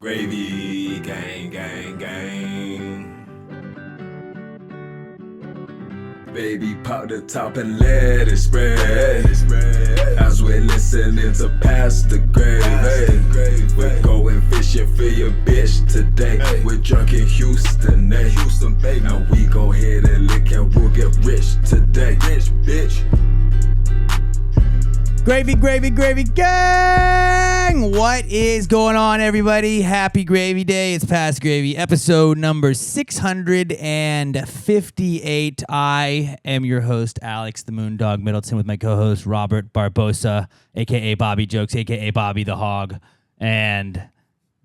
Gravy, gang, gang, gang. Baby, pop the top and let it spread. As we're listening to Pastor Gravy. We're going fishing for your bitch today. We're drunk in Houston, baby. Now we go ahead and lick and we'll get rich today. Rich, bitch. Gravy, gravy, gravy gang! What is going on, everybody? Happy Gravy Day. It's Past Gravy, episode number 658. I am your host, Alex the Moondog Middleton, with my co-host, Robert Barbosa, a.k.a. Bobby Jokes, a.k.a. Bobby the Hog. And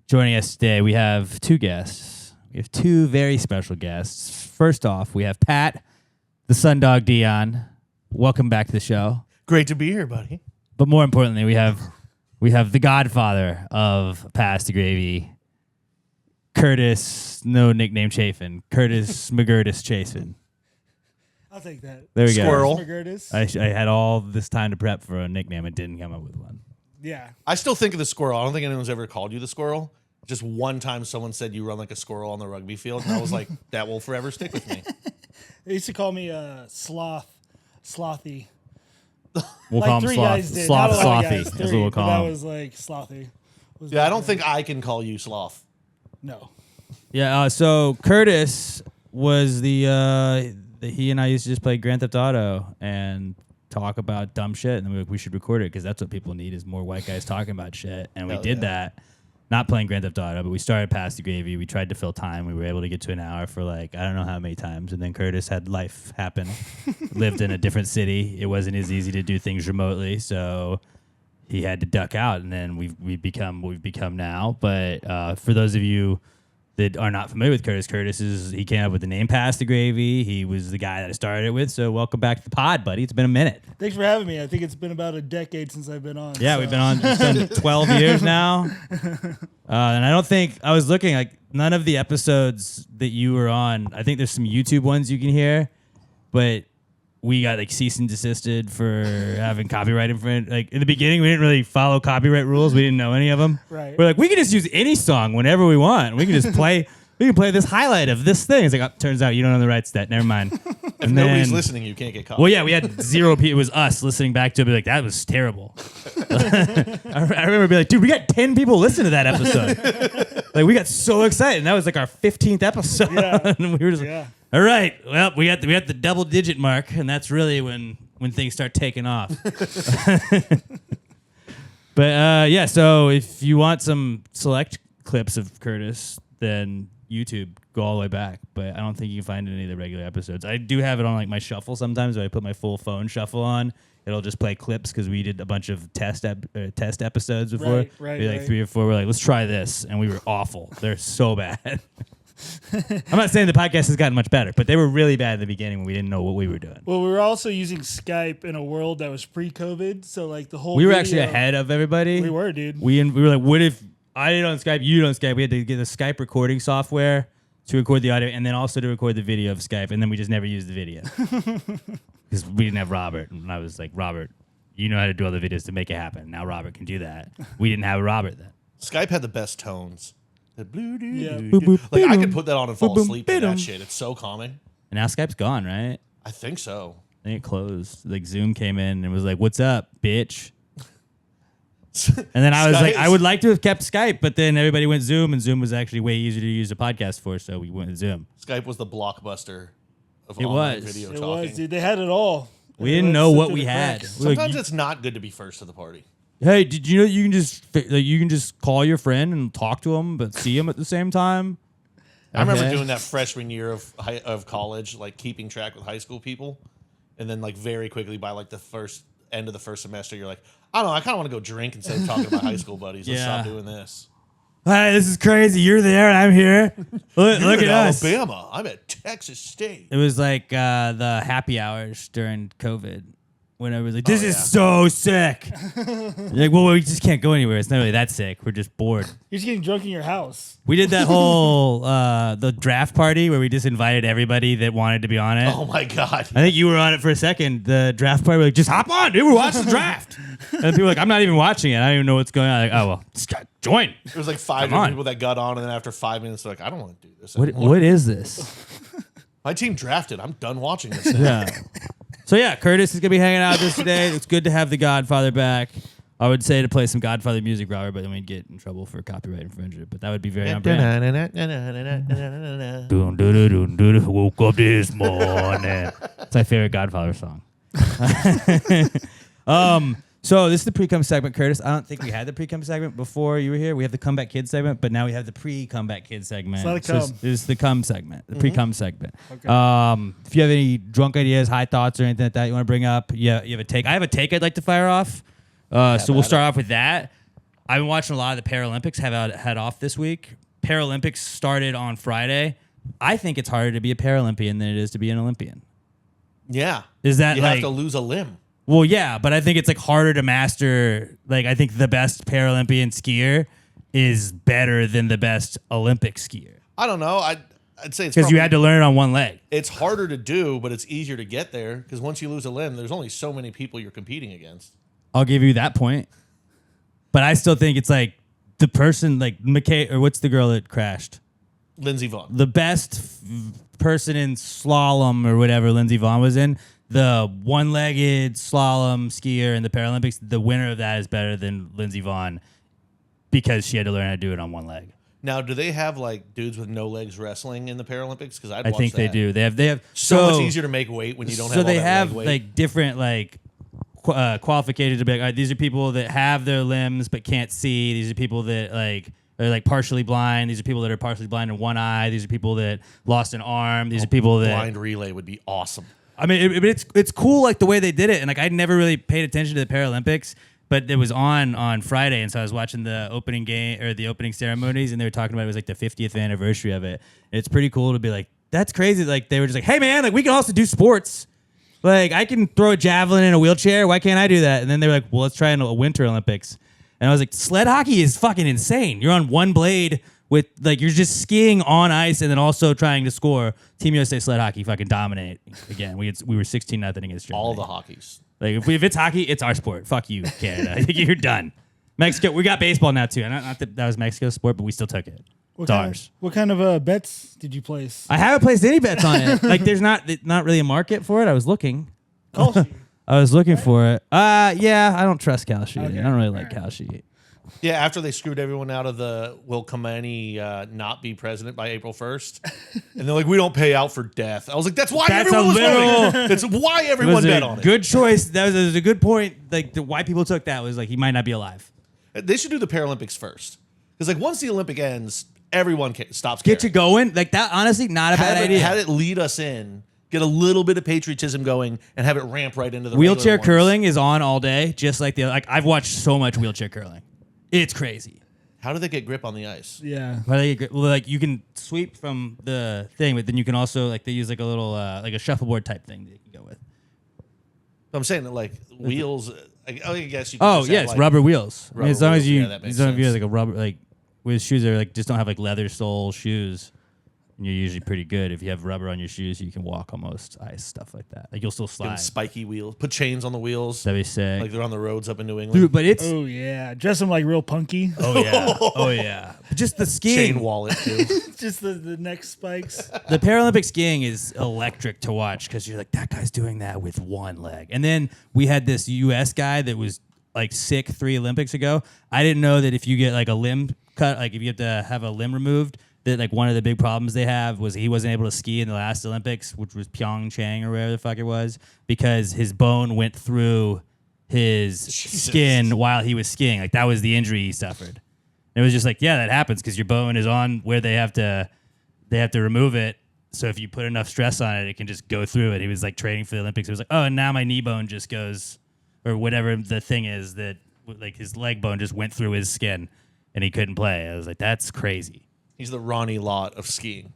joining us today, we have two guests. We have two very special guests. First off, we have Pat, the Sundog Dion. Welcome back to the show. Great to be here, buddy. But more importantly, we have the Godfather of Past Gravy, Curtis, no nickname Chaffin, Curtis McGurtis Chaffin. I'll take that. There we Squirrel. go. I had all this time to prep for a nickname and didn't come up with one. Yeah. I still think of the squirrel. I don't think anyone's ever called you the squirrel. Just one time someone said you run like a squirrel on the rugby field, and I was like, that will forever stick with me. They used to call me Slothy. We'll Like call him three Sloth. guys did. Sloth Not a lot of Slothy. guys, That's three, what we'll but call that him. was like Slothy. Yeah, I don't think I can call you sloth. No. Yeah, so Curtis was he and I used to just play Grand Theft Auto and talk about dumb shit, and then we should record it because that's what people need is more white guys talking about shit, and we Hell did yeah. that. Not playing Grand Theft Auto, but we started Past the Gravy. We tried to fill time. We were able to get to an hour for like, I don't know how many times. And then Curtis had life happen, lived in a different city. It wasn't as easy to do things remotely. So he had to duck out. And then we've become what we've become now. But for those of you that are not familiar with Curtis, he came up with the name Past the Gravy. He was the guy that I started it with. So welcome back to the pod, buddy. It's been a minute. Thanks for having me. I think it's been about a decade since I've been on. Yeah, so. we've been on it's been 12 years now. And I don't think, I was looking, like, none of the episodes that you were on, I think there's some YouTube ones you can hear, but we got, like, cease and desisted for having copyright infringement. Like, in the beginning, we didn't really follow copyright rules. We didn't know any of them. Right. We're like, we can just use any song whenever we want. We can just play... We can play this highlight of this thing. It's like, oh, turns out you don't have the rights to that. Never mind. If nobody's listening, you can't get caught. Well, yeah, we had zero people. It was us listening back to it. Be like, that was terrible. I remember being like, dude, we got 10 people listening to that episode. Like, we got so excited. And that was like our 15th episode. Yeah. And we were just like, all right, well, we got the double digit mark. And that's really when things start taking off. But yeah, so if you want some select clips of Curtis, then YouTube, go all the way back, but I don't think you can find any of the regular episodes. I do have it on like my shuffle sometimes. If I put my full phone shuffle on, it'll just play clips because we did a bunch of test episodes before. Right, Maybe like right. 3 or 4. We're like, let's try this, and we were awful. They're so bad. I'm not saying the podcast has gotten much better, but they were really bad at the beginning when we didn't know what we were doing. Well, we were also using Skype in a world that was pre-COVID, so like the whole We were video- actually ahead of everybody. We were, dude. We were like, what if I did it on Skype, you did it on Skype? We had to get the Skype recording software to record the audio and then also to record the video of Skype, and then we just never used the video. Because we didn't have Robert. And I was like, Robert, you know how to do all the videos to make it happen. Now Robert can do that. We didn't have a Robert then. Skype had the best tones. The blue doo Yeah. doo doo. Like, I could put that on and fall asleep to that shit. It's so calming. And now Skype's gone, right? I think so. I think it closed. Like Zoom came in and was like, what's up, bitch? And then I was like, I would like to have kept Skype, but then everybody went Zoom, and Zoom was actually way easier to use a podcast for, so we went with Zoom. Skype was the blockbuster of It online was. video It talking. was, dude. They had it all. We didn't know what we had. We were like, Sometimes it's not good to be first to the party. hey, did you know you can just call your friend and talk to him, but see him at the same time? I remember Okay. doing that freshman year of college, like keeping track with high school people, and then like very quickly by like the end of the first semester, you're like, I don't know, I kind of want to go drink instead of talking to my high school buddies. Let's Yeah. stop doing this. Hey, this is crazy. You're there and I'm here. Look You're at in us. Alabama. I'm at Texas State. It was like the happy hours during COVID. when I was like, this is so sick. Like, well, we just can't go anywhere. It's not really that sick. We're just bored. You're just getting drunk in your house. We did that whole the draft party where we just invited everybody that wanted to be on it. Oh my god! I think you were on it for a second. The draft party, we're like, just hop on, dude. We're watching the draft. And people were like, I'm not even watching it. I don't even know what's going on. Like, oh well, just join. There was like 5 people that got on, and then after 5 minutes, they're like, I don't want to do this anymore. What is this? My team drafted. I'm done watching this now. Yeah. So yeah, Curtis is gonna be hanging out with us today. It's good to have the Godfather back. I would say to play some Godfather music, Robert, but then we'd get in trouble for copyright infringement. But that would be very on brand. Woke up this morning. It's my favorite Godfather song. So this is the Precome segment, Curtis. I don't think we had the Precome segment before you were here. We have the Comeback Kids segment, but now we have the Pre-Comeback Kids segment. It's not a cum. This is the Come segment, the Precome segment. Okay. If you have any drunk ideas, high thoughts, or anything like that you want to bring up, you have a take. I have a take I'd like to fire off. So we'll start off with that. I've been watching a lot of the Paralympics. Had off this week. Paralympics started on Friday. I think it's harder to be a Paralympian than it is to be an Olympian. Yeah. Is that you like, have to lose a limb? Well, yeah, but I think it's like harder to master. Like, I think the best Paralympian skier is better than the best Olympic skier. I don't know. I'd say it's because you had to learn it on one leg. It's harder to do, but it's easier to get there because once you lose a limb, there's only so many people you're competing against. I'll give you that point, but I still think it's like the person like McKay or what's the girl that crashed? Lindsey Vonn. The best person in slalom or whatever Lindsey Vonn was in. The one-legged slalom skier in the Paralympics, the winner of that is better than Lindsey Vonn because she had to learn how to do it on one leg. Now, do they have like dudes with no legs wrestling in the Paralympics? Because I think they do. They have so much easier to make weight when you don't have. So they have leg weight. like different like qualifications to be like, all right, these are people that have their limbs but can't see. These are people that like are like partially blind. These are people that are partially blind in one eye. These are people that lost an arm. These are people that blind relay would be awesome. I mean, it's cool like the way they did it, and like I'd never really paid attention to the Paralympics, but it was on Friday, and so I was watching the opening game or the opening ceremonies, and they were talking about it was like the 50th anniversary of it. And it's pretty cool to be like, that's crazy. Like they were just like, hey man, like we can also do sports. Like I can throw a javelin in a wheelchair. Why can't I do that? And then they were like, well, let's try a Winter Olympics. And I was like, sled hockey is fucking insane. You're on one blade. With like you're just skiing on ice and then also trying to score. Team USA sled hockey fucking dominate again. We were 16-0 against Germany. All the hockeys. Like if it's hockey, it's our sport. Fuck you, Canada. You're done. Mexico, we got baseball now too. Not that was Mexico's sport, but we still took it. It's ours. What kind of bets did you place? I haven't placed any bets on it. Like there's not really a market for it. I was looking. Kalshi. I was looking for it. Yeah, I don't trust Kalshi. Okay. I don't really like Kalshi. Yeah, after they screwed everyone out of the will Khamenei not be president by April 1st. And they're like, we don't pay out for death. I was like, that's why everyone was voting. It's why everyone bet on it. Good choice. That was a good point. Like why people took that was like he might not be alive. They should do the Paralympics first. Because like once the Olympic ends, everyone stops caring. Get you going. Like that, honestly, not a bad idea. Have it lead us in. Get a little bit of patriotism going and have it ramp right into the wheelchair curling is on all day, just like I've watched so much wheelchair curling. It's crazy. How do they get grip on the ice? Yeah. Well, like you can sweep from the thing, but then you can also like they use like a little like a shuffleboard type thing that you can go with. I'm saying that like wheels. I guess you. Can it's like rubber wheels. I mean, as long as you have like a rubber like with shoes that are like just don't have like leather sole shoes. And you're usually pretty good. If you have rubber on your shoes, you can walk almost ice, stuff like that. Like you'll still slide. Spiky wheels. Put chains on the wheels. That'd be sick. Like they're on the roads up in New England. Dude, but it's... Oh, yeah. Dress them like real punky. Oh, yeah. Oh, yeah. But just the skiing. Chain wallet, too. Just the neck spikes. The Paralympic skiing is electric to watch because you're like, that guy's doing that with one leg. And then we had this U.S. guy that was like sick 3 Olympics ago. I didn't know that if you get like a limb cut, like if you have to have a limb removed, that like one of the big problems they have was he wasn't able to ski in the last Olympics, which was Pyeongchang or wherever the fuck it was, because his bone went through his skin while he was skiing. Like that was the injury he suffered. And it was just like, yeah, that happens because your bone is on where they have to remove it. So if you put enough stress on it, it can just go through it. He was like training for the Olympics. It was like, oh, and now my knee bone just goes, or whatever the thing is that like his leg bone just went through his skin and he couldn't play. I was like, that's crazy. He's the Ronnie Lott of skiing.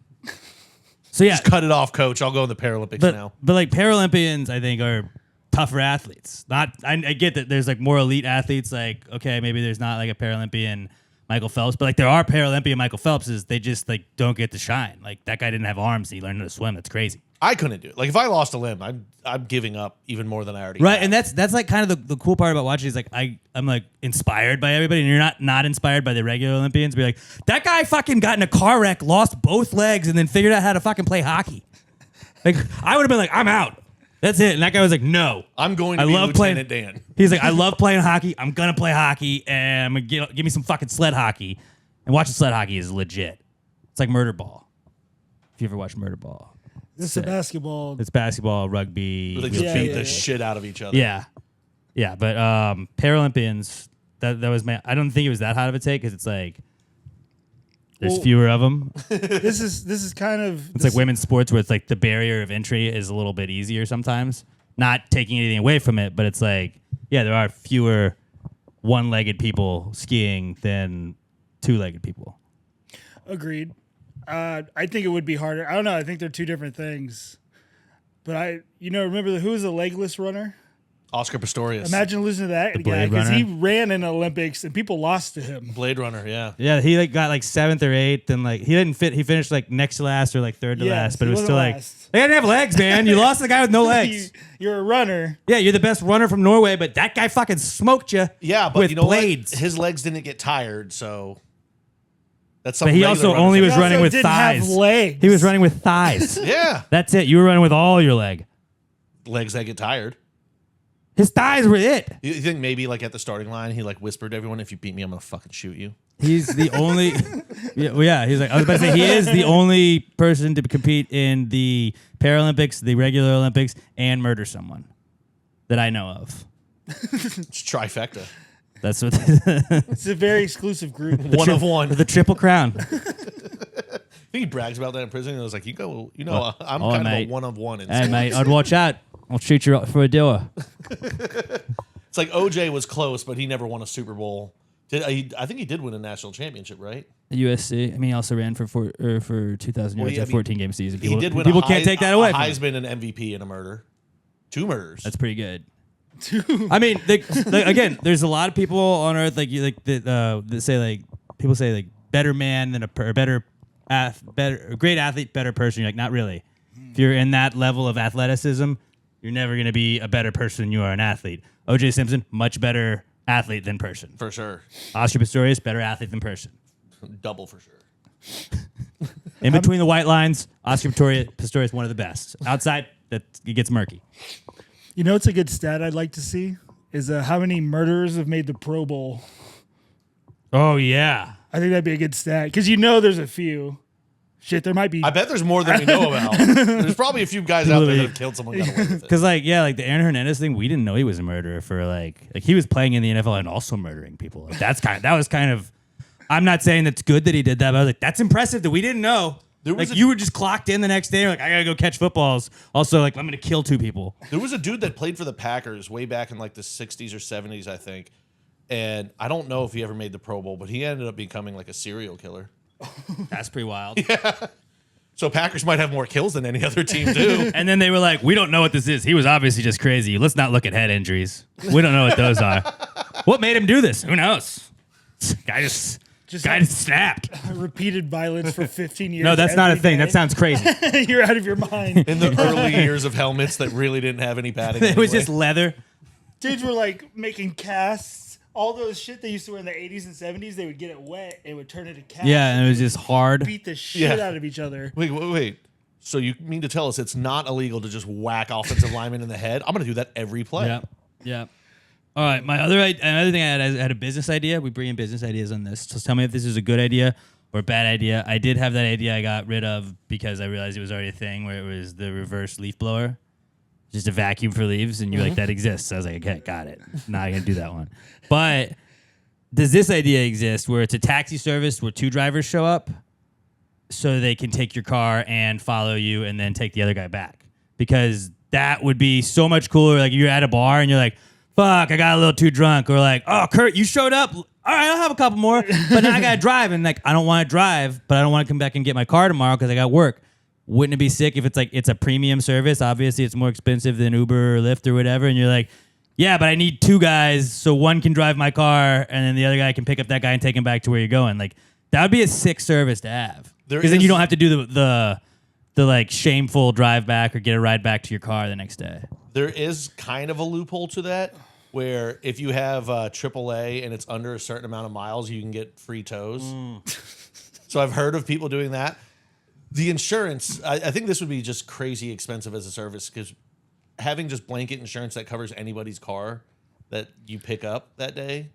So yeah, just cut it off, coach. I'll go in the Paralympics now. But like Paralympians, I think are tougher athletes. I get that there's like more elite athletes. Like, okay, maybe there's not like a Paralympian Michael Phelps, but like there are Paralympian Michael Phelpses. They just like don't get to shine. Like that guy didn't have arms and he learned how to swim. That's crazy. I couldn't do it. Like if I lost a limb, I'm giving up even more than I already Right, have. and that's like kind of the cool part about watching is like I'm like inspired by everybody, and you're not inspired by the regular Olympians. Be like, that guy fucking got in a car wreck, lost both legs, and then figured out how to fucking play hockey. Like I would have been like, I'm out. That's it. And that guy was like, no. I'm going to be Lieutenant Dan. He's like, I love playing hockey. I'm gonna play hockey, and I'm gonna give me some fucking sled hockey. And watching sled hockey is legit. It's like murder ball. If you ever watch murder ball. This is basketball. It's basketball, rugby. They just beat the shit out of each other. Yeah. Yeah, but Paralympians, that was I don't think it was that hot of a take because it's like there's fewer of them. This is kind of It's like women's sports where it's like the barrier of entry is a little bit easier sometimes. Not taking anything away from it, but it's like, yeah, there are fewer one-legged people skiing than two-legged people. Agreed. I think it would be harder. I don't know. I think they're two different things. But remember who was the legless runner? Oscar Pistorius. Imagine losing to that guy Blade because he Runner? ran in the Olympics and people lost to him. Blade Runner, yeah. Yeah, he like got like 7th or 8th, and like he didn't fit. He finished like next to last or like third to Yes, last, but he it was wasn't still like last. they didn't have legs, man. You lost to the guy with no legs. You're a runner. Yeah, you're the best runner from Norway, but that guy fucking smoked you. Yeah, but with you know blades. what? His legs didn't get tired, so that's But something. he regular also runners only have. was He running also with didn't thighs. have legs. He was running with thighs. Yeah, That's it. You were running with all your leg. legs that get tired. His thighs were it. You think maybe like at the starting line, he like whispered to everyone, "If you beat me, I'm gonna fucking shoot you." He's the only. Yeah, he's like I was about to say he is the only person to compete in the Paralympics, the regular Olympics, and murder someone that I know of. It's trifecta. That's what It's a very exclusive group. One of one. the Triple Crown. I think he brags about that in prison. And it was like, I'm Oh, kind of mate. a one of one. Hey mate, I'd watch out. I'll shoot you up for a doer. It's like OJ was close, but he never won a Super Bowl. I think he did win a national championship, right? USC. I mean, he also ran for 2,000 yards yeah, a 14-game season. He did win. People can't take that away A from him. Heisman, an MVP, and a murder. 2 murders. That's pretty good. I mean, again, there's a lot of people on Earth that say like people say like better man than a great athlete, better person. You're like, not really. If you're in that level of athleticism, you're never going to be a better person than you are an athlete. O.J. Simpson, much better athlete than person. for sure. Oscar Pistorius, better athlete than person. Double for sure. In between the white lines, Oscar Pistorius, one of the best. Outside, it gets murky. You know, it's a good stat I'd like to see is how many murderers have made the Pro Bowl. Oh, yeah. I think that'd be a good stat because there's a few. Shit, there might be. I bet there's more than we know about. There's probably a few guys out there that have killed someone. And got away with it. Because, like the Aaron Hernandez thing, we didn't know he was a murderer for, like he was playing in the NFL and also murdering people. Like, that was kind of, I'm not saying that's good that he did that, but I was like, that's impressive that we didn't know. Like, you were just clocked in the next day, like, I gotta go catch footballs. Also, like, I'm gonna kill 2 people. There was a dude that played for the Packers way back in like the 60s or 70s, I think. And I don't know if he ever made the Pro Bowl, but he ended up becoming like a serial killer. That's pretty wild. So Packers might have more kills than any other team do. And then they were like, we don't know what this is. He was obviously just crazy. Let's not look at head injuries. We don't know what those are. What made him do this? Who knows? Guy just snapped. repeated violence for 15 years. No, that's not a every thing. day. That sounds crazy. You're out of your mind. In the early years of helmets that really didn't have any padding. It was anyway. just leather. Dudes were like making casts. All those shit they used to wear in the 80s and 70s, they would get it wet and would turn it into casts. Yeah, and it was just hard. Beat the shit Yeah. out of each other. Wait. So you mean to tell us it's not illegal to just whack offensive linemen in the head? I'm going to do that every play. Yeah. All right, another thing I had a business idea. We bring in business ideas on this. So tell me if this is a good idea or a bad idea. I did have that idea I got rid of because I realized it was already a thing where it was the reverse leaf blower. Just a vacuum for leaves, and you're like, that exists. I was like, okay, got it. Not going to do that one. But does this idea exist where it's a taxi service where 2 drivers show up so they can take your car and follow you and then take the other guy back? Because that would be so much cooler. Like, you're at a bar and you're like, fuck, I got a little too drunk. Or like, oh, Kurt, you showed up. All right, I'll have a couple more. But now I got to drive. And like, I don't want to drive, but I don't want to come back and get my car tomorrow because I got work. wouldn't it be sick if it's a premium service? Obviously, it's more expensive than Uber or Lyft or whatever, and you're like, yeah, but I need 2 guys, so one can drive my car, and then the other guy can pick up that guy and take him back to where you're going. Like, that would be a sick service to have. Because then you don't have to do the like shameful drive back or get a ride back to your car the next day. There is kind of a loophole to that, where if you have AAA and it's under a certain amount of miles, you can get free tows. So I've heard of people doing that. The insurance, I think this would be just crazy expensive as a service, because having just blanket insurance that covers anybody's car that you pick up that day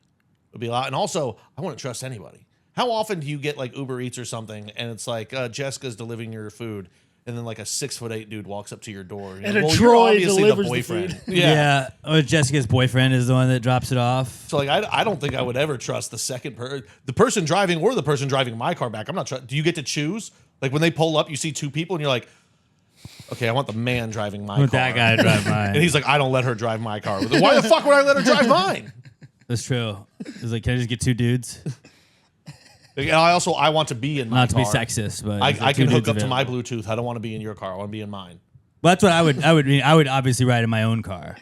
would be a lot. And also, I wouldn't trust anybody. How often do you get like Uber Eats or something, and it's like Jessica's delivering your food, and then like a 6'8" dude walks up to your door, and a you're Troy obviously the delivers the boyfriend. food. Yeah. Or Jessica's boyfriend is the one that drops it off. So like I don't think I would ever trust the person driving or the person driving my car back. I'm not. Do you get to choose? Like when they pull up, you see 2 people, and you're like, okay, I want the man driving my car. That guy to drive mine. And he's like, I don't let her drive my car. Why the fuck would I let her drive mine? That's true. He's like, can I just get 2 dudes? And I want to be in my Not to car. be sexist, but I can hook up to my available. Bluetooth. I don't want to be in your car. I want to be in mine. Well, that's what I would mean. I would obviously ride in my own car.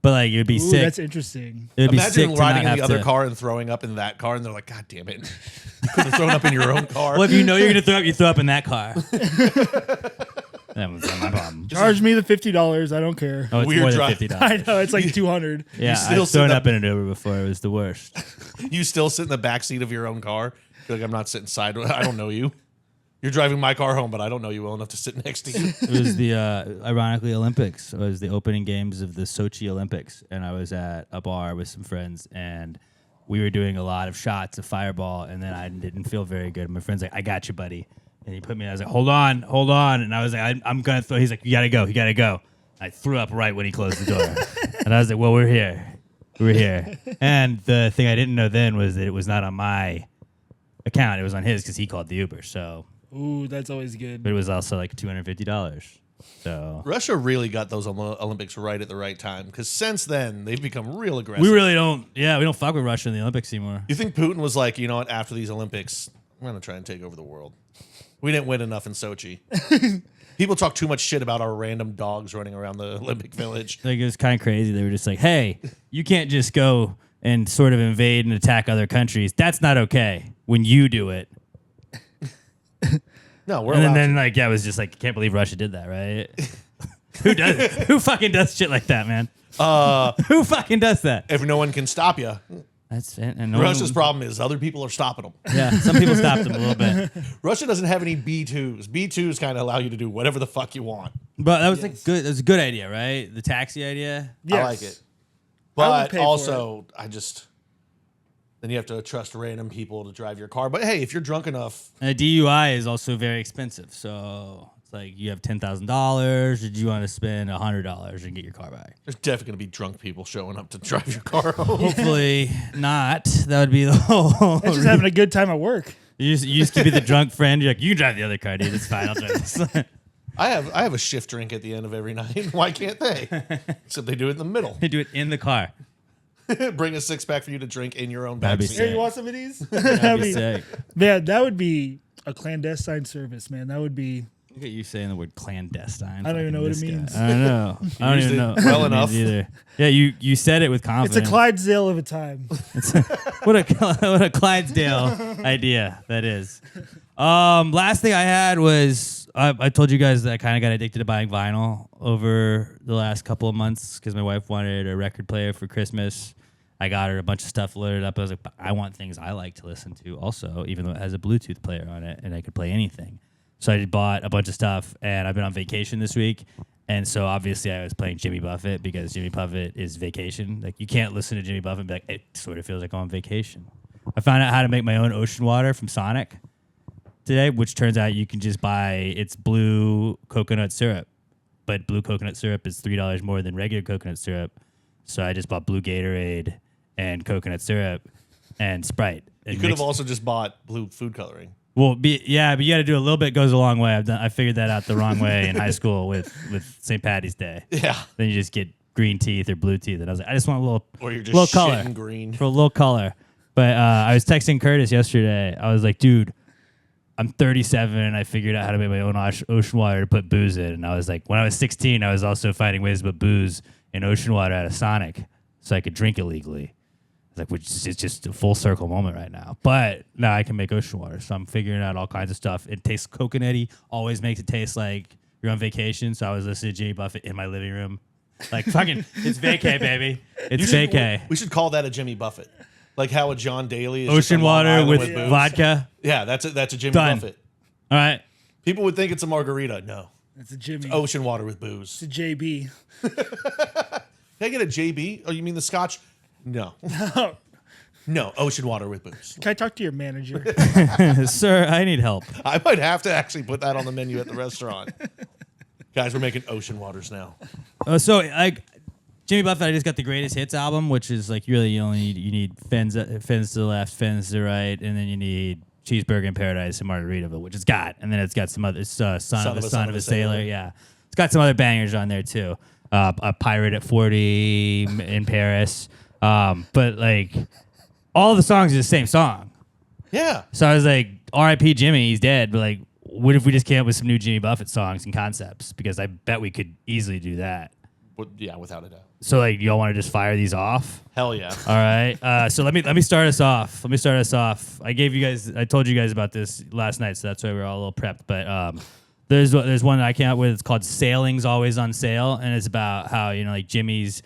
But like it would be Ooh, sick. that's interesting. It would be sick Imagine to riding not in the have other to- car and throwing up in that car, and they're like, God damn it. You could have thrown up in your own car. Well, if you know you're gonna throw up, you throw up in that car. That was not my problem. Charge me the $50. I don't care. Oh, it's Weird more than drive. $50. I know it's like 200. Yeah, still I've sit thrown up- up in an Uber before. It was the worst. You still sit in the back seat of your own car. You're like, I'm not sitting side. I don't know you. You're driving my car home, but I don't know you well enough to sit next to you. It was the ironically Olympics. It was the opening games of the Sochi Olympics, and I was at a bar with some friends, and we were doing a lot of shots of Fireball, and then I didn't feel very good. My friend's like, "I got you, buddy," and he put me. I was like, "Hold on," and I was like, "I'm gonna throw." He's like, "You gotta go." I threw up right when he closed the door, and I was like, "Well, we're here." And the thing I didn't know then was that it was not on my account; it was on his because he called the Uber. So. Ooh, that's always good. But it was also like $250. So Russia really got those Olympics right at the right time, because since then they've become real aggressive. we really don't. Yeah, we don't fuck with Russia in the Olympics anymore. You think Putin was like, you know what? After these Olympics, I'm gonna try and take over the world. We didn't win enough in Sochi. People talk too much shit about our random dogs running around the Olympic Village. Like it was kind of crazy. They were just like, "Hey, you can't just go and sort of invade and attack other countries. That's not okay. When you do it." No, we're And allowed then to. like, yeah, I was just like, can't believe Russia did that, right? Who fucking does shit like that, man? Who fucking does that? If no one can stop you, That's it. And no Russia's one, problem is other people are stopping them. yeah, some people stopped them a little bit, Russia doesn't have any B2s. B2s kind of allow you to do whatever the fuck you want. but that was like good. That was a good idea, right? The taxi idea. Yes. I like it. I would But pay for also, then you have to trust random people to drive your car. But hey, if you're drunk enough, And a DUI is also very expensive. So it's like you have $10,000. Did you want to spend $100 and get your car back? there's definitely going to be drunk people showing up to drive your car home. Hopefully not. That would be the whole. That's just having a good time at work. You just keep be the drunk friend. You're like, you can drive the other car, dude. It's fine. I'll drive this. I have a shift drink at the end of every night. Why can't they? Except they do it in the middle. They do it in the car. Bring a 6-pack for you to drink in your own That'd be backseat. Here, sick. you want some of these? That'd be sick. Man, that would be a clandestine service, man. That would be. Look at you saying the word clandestine. I don't even know what it Fucking means. this guy. I don't know. I don't used even it know well what it enough. means either. Yeah, you said it with It's a confidence. Clydesdale of a time. What a Clydesdale idea that is. Last thing I had was I told you guys that I kind of got addicted to buying vinyl over the last couple of months because my wife wanted a record player for Christmas. I got her a bunch of stuff loaded up. I was like, but I want things I like to listen to also, even though it has a Bluetooth player on it and I could play anything. So I bought a bunch of stuff, and I've been on vacation this week. And so obviously I was playing Jimmy Buffett because Jimmy Buffett is vacation. Like you can't listen to Jimmy Buffett and be like, it sort of feels like I'm on vacation. I found out how to make my own ocean water from Sonic today, which turns out you can just buy, it's blue coconut syrup. But blue coconut syrup is $3 more than regular coconut syrup. So I just bought blue Gatorade and coconut syrup and Sprite. You could have also just bought blue food coloring. Well, but you got to do a little bit goes a long way. I figured that out the wrong way in high school with St. Patty's Day. Yeah. Then you just get green teeth or blue teeth. And I was like, I just want a little, Or you're little just color. shitting green. For a little color. But I was texting Curtis yesterday. I was like, dude, I'm 37 and I figured out how to make my own ocean water to put booze in. And I was like, when I was 16, I was also finding ways to put booze in ocean water at a Sonic so I could drink it legally. Like, which is just a full circle moment right now. But now I can make ocean water. So I'm figuring out all kinds of stuff. It tastes coconutty, always makes it taste like you're on vacation. So I was listening to Jimmy Buffett in my living room. Like, fucking, it's vacay, baby. It's vacay. We should call that a Jimmy Buffett. Like how a John Daly is Ocean water with booze. vodka. Yeah, that's a Jimmy Done. Buffett. All right. People would think it's a margarita. No. It's a Jimmy. It's ocean water with booze. It's a JB. Can I get a JB? Oh, you mean the Scotch? No. No, ocean water with booze. Can I talk to your manager? Sir, I need help. I might have to actually put that on the menu at the restaurant. Guys, we're making ocean waters now. So, like, Jimmy Buffett, I just got the greatest hits album, which is like really you need fins to the left, fins to the right, and then you need Cheeseburger in Paradise and Margaritaville, which it's got, and then it's got some other son of a sailor, yeah. It's got some other bangers on there too. A Pirate at 40 in Paris, but like all the songs are the same song. Yeah. So I was like, R.I.P. Jimmy, he's dead, but like, what if we just came up with some new Jimmy Buffett songs and concepts? Because I bet we could easily do that. Well, yeah, without a doubt. So like, y'all want to just fire these off? Hell yeah. All right. So let me start us off. I told you guys about this last night, so that's why we're all a little prepped. But there's one that I came up with. It's called "Sailing's Always on Sale," and it's about how like Jimmy's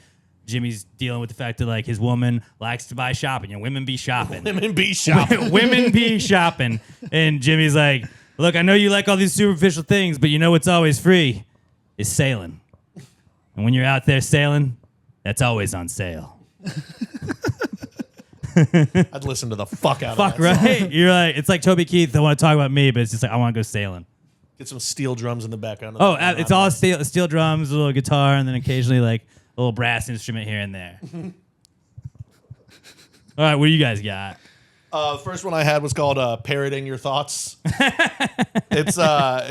dealing with the fact that like his woman likes to buy shopping. Women be shopping. Women be shopping. Women be shopping. And Jimmy's like, look, I know you like all these superficial things, but you know what's always free is sailing. And when you're out there sailing, that's always on sale. I'd listen to the fuck out of that. Fuck, right? You're like, it's like Toby Keith. I want to talk about me, but it's just like, I want to go sailing. Get some steel drums in the background. Oh, it's all steel drums, a little guitar, and then occasionally like a little brass instrument here and there. All right, what do you guys got? The first one I had was called "Parroting Your Thoughts." It's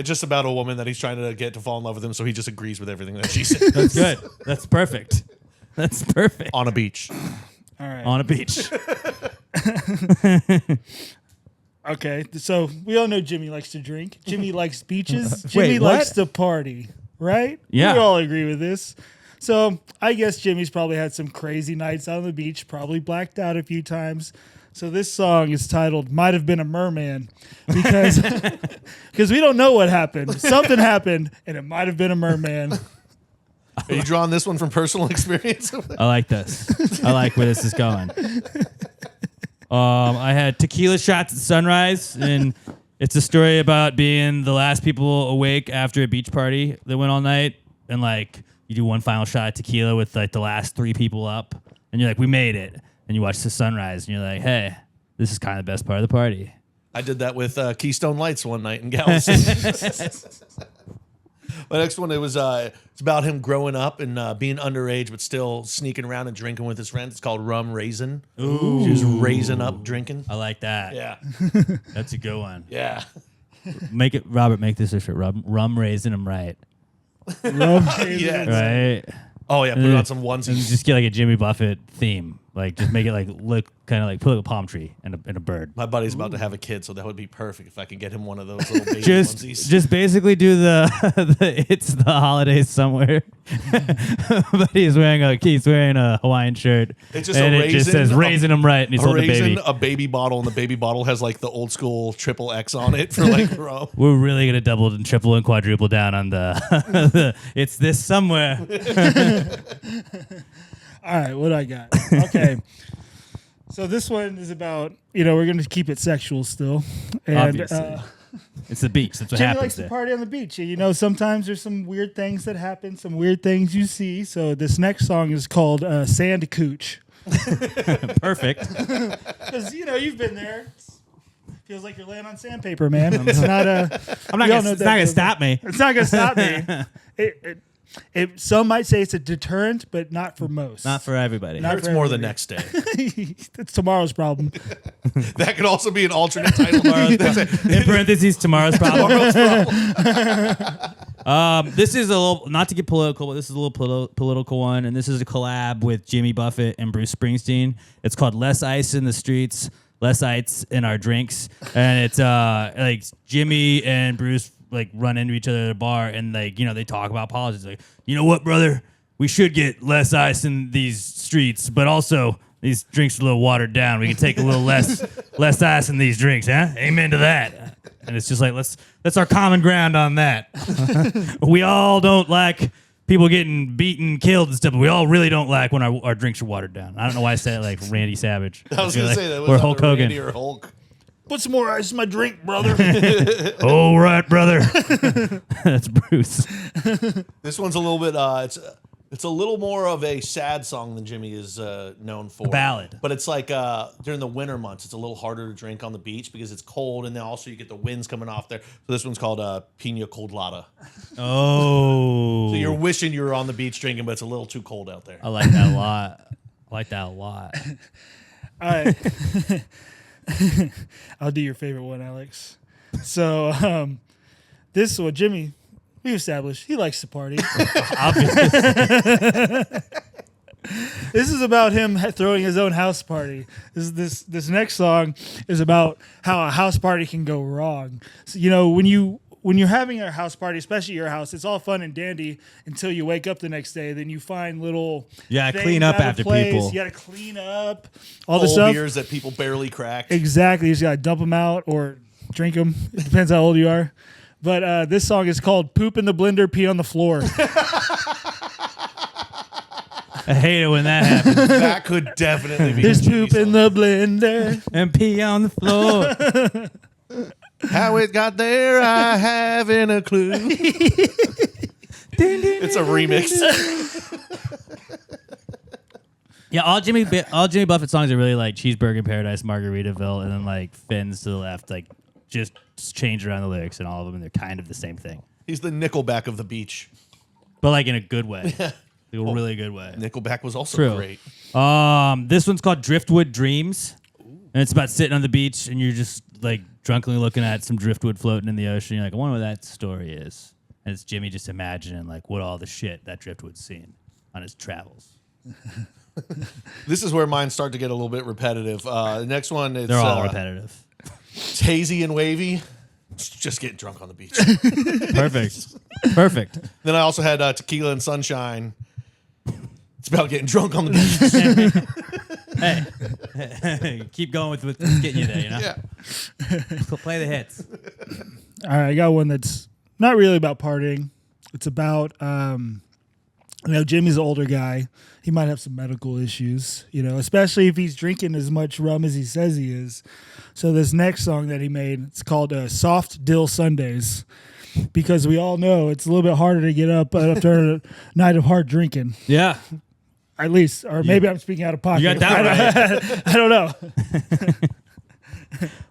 just about a woman that he's trying to get to fall in love with him, so he just agrees with everything that she says. That's good. That's perfect. That's perfect. On a beach. All right. On a beach. Okay, so we all know Jimmy likes to drink. Jimmy likes beaches. Wait, Jimmy what? likes to party, right? Yeah. We all agree with this. So I guess Jimmy's probably had some crazy nights out on the beach, probably blacked out a few times. So this song is titled "Might Have Been a Merman" because we don't know what happened. Something happened, and it might have been a merman. Are you drawing this one from personal experience? I like this. I like where this is going. I had tequila shots at sunrise, and it's a story about being the last people awake after a beach party that went all night, and like you do one final shot of tequila with like the last 3 people up, and you're like, we made it, and you watch the sunrise, and you're like, hey, this is kind of the best part of the party. I did that with Keystone Lights one night in Galveston. My next one, it's about him growing up and being underage, but still sneaking around and drinking with his friends. It's called Rum Raisin. Ooh. He was raising up drinking. I like that. Yeah. That's a good one. Yeah. Robert, make this a shirt. Rum raising them right. Yeah. Right? Oh, yeah. Put it on some And onesies. just get like a Jimmy Buffett theme. Like, just make it like look kind of like put like a palm tree and a bird. My buddy's about to have a kid, so that would be perfect if I could get him one of those little baby onesies. Just basically do the it's the holidays somewhere. But he's wearing a Hawaiian shirt. It's just and a it just raisin, says raising him right, and he's a holding a raisin, baby. a baby bottle, and the baby bottle has like the old school triple X on it for like rum. We're really gonna double and triple and quadruple down on the it's this somewhere. All right, what I got? Okay. So this one is about, we're going to keep it sexual still. And, Obviously. It's the beach. That's what Jimmy happens likes there. to party on the beach. Sometimes there's some weird things that happen, some weird things you see. So this next song is called Sand Cooch. Perfect. Because, you've been there. Feels like you're laying on sandpaper, man. It's not It's not gonna stop me. It's not going to stop me. Some might say it's a deterrent, but not for most. Not for everybody. Not Hurts more the next day. It's tomorrow's problem. That could also be an alternate title. In parentheses, tomorrow's problem. This is a little, not to get political, but this is a little political one, and this is a collab with Jimmy Buffett and Bruce Springsteen. It's called "Less Ice in the Streets, less ice in our drinks, and it's like Jimmy and Bruce like run into each other at a bar, and like they talk about politics. Like, you know what, brother, we should get less ice in these streets, but also these drinks are a little watered down. We can take a little less ice in these drinks, huh? Amen to that. And it's just like that's our common ground on that. We all don't like people getting beaten, killed, and stuff, but we all really don't like when our drinks are watered down. I don't know why I said it like Randy Savage. I was going to say that was or Hulk Hogan. Randy or Hulk. Put some more ice in my drink, brother. All right, brother. That's Bruce. This one's a little bit. It's a little more of a sad song than Jimmy is known for. A ballad. But it's like during the winter months, it's a little harder to drink on the beach because it's cold, and then also you get the winds coming off there. So this one's called Pina Colada. Oh. So you're wishing you were on the beach drinking, but it's a little too cold out there. I like that a lot. All right. I'll do your favorite one, Alex. So this one, Jimmy, we established he likes to party. Obviously. This is about him throwing his own house party. This next song is about how a house party can go wrong. So, when you're having a house party, especially your house, it's all fun and dandy until you wake up the next day. Then you find little clean up after people. You got to clean up all the Old stuff. beers that people barely cracked. Exactly. You just got to dump them out or drink them. It depends how old you are. But this song is called "Poop in the Blender, Pee on the Floor." I hate it when that happens. That could definitely be. There's a Jimmy poop in song. the blender. And pee on the floor. How it got there, I haven't a clue. It's a remix. Yeah, all Jimmy Buffett songs are really like Cheeseburger in Paradise, Margaritaville, and then like Fins to the left, like just change around the lyrics, and all of them, and they're kind of the same thing, He's the Nickelback of the beach. but like in a good way, a really good way. Nickelback was also True. great. This one's called Driftwood Dreams, and it's about sitting on the beach and you're just like drunkenly looking at some driftwood floating in the ocean. You're like, I wonder what that story is. And it's Jimmy just imagining like what all the shit that driftwood's seen on his travels. This is where mine start to get a little bit repetitive. The next one is They're all repetitive. It's hazy and wavy. Just getting drunk on the beach. Perfect. Then I also had Tequila and Sunshine. It's about getting drunk on the beach. Hey, keep going with what's getting you there, you know? Yeah. Play the hits. All right, I got one that's not really about partying. It's about, Jimmy's an older guy. He might have some medical issues, especially if he's drinking as much rum as he says he is. So this next song that he made, it's called Soft Dill Sundays, because we all know it's a little bit harder to get up after a night of hard drinking. Yeah. At least, or maybe I'm speaking out of pocket. You got that right. I don't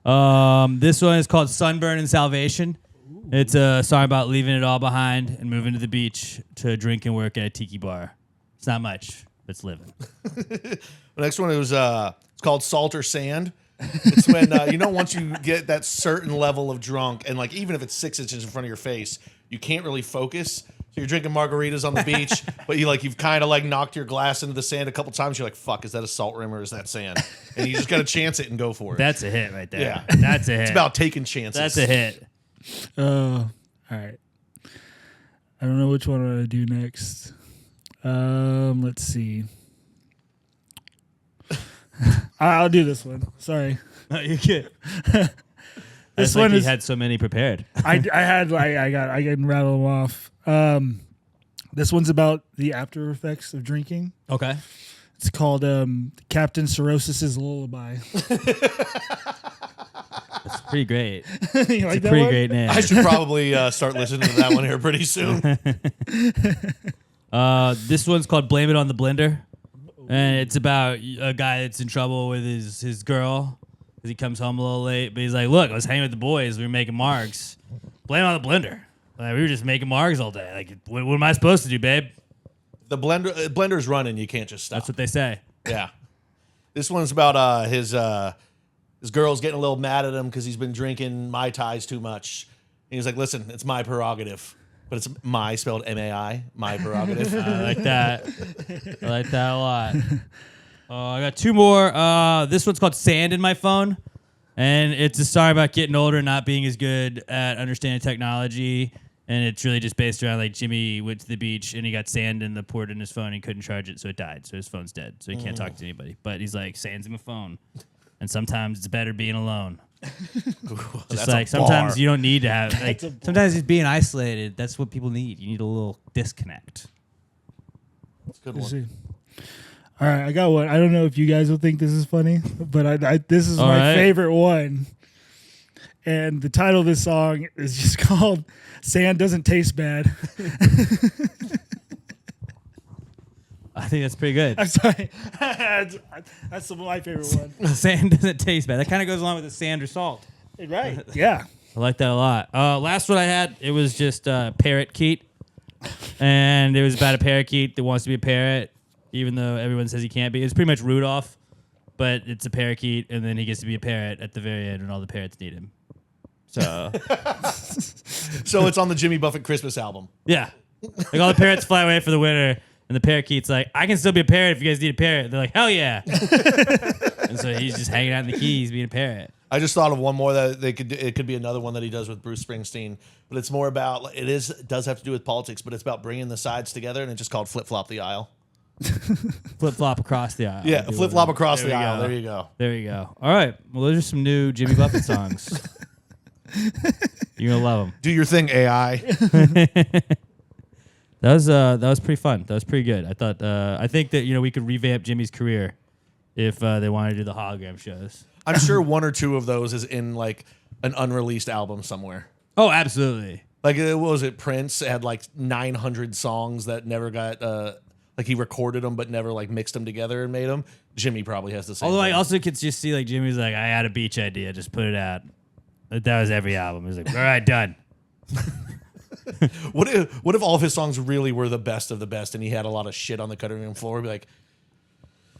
know. This one is called Sunburn and Salvation. It's a song about leaving it all behind and moving to the beach to drink and work at a tiki bar. It's not much, but it's living. The next one is it's called Salt or Sand. It's when once you get that certain level of drunk, and like even if it's 6 inches in front of your face, you can't really focus. So you're drinking margaritas on the beach, but you've kind of like knocked your glass into the sand a couple times. You're like, "Fuck, is that a salt rim or is that sand?" And you just got to chance it and go for it. That's a hit right there. Yeah. That's a hit. It's about taking chances. That's a hit. All right. I don't know which one I'm gonna do next. Let's see. I'll do this one. Sorry. No, you can't. This one one is. had so many prepared. I can rattle them off. This one's about the after effects of drinking. Okay. It's called Captain Cirrhosis's Lullaby. That's pretty great. You like It's a that pretty one? great name. I should probably start listening to that one here pretty soon. This one's called Blame It on the Blender. And it's about a guy that's in trouble with his girl because he comes home a little late. But he's like, look, I was hanging with the boys. We were making margs. Blame it on the blender. Like, we were just making margs all day. Like, what am I supposed to do, babe? The blender's running. You can't just stop. That's what they say. Yeah. This one's about his girl's getting a little mad at him because he's been drinking Mai Tais too much. And he's like, listen, it's my prerogative. But it's my spelled M-A-I, my prerogative. I like that. I like that a lot. I got two more. This one's called Sand in My Phone. And it's a song about getting older and not being as good at understanding technology. And it's really just based around like Jimmy went to the beach and he got sand in the port in his phone and he couldn't charge it, so it died. So his phone's dead. So he can't talk to anybody. But he's like, sand's in my phone. And sometimes it's better being alone. Just like sometimes you don't need to have like sometimes it's being isolated. That's what people need. You need a little disconnect. That's a good one. All right, I got one. I don't know if you guys will think this is funny, but this is my favorite one. And the title of this song is just called "Sand Doesn't Taste Bad." I think that's pretty good. I'm sorry. That's my favorite one. Sand doesn't taste bad. That kind of goes along with the sand or salt. Right. Yeah. I like that a lot. Last one I had, it was just parakeet. And it was about a parakeet that wants to be a parrot, even though everyone says he can't be. It's pretty much Rudolph, but it's a parakeet, and then he gets to be a parrot at the very end when all the parrots need him. So, So it's on the Jimmy Buffett Christmas album. yeah. Like all the parrots fly away for the winter, and the parakeet's like, I can still be a parrot if you guys need a parrot. They're like, hell yeah. And so he's just hanging out in the Keys being a parrot. I just thought of one more that it could be another one that he does with Bruce Springsteen, but it's more about it does have to do with politics, but it's about bringing the sides together, and it's just called Flip Flop the Aisle. Flip flop across the aisle. Yeah, flip flop across the aisle. There you go. There you go. All right. Well, those are some new Jimmy Buffett songs. You're gonna love them. Do your thing, AI. That was pretty fun. That was pretty good. I thought. I think that we could revamp Jimmy's career if they wanted to do the hologram shows. I'm sure one or two of those is in like an unreleased album somewhere. Oh, absolutely. Like what was it? Prince had like 900 songs that never got. Like he recorded them but never like mixed them together and made them. Jimmy probably has the same. Although thing. I also could just see like Jimmy's like, I had a beach idea, just put it out. That was every album. He was like, all right, done. What if all of his songs really were the best of the best and he had a lot of shit on the cutting room floor? Be like,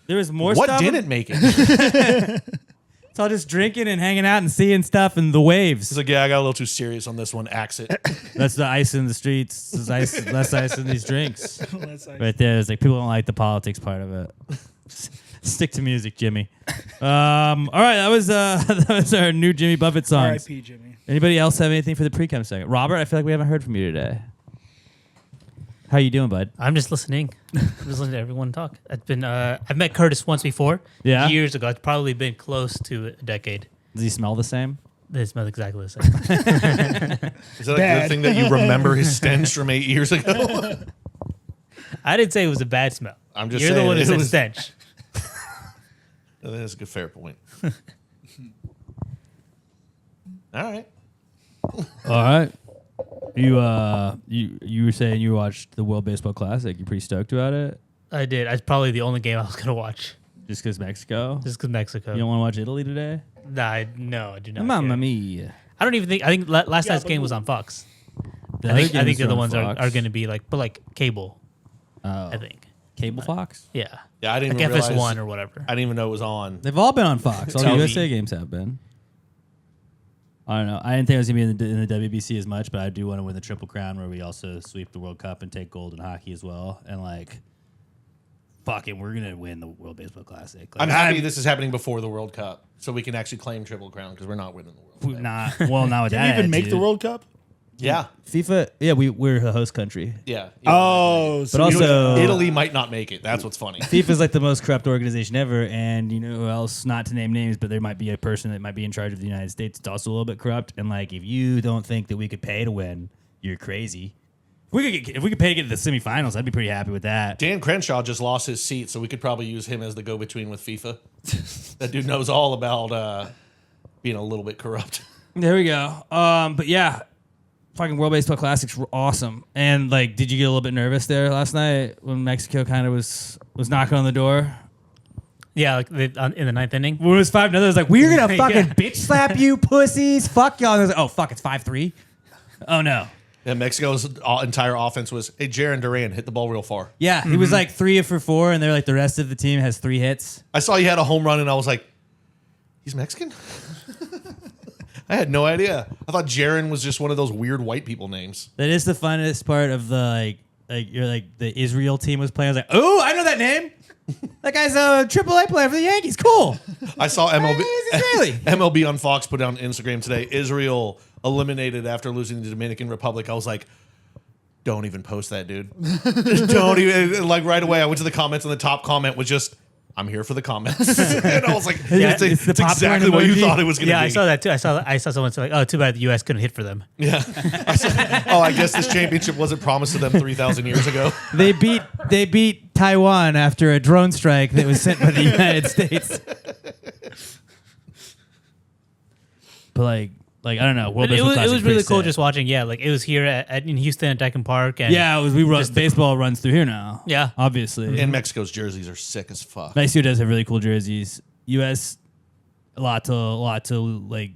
there was more what stuff. What didn't make it? It's all just drinking and hanging out and seeing stuff and the waves. He's like, yeah, I got a little too serious on this one. Axe it. That's the ice in the streets. There's less ice in these drinks. Right there. It's like people don't like the politics part of it. Stick to music, Jimmy. All right, that was our new Jimmy Buffett songs. R.I.P. Jimmy. Anybody else have anything for the pre-com segment? Robert, I feel like we haven't heard from you today. How you doing, bud? I'm just listening. I'm just listening to everyone talk. I've met Curtis once before. Yeah? Years ago. It's probably been close to a decade. Does he smell the same? They smell exactly the same. Is that a good thing that you remember his stench from 8 years ago? I didn't say it was a bad smell. I'm just You're saying the one who it said was- stench. That's a good fair point. All right. All right. You were saying you watched the World Baseball Classic. You pretty stoked about it? I did. It's probably the only game I was going to watch. Just because Mexico? Just because Mexico. You don't want to watch Italy today? No, I do not. Mamma care. mia. I don't even think. I think last night's game was on Fox. The I other think games the other on ones are Fox. going to be like cable. Oh. I think. Cable Fox? Yeah. Yeah, I didn't Like even FS1 realize. or whatever. I didn't even know it was on. They've all been on Fox. All the Tell me. USA games have been. I don't know. I didn't think I was going to be in the WBC as much, but I do want to win the Triple Crown where we also sweep the World Cup and take gold in hockey as well. And like, fuck it, we're going to win the World Baseball Classic. Like, I'm happy this is happening before the World Cup, so we can actually claim Triple Crown because we're not winning the World Cup. Not with Did that. we even make the attitude. World Cup? Yeah, FIFA, yeah, we're a host country. yeah. Oh, so But we don't- also, Italy might not make it. That's what's funny. FIFA's like the most corrupt organization ever, and you know who else? Not to name names, but there might be a person that might be in charge of the United States. It's also a little bit corrupt. And like, if you don't think that we could pay to win, you're crazy. If we could pay to get to the semifinals, I'd be pretty happy with that. Dan Crenshaw just lost his seat, so we could probably use him as the go-between with FIFA. That dude knows all about being a little bit corrupt. There we go. But yeah, fucking World Baseball Classics were awesome. And like, did you get a little bit nervous there last night when Mexico kind of was knocking on the door? Yeah, like in the ninth inning. When it was 5-0, it was like, we're gonna fucking Yeah. bitch slap you, pussies. Fuck y'all. And I was like, oh fuck, it's 5-3. Oh no. And Mexico's entire offense was, hey, Jaron Duran, hit the ball real far. Yeah, he was like 3 for 4, and they're like the rest of the team has 3 hits. I saw he had a home run, and I was like, he's Mexican? I had no idea. I thought Jaron was just one of those weird white people names. That is the funnest part of the like you're like the Israel team was playing. I was like, oh, I know that name. That guy's a AAA player for the Yankees. Cool. I saw MLB He's Israeli. MLB on Fox put on Instagram today. Israel eliminated after losing to the Dominican Republic. I was like, don't even post that, dude. Don't even. Like right away, I went to the comments, and the top comment was just, "I'm here for the comments." And I was like, Yeah, it's the popcorn exactly what you emoji. thought it was going to Yeah, be. I saw that too. I saw someone say like, "Oh, too bad the U.S. couldn't hit for them." Yeah. Oh, I guess this championship wasn't promised to them 3,000 years ago. They beat Taiwan after a drone strike that was sent by the United States. But like I don't know. World But it Baseball was Classic's really pretty cool sick. just watching. Yeah, like it was here in Houston at Dyken Park. And Yeah, it was. Baseball runs through here now. Yeah. Obviously. And Mexico's jerseys are sick as fuck. Mexico does have really cool jerseys. U.S. a lot to like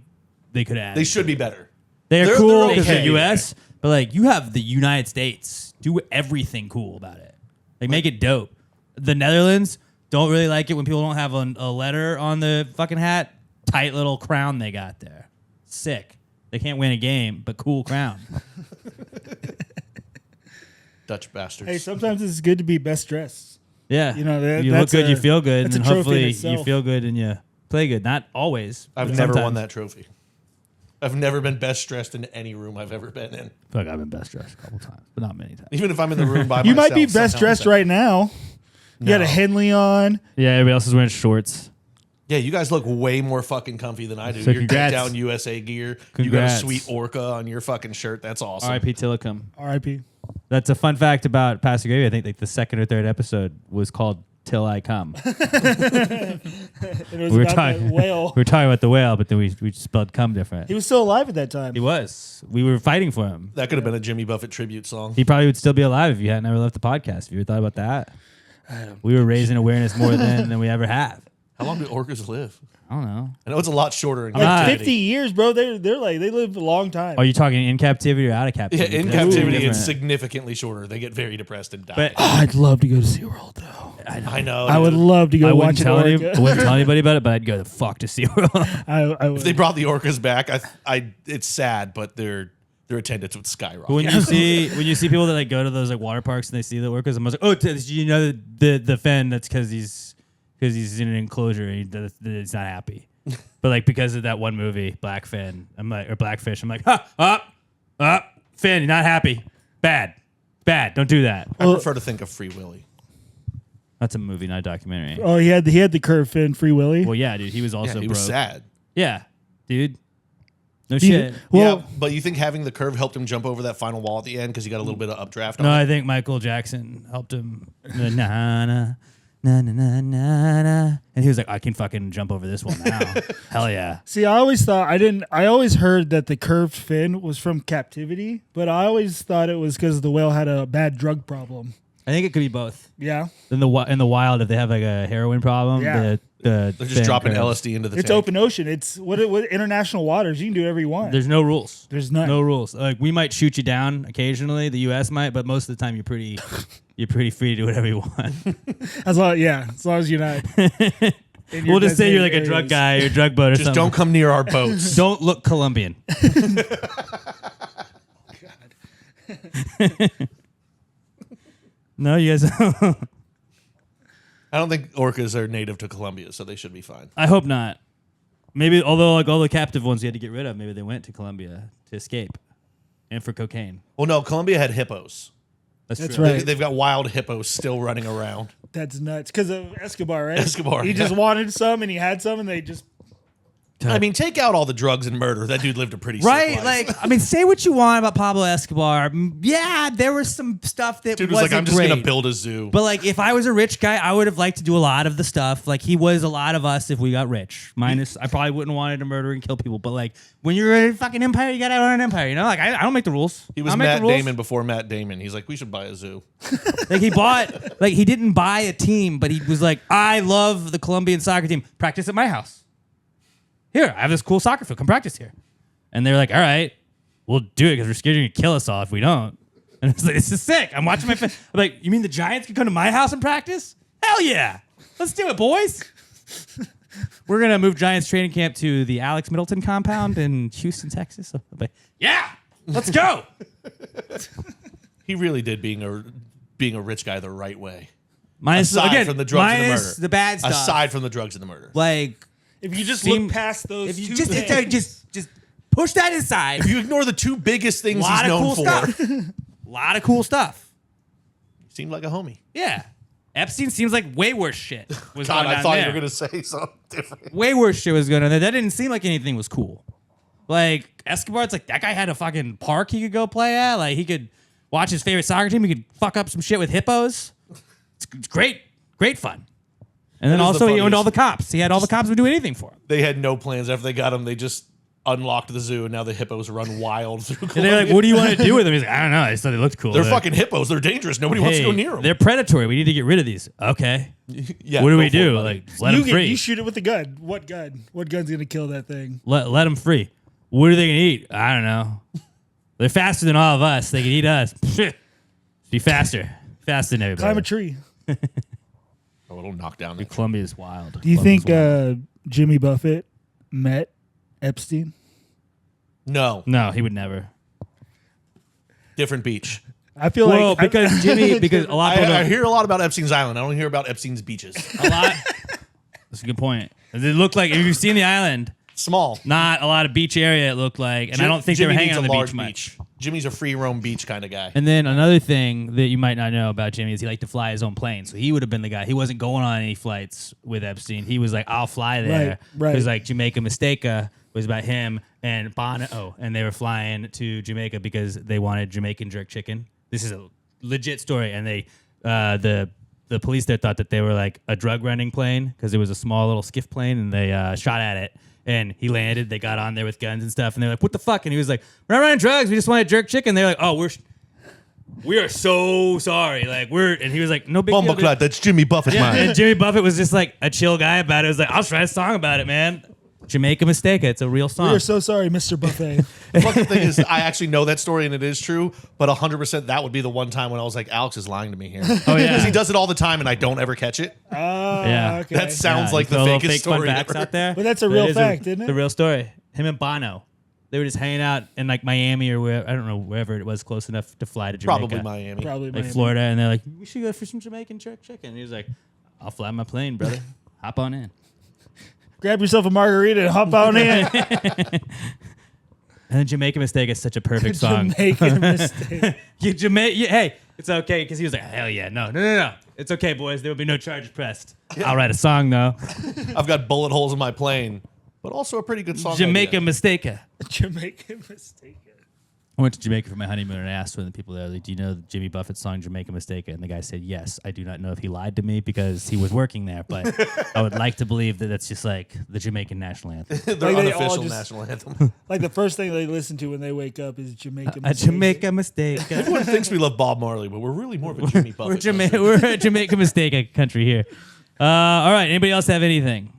they could add. They should be better. They're cool because okay. they're U.S. But like you have the United States, do everything cool about it. Like make it dope. The Netherlands don't really like it when people don't have a letter on the fucking hat. Tight little crown they got there. Sick. They can't win a game, but cool crown. Dutch bastards. Hey, sometimes it's good to be best dressed. Yeah, You know, you look that's good, a- you feel good, and that's a then trophy in hopefully you itself. feel good and you play good. Not always. I've but never won sometimes. that trophy. I've never been best dressed in any room I've ever been in. I feel like I've been best dressed a couple times, but not many times. Even if I'm in the room by You myself. might be best somehow dressed I'm right now. You got a No. Henley on. Yeah, everybody else is wearing shorts. Yeah, you guys look way more fucking comfy than I do. So You're congrats. down USA gear. You got a Congrats. sweet orca on your fucking shirt. That's awesome. R.I.P. Tillicum. R.I.P. That's a fun fact about Pastor Gravy. I think like the second or third episode was called "Till I Come." And it was we were about talking. the whale. We were talking about the whale, but then we spelled "come" different. He was still alive at that time. He was. We were fighting for him. That could have been a Jimmy Buffett tribute song. He probably would still be alive if you hadn't ever left the podcast. Have you ever thought about that? We were raising awareness more than we ever have. How long do orcas live? I don't know. I know it's a lot shorter in Like captivity. 50 years, bro. They're like they live a long time. Are you talking in captivity or out of Yeah, captivity? in That's two captivity, it's different- significantly shorter. They get very depressed and die. But I'd love to go to SeaWorld though. I know. I would dude. love to go I watch wouldn't an tell orca. I wouldn't tell anybody about it, but I'd go the fuck to SeaWorld. I would. If they brought the orcas back, it's sad, but their attendance would skyrocket. But when you see people that like go to those like water parks and they see the orcas, I'm like, oh, did you know the fin? That's because he's in an enclosure and he's not happy. But like because of that one movie, Blackfin, or Blackfish, I'm like, Finn, you're not happy, bad, don't do that. I prefer to think of Free Willy. That's a movie, not a documentary. Oh, he had the curved fin, Free Willy. Well, yeah, dude, he was also Yeah, he broke. was sad. Yeah, dude, no He- shit. Well, Yeah, but you think having the curve helped him jump over that final wall at the end because he got a little bit of updraft on No, it? I think Michael Jackson helped him. Na na na na na na na, and he was like, I can fucking jump over this one now. Hell yeah. see, I always heard that the curved fin was from captivity, but I always thought it was because the whale had a bad drug problem. I think it could be both. Yeah, In the wild, if they have like a heroin problem, Yeah. They're just dropping LSD into the it's tank. open ocean. It's what international waters. You can do whatever you want. There's no rules. There's none. No rules. Like we might shoot you down occasionally. The U.S. might, but most of the time you're pretty free to do whatever you want. As long as you're not. in your We'll just say you're like a designated drug areas. guy or drug boat or Just something. don't come near our boats. Don't look Colombian. No, you guys. I don't think orcas are native to Colombia, so they should be fine. I hope not. Maybe, although like all the captive ones you had to get rid of, maybe they went to Colombia to escape, and for cocaine. Well, no, Colombia had hippos. That's true. right. They've got wild hippos still running around. That's nuts. Because of Escobar, right? Escobar, He just yeah. wanted some and he had some and they just. I mean, take out all the drugs and murder. That dude lived a pretty sick Right, life. like I mean, say what you want about Pablo Escobar. Yeah, there was some stuff that Dude was like, wasn't I'm just great. gonna build a zoo. But like, if I was a rich guy, I would have liked to do a lot of the stuff. Like he was a lot of us if we got rich. Minus, I probably wouldn't wanted to murder and kill people. But like, when you're a fucking empire, you gotta run an empire. You know, like I don't make the rules. He was I'll make the Matt rules. Damon before Matt Damon. He's like, we should buy a zoo. Like he bought, like he didn't buy a team, but he was like, I love the Colombian soccer team. Practice at my house. Here, I have this cool soccer field. Come practice here. And they're like, all right, we'll do it because we're scared you're going to kill us all if we don't. And it's like, this is sick. I'm watching my I'm like, you mean the Giants can come to my house and practice? Hell yeah. Let's do it, boys. We're going to move Giants training camp to the Alex Middleton compound in Houston, Texas. So I'm like, yeah, let's go. He really did being a rich guy the right way. Aside from the drugs and the murder. the bad stuff. Aside from the drugs and the murder. Like, If you just look past those if you two just things. just push that aside. If you ignore the two biggest things he's lot of known cool for. stuff. A lot of cool stuff. Seemed like a homie. Yeah. Epstein seems like way worse shit was God, going I on thought there. you were going to say something different. Way worse shit was going on there. That didn't seem like anything was cool. Like, Escobar, it's like that guy had a fucking park he could go play at. Like, he could watch his favorite soccer team. He could fuck up some shit with hippos. It's great. Great fun. And then That is also the he owned all the funniest. cops. He had all the cops who would do anything for him. They had no plans after they got him. They just unlocked the zoo, and now the hippos run wild through And Colombia. they're like, what do you want to do with them? He's like, I don't know. I just thought they looked cool. They're They're fucking hippos. They're dangerous. Nobody wants to go near them. They're predatory. We need to get rid of these. Okay. Yeah, What do go we for it, do? buddy. Like, let them free. You shoot it with a gun. What gun? What gun's gonna kill that thing? Let them free. What are they going to eat? I don't know. They're faster than all of us. They can eat us. Be faster. Faster than everybody. Climb a tree. Oh, it'll knock down the Columbia is wild. Do you Columbia's think wild. Jimmy Buffett met Epstein? No, No, he would never. different beach. I feel Well, like because Jimmy, because a lot of people I don't, hear a lot about Epstein's Island. I don't hear about Epstein's beaches. a lot. That's a good point. It looked like, if you've seen the island, Small. not a lot of beach area it looked like, and I don't think Jimmy they were hanging needs on a the large beach much. Jimmy's a free roam beach kind of guy. And then another thing that you might not know about Jimmy is he liked to fly his own plane. So he would have been the guy. He wasn't going on any flights with Epstein. He was like, I'll fly there. Right. It was like Jamaica Mistake was about him and Bono. Oh, and they were flying to Jamaica because they wanted Jamaican jerk chicken. This is a legit story. And they, the police there thought that they were like a drug running plane because it was a small little skiff plane, and they shot at it. And he landed. They got on there with guns and stuff, and they're like, "What the fuck?" And he was like, "We're not running drugs. We just wanted jerk chicken." They're like, "Oh, we are so sorry." Like and he was like, "No big deal." Bumbleclad, that's Jimmy Buffett, Yeah, man. and Jimmy Buffett was just like a chill guy about it. It was like, "I'll write a song about it, man." Jamaica Mistake. It's a real we song. are so sorry, Mr. Buffet. The fucking thing is, I actually know that story and it is true, but 100% that would be the one time when I was like, Alex is lying to me here. Oh yeah, Because he does it all the time and I don't ever catch it. Yeah. Okay. That sounds Yeah, like throw the little fakest fake fun story facts ever. out there. But that's a But real it is fact, isn't it? The real story. Him and Bono. They were just hanging out in like Miami or where, I don't know, wherever it was close enough to fly to Jamaica. Probably Miami. Probably Like Miami. Florida, and they're like, we should go for some Jamaican jerk chicken. And he was like, I'll fly my plane, brother. Hop on in. Grab yourself a margarita and hop on in. And then Jamaica Mistake is such a perfect song. Jamaican mistake. Hey, it's okay, because he was like, hell yeah, no. It's okay, boys. There will be no charges pressed. I'll write a song, though. I've got bullet holes in my plane, but also a pretty good song. Jamaica idea. Mistake. Jamaican mistake. I went to Jamaica for my honeymoon, and I asked one of the people there, like, do you know the Jimmy Buffett song Jamaica Mistake? And the guy said, yes. I do not know if he lied to me because he was working there, but I would like to believe that that's just like the Jamaican national anthem. Their Like they all unofficial just- national anthem. Like the first thing they listen to when they wake up is Jamaican A mistake. Jamaica Mistake. Everyone thinks we love Bob Marley, but we're really more of a Jimmy Buffett. We're a Jamaica Mistake country here. All right. Anybody else have anything?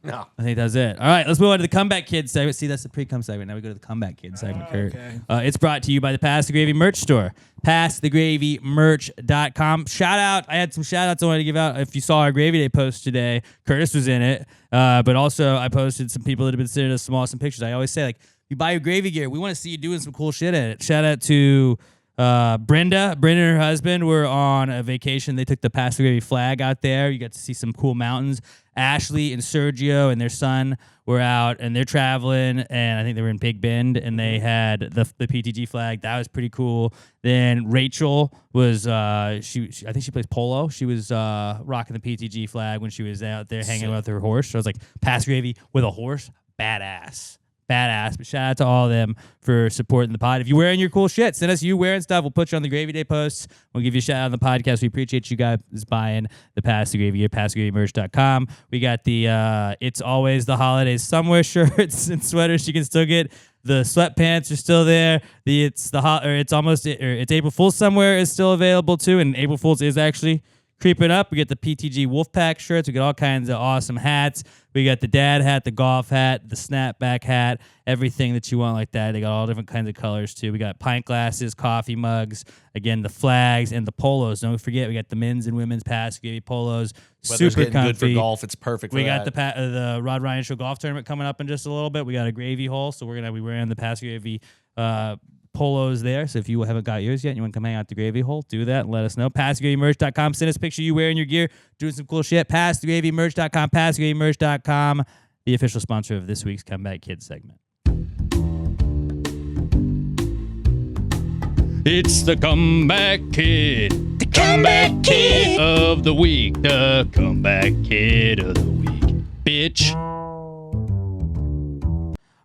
No. I think that's it. All right, let's move on to the Comeback Kids segment. See, that's the pre-cum segment. Now we go to the Comeback Kids segment, Kurt. okay. It's brought to you by the Pass the Gravy merch store. PassTheGravyMerch.com. Shout out. I had some shout outs I wanted to give out. If you saw our Gravy Day post today, Curtis was in it. But also, I posted some people that have been sending us some awesome pictures. I always say, like, you buy your gravy gear, we want to see you doing some cool shit at it. Shout out to Brenda. Brenda and her husband were on a vacation. They took the Pass the Gravy flag out there. You got to see some cool mountains. Ashley and Sergio and their son were out, and they're traveling, and I think they were in Big Bend, and they had the PTG flag. That was pretty cool. Then Rachel was I think she plays polo. She was rocking the PTG flag when she was out there hanging out with her horse. So I was like, Pass Gravy with a horse, badass. But shout out to all of them for supporting the pod. If you're wearing your cool shit, send us you wearing stuff. We'll put you on the Gravy Day posts. We'll give you a shout out on the podcast. We appreciate you guys buying the Pass the Gravy at PassTheGravyMerch.com. We got the It's Always the Holidays Somewhere shirts and sweaters you can still get. The sweatpants are still there. It's April Fool's Somewhere is still available too, and April Fool's is actually creeping up. We get the PTG Wolfpack shirts. We got all kinds of awesome hats. We got the dad hat, the golf hat, the snapback hat, everything that you want like that. They got all different kinds of colors too. We got pint glasses, coffee mugs, again, the flags, and the polos. Don't forget, we got the men's and women's Pass Gravy polos. Weather's Super getting comfy. good for golf. It's perfect for We that. got the Rod Ryan Show golf tournament coming up in just a little bit. We got a gravy hole, so we're gonna be wearing the Pass Gravy polos there. So if you haven't got yours yet and you want to come hang out at the Gravy Hole, do that and let us know. PassGravyMerch.com. Send us a picture you wearing your gear, doing some cool shit. PassGravyMerch.com. PassGravyMerch.com. The official sponsor of this week's Comeback Kids segment. It's the Comeback Kid. The Comeback Kid of the week. The Comeback Kid of the week. Bitch.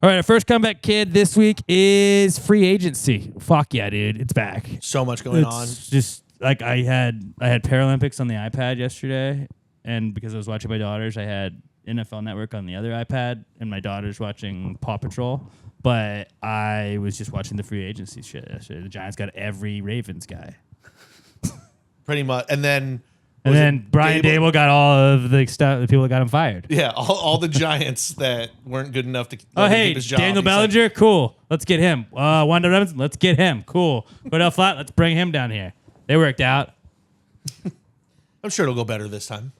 All right, our first Comeback Kid this week is free agency. Fuck yeah, dude. It's back. So much going on. It's just like I had Paralympics on the iPad yesterday, and because I was watching my daughters, I had NFL Network on the other iPad, and my daughter's watching Paw Patrol. But I was just watching the free agency shit yesterday. The Giants got every Ravens guy. Pretty much. And then Brian Dable got all of the stuff, the people that got him fired. Yeah, all the Giants that weren't good enough to keep his job. Daniel Bellinger, cool. Let's get him. Wanda Robinson, let's get him. Cool. Cordell Flat, let's bring him down here. They worked out. I'm sure it'll go better this time.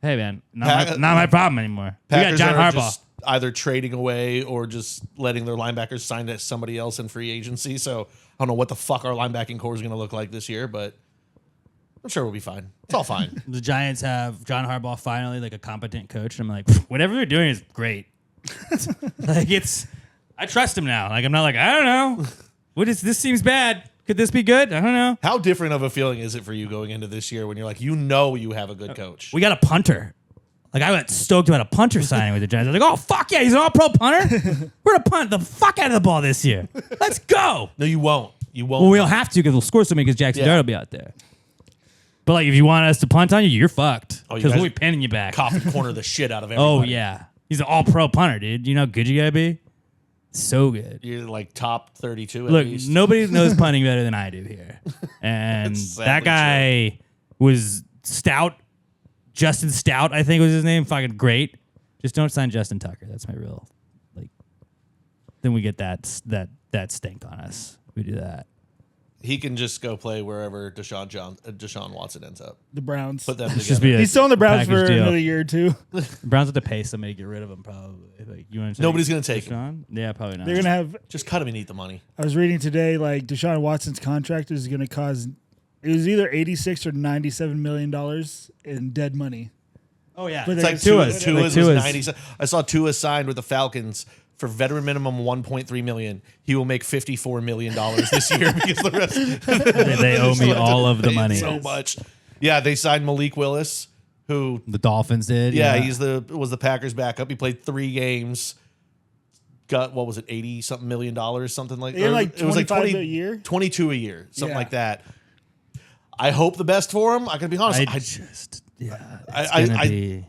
Hey, man, not my problem anymore. Packers we got John are Harbaugh. just either trading away or just letting their linebackers sign to somebody else in free agency. So I don't know what the fuck our linebacking core is going to look like this year, but I'm sure we'll be fine. It's all fine. The Giants have John Harbaugh finally like a competent coach, and I'm like, whatever they're doing is great. I trust him now. Like I'm not like I don't know. This seems bad. Could this be good? I don't know. How different of a feeling is it for you going into this year when you're like, you have a good coach? We got a punter. Like I got stoked about a punter signing with the Giants. I was like, oh fuck yeah, he's an all-pro punter. We're gonna punt the fuck out of the ball this year. Let's go. No, you won't. You won't. Well, we don't have to because we'll score so many because Jackson Dart will be out there. But like, if you want us to punt on you, you're fucked. Because we'll be pinning you back. Coffee corner the shit out of everybody. Oh yeah, he's an all-pro punter, dude. You know how good you gotta be. So good. You're like top 32 at Look, least. nobody knows punting better than I do here. And that guy was Stout. Justin Stout, I think was his name. Fucking great. Just don't sign Justin Tucker. That's my real, like, then we get that stink on us. We do that. He can just go play wherever Deshaun Watson ends up. The Browns. Put them Just together. He's still in the Browns for package deal. another year or two. The Browns have to pay somebody to get rid of him, probably. Like, you want to Nobody's going to take him. Deshaun? Yeah, probably not. They're gonna have. Just cut him and eat the money. I was reading today, like Deshaun Watson's contract is going to cause. It was either $86 or $97 million in dead money. Oh yeah, But It's like Tua's. Tua's was 90. I saw Tua signed with the Falcons for veteran minimum $1.3 million. He will make $54 million this year because the rest they owe me all of the money. so much. Yeah, they signed Malik Willis, who The Dolphins did. yeah, was the Packers backup. He played 3 games. Got what was it, $80-something million, something like that. They had like It was like 25 a year? 22 a year, something Yeah. like that. I hope the best for him. I can be honest.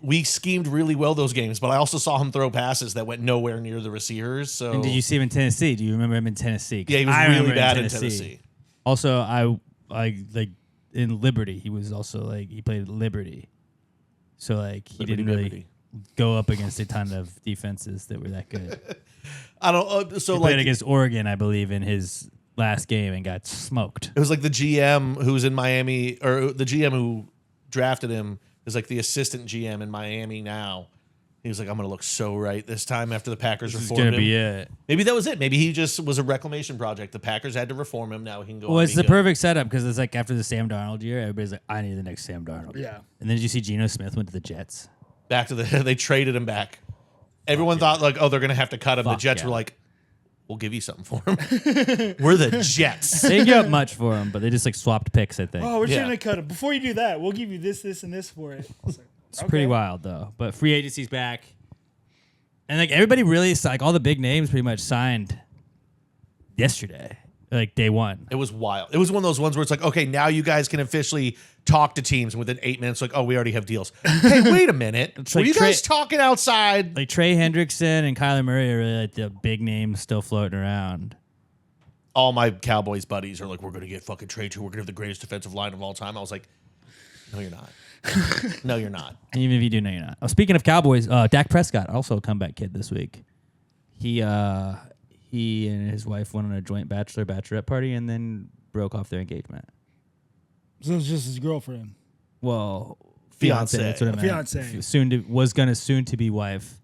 We schemed really well those games, but I also saw him throw passes that went nowhere near the receivers. So And did you see him in Tennessee? Do you remember him in Tennessee? Yeah, he was I really remember bad in Tennessee. Also, I like in Liberty. He was also like he played at Liberty, so like he didn't really go up against a ton of defenses that were that good. I don't. He played against Oregon, I believe, in his last game and got smoked. It was like the GM who's in Miami, or the GM who drafted him is like the assistant GM in Miami now. He was like, I'm going to look so right this time after the Packers This is reformed gonna him. be it. Maybe that was it. Maybe he just was a reclamation project. The Packers had to reform him. Now he can go. Well, on it's and the be good. perfect setup because it's like after the Sam Darnold year, everybody's like, I need the next Sam Darnold. Yeah. And then did you see Geno Smith went to the Jets? Back to the. They traded him back. Everyone thought like, oh, they're going to have to cut him. The Fuck Jets yeah. were like, we'll give you something for him. We're the Jets. They didn't give up much for him, but they just like swapped picks, I think. Oh, we're just Yeah. going to cut it. Before you do that, we'll give you this, this, and this for it. It's like, It's pretty wild though. But free agency's back. And like everybody really like all the big names pretty much signed yesterday. Like day one. It was wild. It was one of those ones where it's like, okay, now you guys can officially talk to teams within 8 minutes. Like, oh, we already have deals. Hey, wait a minute. Were like you guys talking outside? Like Trey Hendrickson and Kyler Murray are really like the big names still floating around. All my Cowboys buddies are like, we're going to get fucking Trey too. We're going to have the greatest defensive line of all time. I was like, no, you're not. No, you're not. And even if you do, no, you're not. Oh, speaking of Cowboys, Dak Prescott, also a comeback kid this week. He and his wife went on a joint bachelorette party and then broke off their engagement. So it's just his girlfriend. Well, Fiance. That's what I meant. Fiance. Soon to be wife.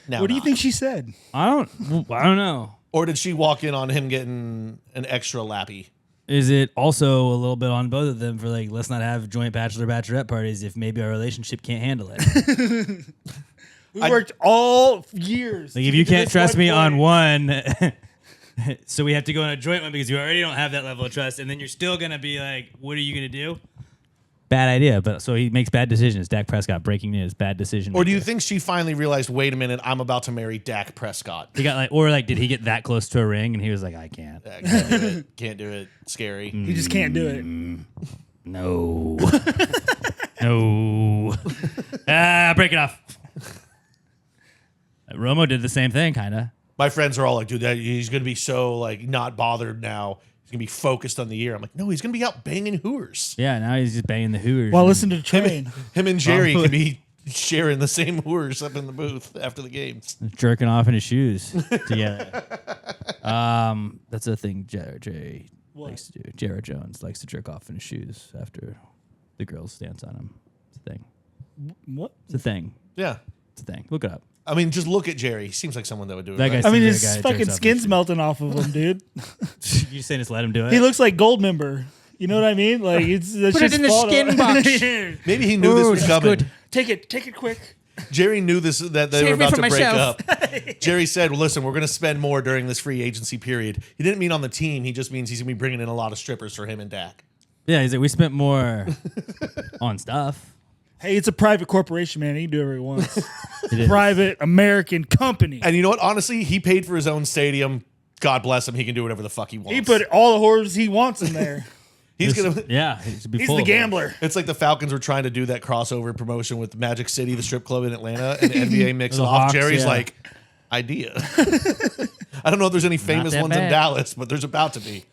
Now What do you not. think she said? I don't know. Or did she walk in on him getting an extra lappy? Is it also a little bit on both of them for like, let's not have joint bachelorette parties if maybe our relationship can't handle it? We worked all years. Like if you can't trust me on one, so we have to go on a joint one because you already don't have that level of trust, and then you're still gonna be like, what are you gonna do? Bad idea. But so he makes bad decisions. Dak Prescott, breaking news, bad decision. Or do you think she finally realized, wait a minute, I'm about to marry Dak Prescott? He got like, or like, did he get that close to a ring and he was like, I can't. Can't do it. Can't do it. Scary. He just can't do it. No. No. Break it off. Romo did the same thing, kind of. My friends are all like, dude, he's going to be so like not bothered now. He's going to be focused on the year. I'm like, no, he's going to be out banging hoors. Yeah, now he's just banging the Hooters. Well, listen to Train. Him and Jerry could be sharing the same hoors up in the booth after the games. Jerking off in his shoes together. That's a thing Jerry likes to do. Jared Jones likes to jerk off in his shoes after the girls dance on him. It's a thing. What? It's a thing. Yeah. It's a thing. Look it up. I mean, just look at Jerry. He seems like someone that would do it. That Right? guy- I mean, Yeah, his guy fucking jerks off skin's his- melting off of him, dude. You just saying just let him do it? He looks like Goldmember. You know what I mean? Like it's that's Put it just in the photo. skin box. Maybe he knew this was coming. Take it quick. Jerry knew this that they Save were me about for to break myself. up. Jerry said, well, listen, we're going to spend more during this free agency period. He didn't mean on the team. He just means he's going to be bringing in a lot of strippers for him and Dak. Yeah, he's like, we spent more on stuff. Hey, it's a private corporation, man. He can do whatever he wants. It is. Private American company. And you know what? Honestly, he paid for his own stadium. God bless him. He can do whatever the fuck he wants. He put all the whores he wants in there. He's going to... Yeah, he should be He's full the of them. gambler. It's like the Falcons were trying to do that crossover promotion with Magic City, the strip club in Atlanta, and NBA mixed The off. Hawks, Jerry's yeah. like, idea. I don't know if there's any famous that ones in bad. Dallas, but there's about to be.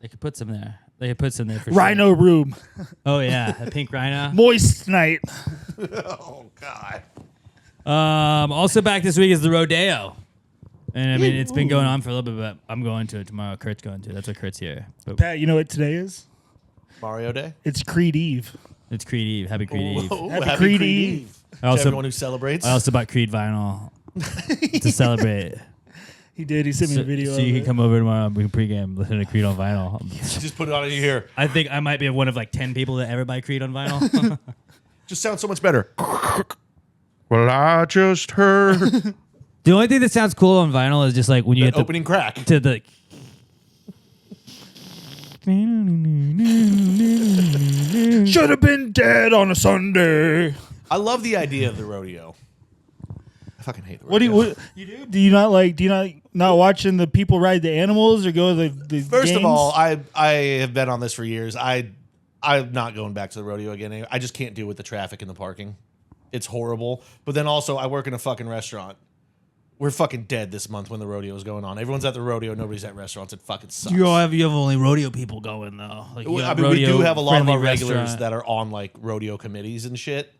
They could put some there. They could put some there for Rhino room. sure. Oh yeah, a pink rhino. Moist night. Oh, God. Also back this week is the rodeo. And I mean, it's been going on for a little bit, but I'm going to it tomorrow. Kurt's going to it. That's what Kurt's here. But Pat, you know what today is? Mario Day? It's Creed Eve. it's Creed Eve. Happy Creed Eve. Whoa, Happy Creed Eve. I also, to everyone who celebrates. I also bought Creed vinyl to celebrate. He did. He sent me So, a video. so you of can it. come over tomorrow and we can pregame, listen to Creed on vinyl. Just put it on in here. I think I might be one of like 10 people that ever buy Creed on vinyl. Just sounds so much better. Well, I just heard The only thing that sounds cool on vinyl is just like when you that get the opening crack. to the. Should have been dead on a Sunday. I love the idea of the rodeo. I fucking hate the rodeo. What do you do? Do you not like? Do you not watching the people ride the animals or go to the First games? of all, I have been on this for years. I'm not going back to the rodeo again. I just can't deal with the traffic and the parking. It's horrible. But then also, I work in a fucking restaurant. We're fucking dead this month when the rodeo is going on. Everyone's at the rodeo. Nobody's at restaurants. It fucking sucks. You have only rodeo people going though. Like, you I got mean, we do have a lot of our rodeo-friendly regulars restaurant. that are on like rodeo committees and shit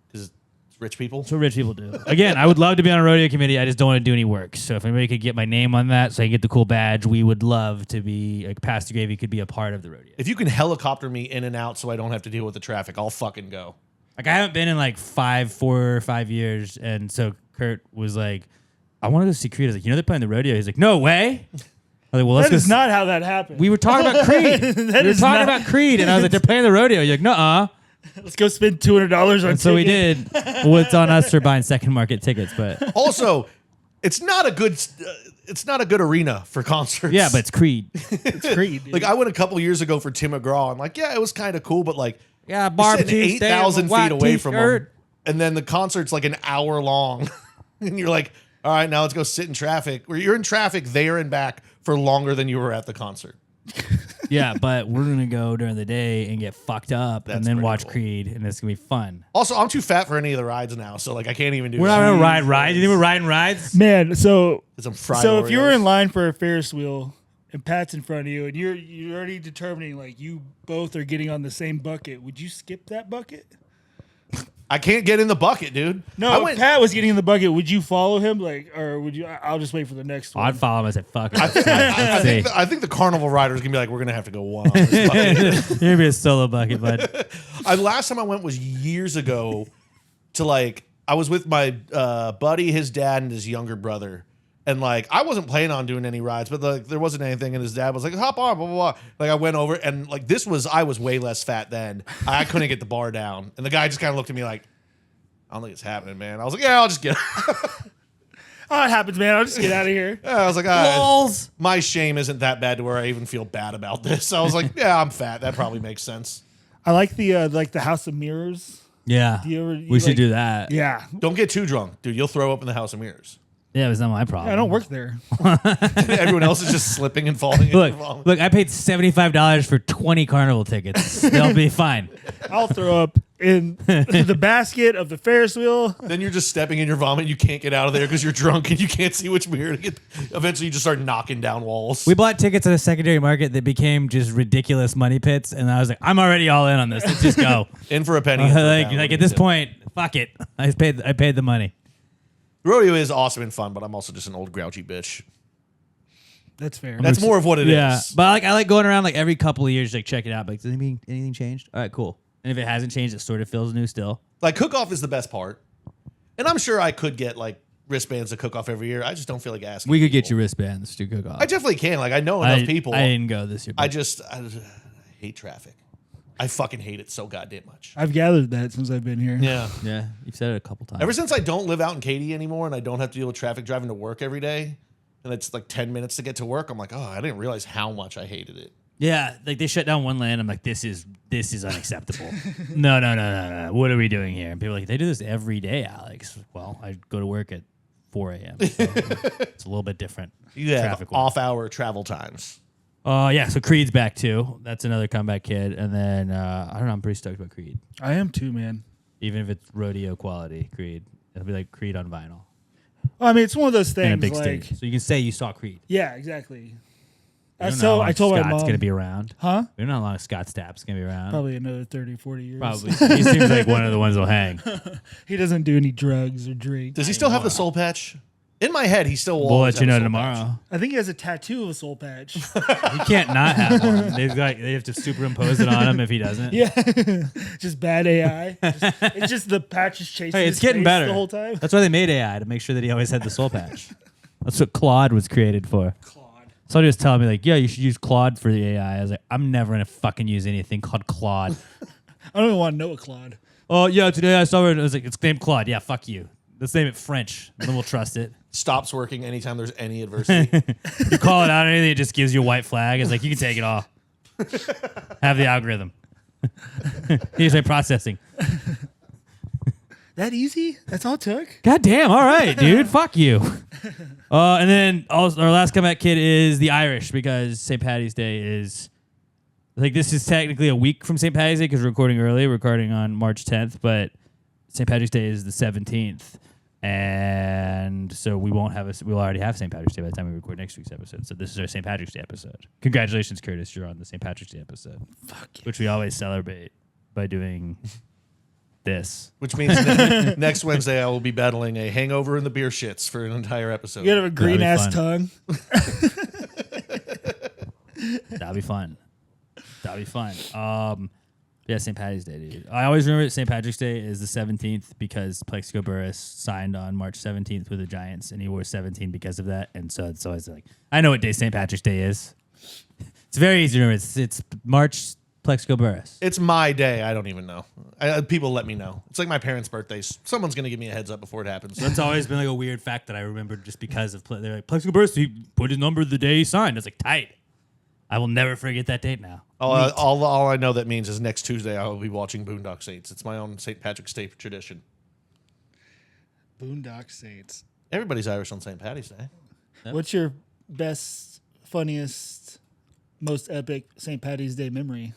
because it's rich people. That's what rich people do. Again, I would love to be on a rodeo committee. I just don't want to do any work. So if anybody could get my name on that so I can get the cool badge, we would love to be, like, Pastor Gravy could be a part of the rodeo. If you can helicopter me in and out so I don't have to deal with the traffic, I'll fucking go. Like, I haven't been in like 4 or 5 years. And so Kurt was like, I want to go see Creed. I was like, you know, they're playing the rodeo. He's like, no way. I was like, well, let's That is go. not how that happened. We were talking about Creed. That we were is talking not- about Creed. And I was like, they're playing the rodeo. You're like, nuh-uh. Let's go spend $200 on. And so we ticket. did. Well, it's on us for buying second market tickets. But Also, it's not a good arena for concerts. yeah, but it's Creed. It's Creed. dude. like I went a couple years ago for Tim McGraw. I'm like, yeah, it was kind of cool, but like, Yeah, you're barbecue. sitting 8,000 feet away from them, them. and then the concert's like an hour long, and you're like, all right, now let's go sit in traffic. Where you're in traffic there and back for longer than you were at the concert. Yeah, but we're gonna go during the day and get fucked up That's and then pretty watch cool. Creed, and it's gonna be fun. Also, I'm too fat for any of the rides now, so like I can't even do. We're not gonna ride rides. You think we're riding rides? Man, so Some fried so if you were Oreos. in line for a Ferris wheel and Pat's in front of you and you're already determining like you both are getting on the same bucket, would you skip that bucket? I can't get in the bucket, dude. No, I if went. Pat was getting in the bucket, would you follow him like, or would you? I'll just wait for the next one. I'd follow him. I said, "Fuck it." I think the carnival riders gonna be like, we're gonna have to go one on this bucket. You're gonna be a solo bucket, bud. Last time I went was years ago to like I was with my buddy, his dad, and his younger brother. And like I wasn't planning on doing any rides, but like there wasn't anything, and his dad was like, "Hop on, blah blah blah." Like I went over, and like I was way less fat then. I couldn't get the bar down, and the guy just kind of looked at me like, "I don't think it's happening, man." I was like, "Yeah, I'll just get." Oh, it happens, man. I'll just get out of here. I was like, Lols. my shame isn't that bad to where I even feel bad about this. I was like, "Yeah, I'm fat. That probably makes sense." I like the House of Mirrors. Yeah. We should do that. Yeah. Don't get too drunk, dude. You'll throw up in the House of Mirrors. Yeah, it was not my problem. I don't work there. Everyone else is just slipping and falling. Look, I paid $75 for 20 carnival tickets. They'll be fine. I'll throw up in the basket of the Ferris wheel. Then you're just stepping in your vomit. You can't get out of there because you're drunk and you can't see which mirror to get. Eventually, you just start knocking down walls. We bought tickets at a secondary market that became just ridiculous money pits, and I was like, I'm already all in on this. Let's just go. In for a penny. in for a pound. like at this point, fuck it. I paid the money. Rodeo is awesome and fun, but I'm also just an old grouchy bitch. That's fair. That's more of what it is. Yeah, but I like going around like every couple of years, like check it out. Like, does anything changed? All right, cool. And if it hasn't changed, it sort of feels new still. Like cook-off is the best part. And I'm sure I could get like wristbands to cook-off every year. I just don't feel like asking. We could people. get you wristbands to cook off. I definitely can. Like I know enough people. I didn't go this year. I hate traffic. I fucking hate it so goddamn much. I've gathered that since I've been here. Yeah, you've said it a couple times. Ever since I don't live out in Katy anymore and I don't have to deal with traffic driving to work every day, and it's like 10 minutes to get to work, I'm like, oh, I didn't realize how much I hated it. Yeah, like they shut down one lane. I'm like, this is unacceptable. No. What are we doing here? And people are like, they do this every day, Alex. Well, I go to work at 4 a.m. So it's a little bit different. You have traffic-wise. off-hour travel times. Yeah, so Creed's back too. That's another comeback kid. And then, I don't know, I'm pretty stoked about Creed. I am too, man. Even if it's rodeo quality Creed. It'll be like Creed on vinyl. Well, I mean, it's one of those things. And a big like, stage. So you can say you saw Creed. yeah, exactly. We don't know So how I long told my Scott's mom. going to be around. Huh? We don't know how long Scott Stapp's going to be around. Probably another 30, 40 years. Probably. He seems like one of the ones that'll hang. He doesn't do any drugs or drink. Does he still have the soul patch? In my head, he still will. We'll always let you have know a soul patch. tomorrow. I think he has a tattoo of a soul patch. He can't not have one. They have to superimpose it on him if he doesn't. Yeah. Just bad AI. It's just the patch is chasing Hey, it's his getting face better the whole time. That's why they made AI, to make sure that he always had the soul patch. That's what Claude was created for. Somebody was telling me, like, yeah, you should use Claude for the AI. I was like, I'm never going to fucking use anything called Claude. I don't even want to know a Claude. Oh, yeah, today I saw it. I was like, it's named Claude. Yeah, fuck you. Let's name it French. Then we'll trust it. Stops working anytime there's any adversity. You call it out or anything, it just gives you a white flag. It's like, you can take it all. Have the algorithm. Here's my processing. That easy? That's all it took? God damn, all right, dude. Fuck you. And then also our last comeback kid is the Irish, because St. Paddy's Day is, like, this is technically a week from St. Paddy's Day because we're recording early. We're recording on March 10th, but St. Patrick's Day is the 17th. And so we'll already have St. Patrick's Day by the time we record next week's episode. So this is our St. Patrick's Day episode. Congratulations, Curtis. You're on the St. Patrick's Day episode. Fuck yeah. Which we always celebrate by doing this. Which means next Wednesday I will be battling a hangover in the beer shits for an entire episode. You gotta have a green ass That'd tongue. That'll be fun. Yeah, St. Paddy's Day, dude. I always remember St. Patrick's Day is the 17th because Plexico Burress signed on March 17th with the Giants, and he wore 17 because of that. And so it's always like, I know what day St. Patrick's Day is. It's very easy to remember. It's March Plexico Burress. It's my day. I don't even know. People let me know. It's like my parents' birthdays. Someone's going to give me a heads up before it happens. That's always been like a weird fact that I remembered just because of they're like, Plexico Burress, he put his number the day he signed. I was like, tight. I will never forget that date now. All I know that means is next Tuesday I will be watching Boondock Saints. It's my own St. Patrick's Day tradition. Boondock Saints. Everybody's Irish on St. Paddy's Day. Yep. What's your best, funniest, most epic St. Paddy's Day memory?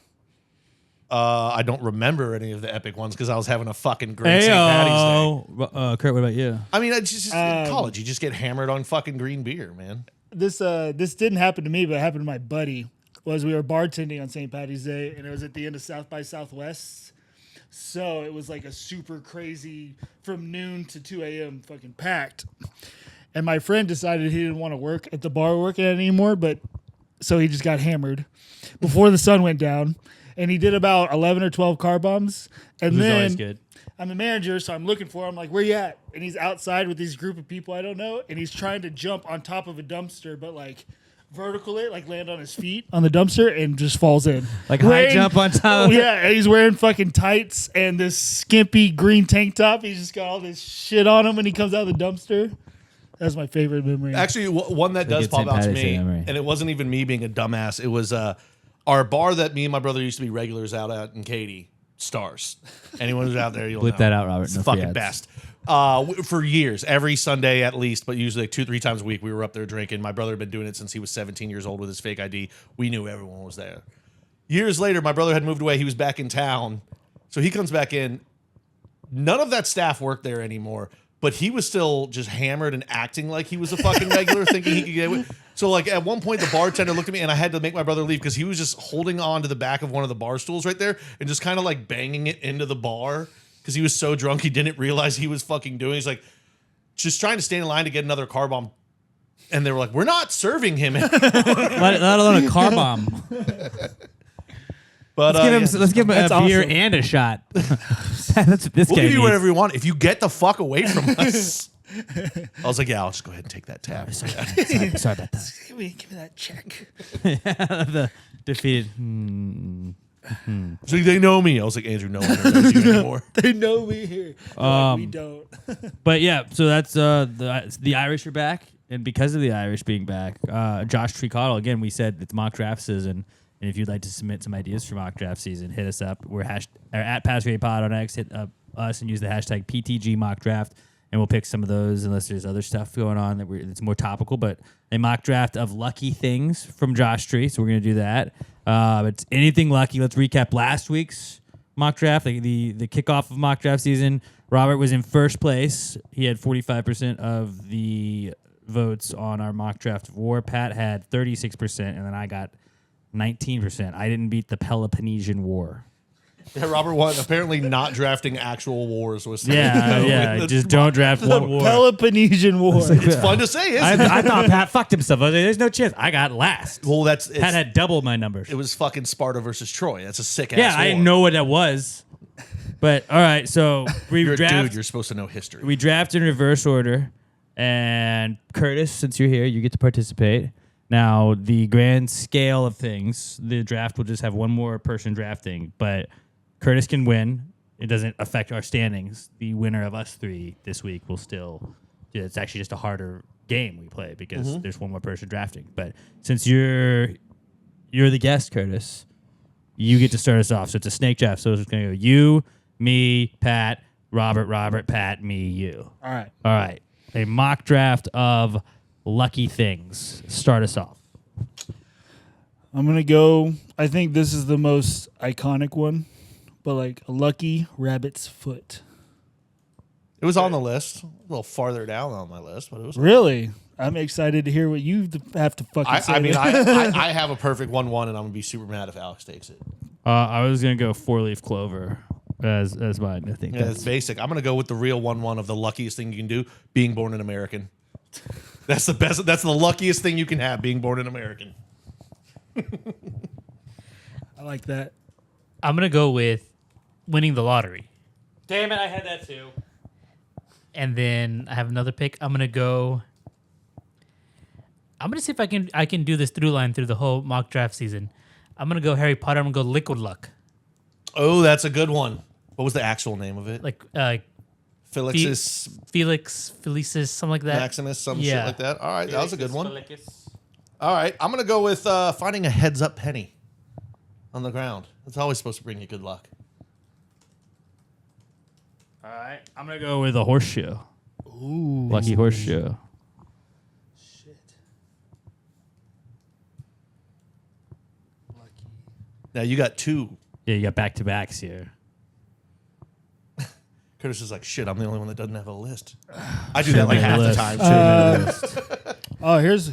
I don't remember any of the epic ones because I was having a fucking great St. Paddy's Day. Kurt, what about you? I mean, it's just in college. You just get hammered on fucking green beer, man. This didn't happen to me, but it happened to my buddy. Was we were bartending on St. Paddy's Day, and it was at the end of South by Southwest. So it was like a super crazy from noon to 2 a.m. fucking packed. And my friend decided he didn't want to work at the bar working at it anymore, but so he just got hammered before the sun went down. And he did about 11 or 12 car bombs. And It was then always good. I'm the manager, so I'm looking for him. Like, where you at? And he's outside with this group of people I don't know. And he's trying to jump on top of a dumpster, but like vertical it, like land on his feet on the dumpster and just falls in. Like high jump on top. Yeah, and he's wearing fucking tights and this skimpy green tank top. He's just got all this shit on him when he comes out of the dumpster. That's my favorite memory. Actually, one that does good pop St. out to Patrick's me, Day memory. and it wasn't even me being a dumbass. It was our bar that me and my brother used to be regulars out at in Katy, Stars. Anyone who's out there, you'll Bleep know. that out, Robert. It's No the free fucking ads. best. For years, every Sunday at least, but usually like 2-3 times a week, we were up there drinking. My brother had been doing it since he was 17 years old with his fake ID. We knew everyone was there. Years later, my brother had moved away. He was back in town. So he comes back in. None of that staff worked there anymore, but he was still just hammered and acting like he was a fucking regular, thinking he could get away. So like at one point, the bartender looked at me and I had to make my brother leave because he was just holding on to the back of one of the bar stools right there and just kind of like banging it into the bar because he was so drunk he didn't realize he was fucking doing. He's like just trying to stand in line to get another car bomb. And they were like, we're not serving him. Let alone a car bomb. But Let's give him a beer awesome. and a shot. That's what this we'll guy give you needs. whatever you want if you get the fuck away from us. I was like, yeah, I'll just go ahead and take that tab. Sorry about that. Give me that check. The defeated. So they know me. I was like, Andrew, no one knows you anymore. They know me here. Like, we don't. But yeah, so that's the Irish are back, and because of the Irish being back, Josh Tricottle again. We said it's mock draft season, and if you'd like to submit some ideas for mock draft season, hit us up. We're at PassRatePod on X. Hit up us and use the hashtag PTG mock draft, and we'll pick some of those unless there's other stuff going on it's more topical. But a mock draft of lucky things from Josh Tree, so we're gonna do that. It's anything lucky. Let's recap last week's mock draft, like the kickoff of mock draft season. Robert was in first place. He had 45% of the votes on our mock draft of war. Pat had 36%, and then I got 19%. I didn't beat the Peloponnesian War. Yeah, Robert won. Apparently, not drafting actual wars was Yeah. Just don't draft one war. Peloponnesian War. It's fun to say, isn't it? I thought Pat fucked himself. I was like, there's no chance. I got last. Well, Pat had double my numbers. it was fucking Sparta versus Troy. That's a sick ass. Yeah, I didn't know what that was. But all right, so You're a dude. You're supposed to know history. We draft in reverse order, and Curtis, since you're here, you get to participate. Now, the grand scale of things, the draft will just have one more person drafting, but Curtis can win. It doesn't affect our standings. The winner of us three this week will still. It's actually just a harder game we play because there's one more person drafting. But since you're the guest, Curtis, you get to start us off. So it's a snake draft. So it's going to go you, me, Pat, Robert, Pat, me, you. All right. A mock draft of lucky things. Start us off. I'm going to go. I think this is the most iconic one, but like a lucky rabbit's foot. It was on the list. A little farther down on my list, but it was. Really? I'm excited to hear what you have to fucking say. I mean, there. I have a perfect 1-1, and I'm going to be super mad if Alex takes it. I was going to go 4-leaf clover as mine. I think Yeah, it's basic. I'm going to go with the real 1-1 of the luckiest thing you can do, being born an American. That's the best. That's the luckiest thing you can have, being born an American. I like that. I'm gonna go with winning the lottery, Damn it, I had that too. and then I have another pick. I'm gonna see if I can do this through line through the whole mock draft season. I'm gonna go Harry Potter. I'm gonna go Liquid Luck, Oh, that's a good one. What was the actual name of it? like Felix's Felicis, something like that. Maximus, some Yeah. shit like that. All right, that was a good one. All right, I'm gonna go with finding a heads-up penny on the ground. It's always supposed to bring you good luck. All right, I'm going to go with a horseshoe. Ooh. Lucky horseshoe. Shit. Lucky. Now you got two. Yeah, you got back-to-backs here. Curtis is like, shit, I'm the only one that doesn't have a list. I do that like half the time, too. Oh, here's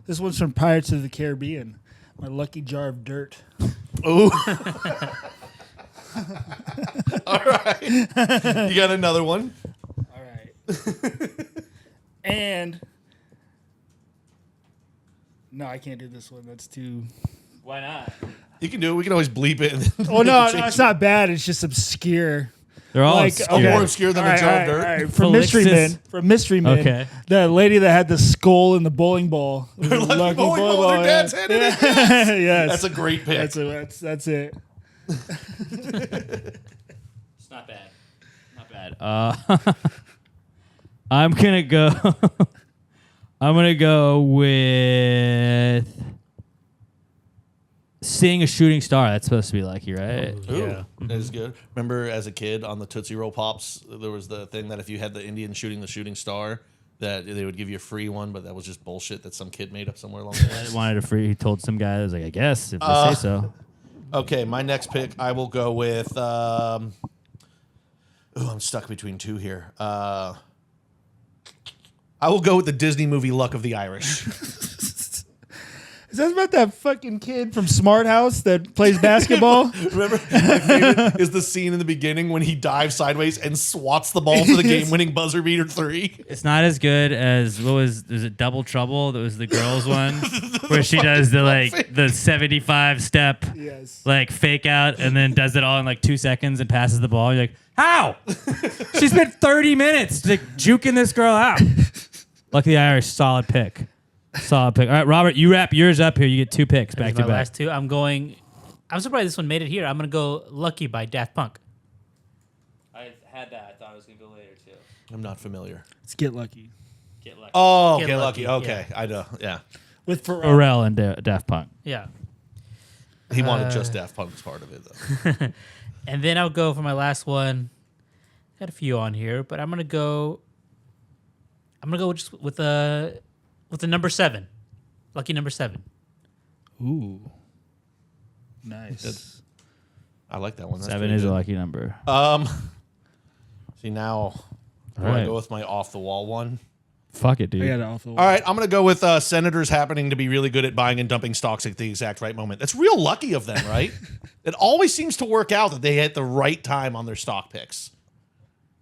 this one's from Pirates of the Caribbean. My lucky jar of dirt. Ooh. All right. You got another one? All right. And No, I can't do this one. That's too. Why not? You can do it. We can always bleep it. Oh no, it's not bad. It's just obscure. They're all Like, obscure. More obscure than the jar of dirt. From Mystery Felixis. Men. From Mystery Men. Okay. The lady that had the skull in the bowling ball. Lucky bowling ball with her dad's head in it. Yes. That's a great pick. That's it. It's not bad. Not bad. I'm gonna go. I'm gonna go with seeing a shooting star. That's supposed to be lucky, right? Ooh, Yeah. that is good. Remember as a kid on the Tootsie Roll Pops, there was the thing that if you had the Indian shooting the shooting star, that they would give you a free one, but that was just bullshit that some kid made up somewhere along the way. I wanted a free. He told some guy. I was like, I guess if they say so. Okay, my next pick, I will go with. I'm stuck between two here. I will go with the Disney movie Luck of the Irish. Is that about that fucking kid from Smart House that plays basketball? Remember, my favorite is the scene in the beginning when he dives sideways and swats the ball for the game-winning buzzer beater 3. It's not as good as was it Double Trouble? That was the girls one where she does the 75 step Yes. fake out and then does it all in 2 seconds and passes the ball. You're like, how? She spent 30 minutes juking this girl out. Lucky the Irish, solid pick. Solid pick. All right, Robert, you wrap yours up here. You get 2 picks back Here's to my back. last two. I'm surprised this one made it here. I'm gonna go Lucky by Daft Punk. I had that. I thought I was gonna go later too. I'm not familiar. Let's get lucky. Get lucky. Oh, Get Get Lucky. Lucky, Okay, I know. Yeah, With Pharrell. Pharrell and Daft Punk. Yeah. he wanted just Daft Punk's part of it though. And then I'll go for my last one. Got a few on here, but I'm gonna go just with the number 7. Lucky number 7. Ooh. Nice. I like that one. That's 7 pretty is a good. lucky number. See now, I All want right. to go with my off the wall one. Fuck it, dude. I got it off the wall. All right, I'm going to go with senators happening to be really good at buying and dumping stocks at the exact right moment. That's real lucky of them, right? It always seems to work out that they hit the right time on their stock picks.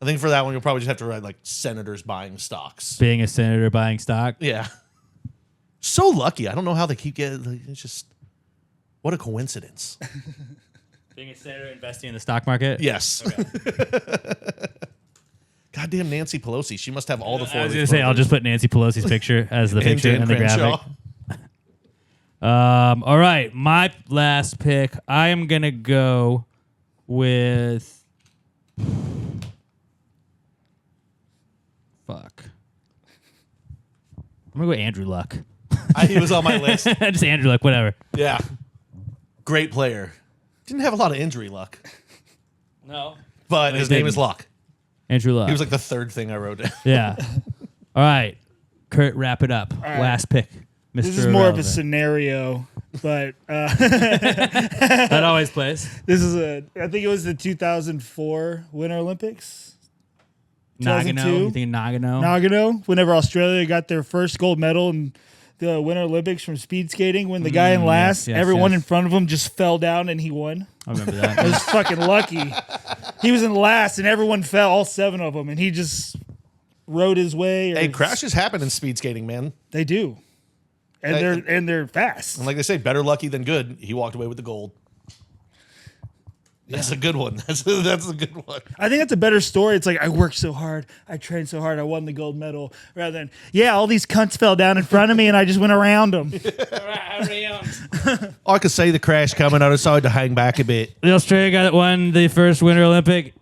I think for that one, you'll probably just have to write senators buying stocks. Being a senator buying stock. Yeah. So lucky. I don't know how they keep getting. It's just, what a coincidence. Being a senator investing in the stock market. Yes. Goddamn Nancy Pelosi. She must have all the 4 I of was these gonna say I'll brokers. just put Nancy Pelosi's picture as the And picture Dan and the Crenshaw. graphic. All right, my last pick. I am gonna go with. Fuck. I'm gonna go Andrew Luck. He was on my list. Just Andrew Luck, whatever. Yeah. Great player. Didn't have a lot of injury luck, No. but his name is Luck. Andrew Luck. He was like the 3rd thing I wrote down. yeah. All right, Kurt, wrap it up. right. Last pick. Mr. This is more of a Irrelevant. scenario, but That always plays. I think it was the 2004 Winter Olympics. Nagano. 2002? You thinking Nagano? Nagano, whenever Australia got their first gold medal in the Winter Olympics from speed skating, when the guy in last, yes, everyone yes. in front of him just fell down and he won. I remember It that. was fucking lucky. He was in last and everyone fell, all 7 of them, and he just rode his way. Hey, crashes happen in speed skating, man. They do, and they're fast. And like they say, better lucky than good. He walked away with the gold. That's a good one. That's a good one. I think that's a better story. It's like, I worked so hard, I trained so hard, I won the gold medal, rather than, yeah, all these cunts fell down in front of me and I just went around them. I could say the crash coming. I decided to hang back a bit. The Australia guy that won the first Winter Olympic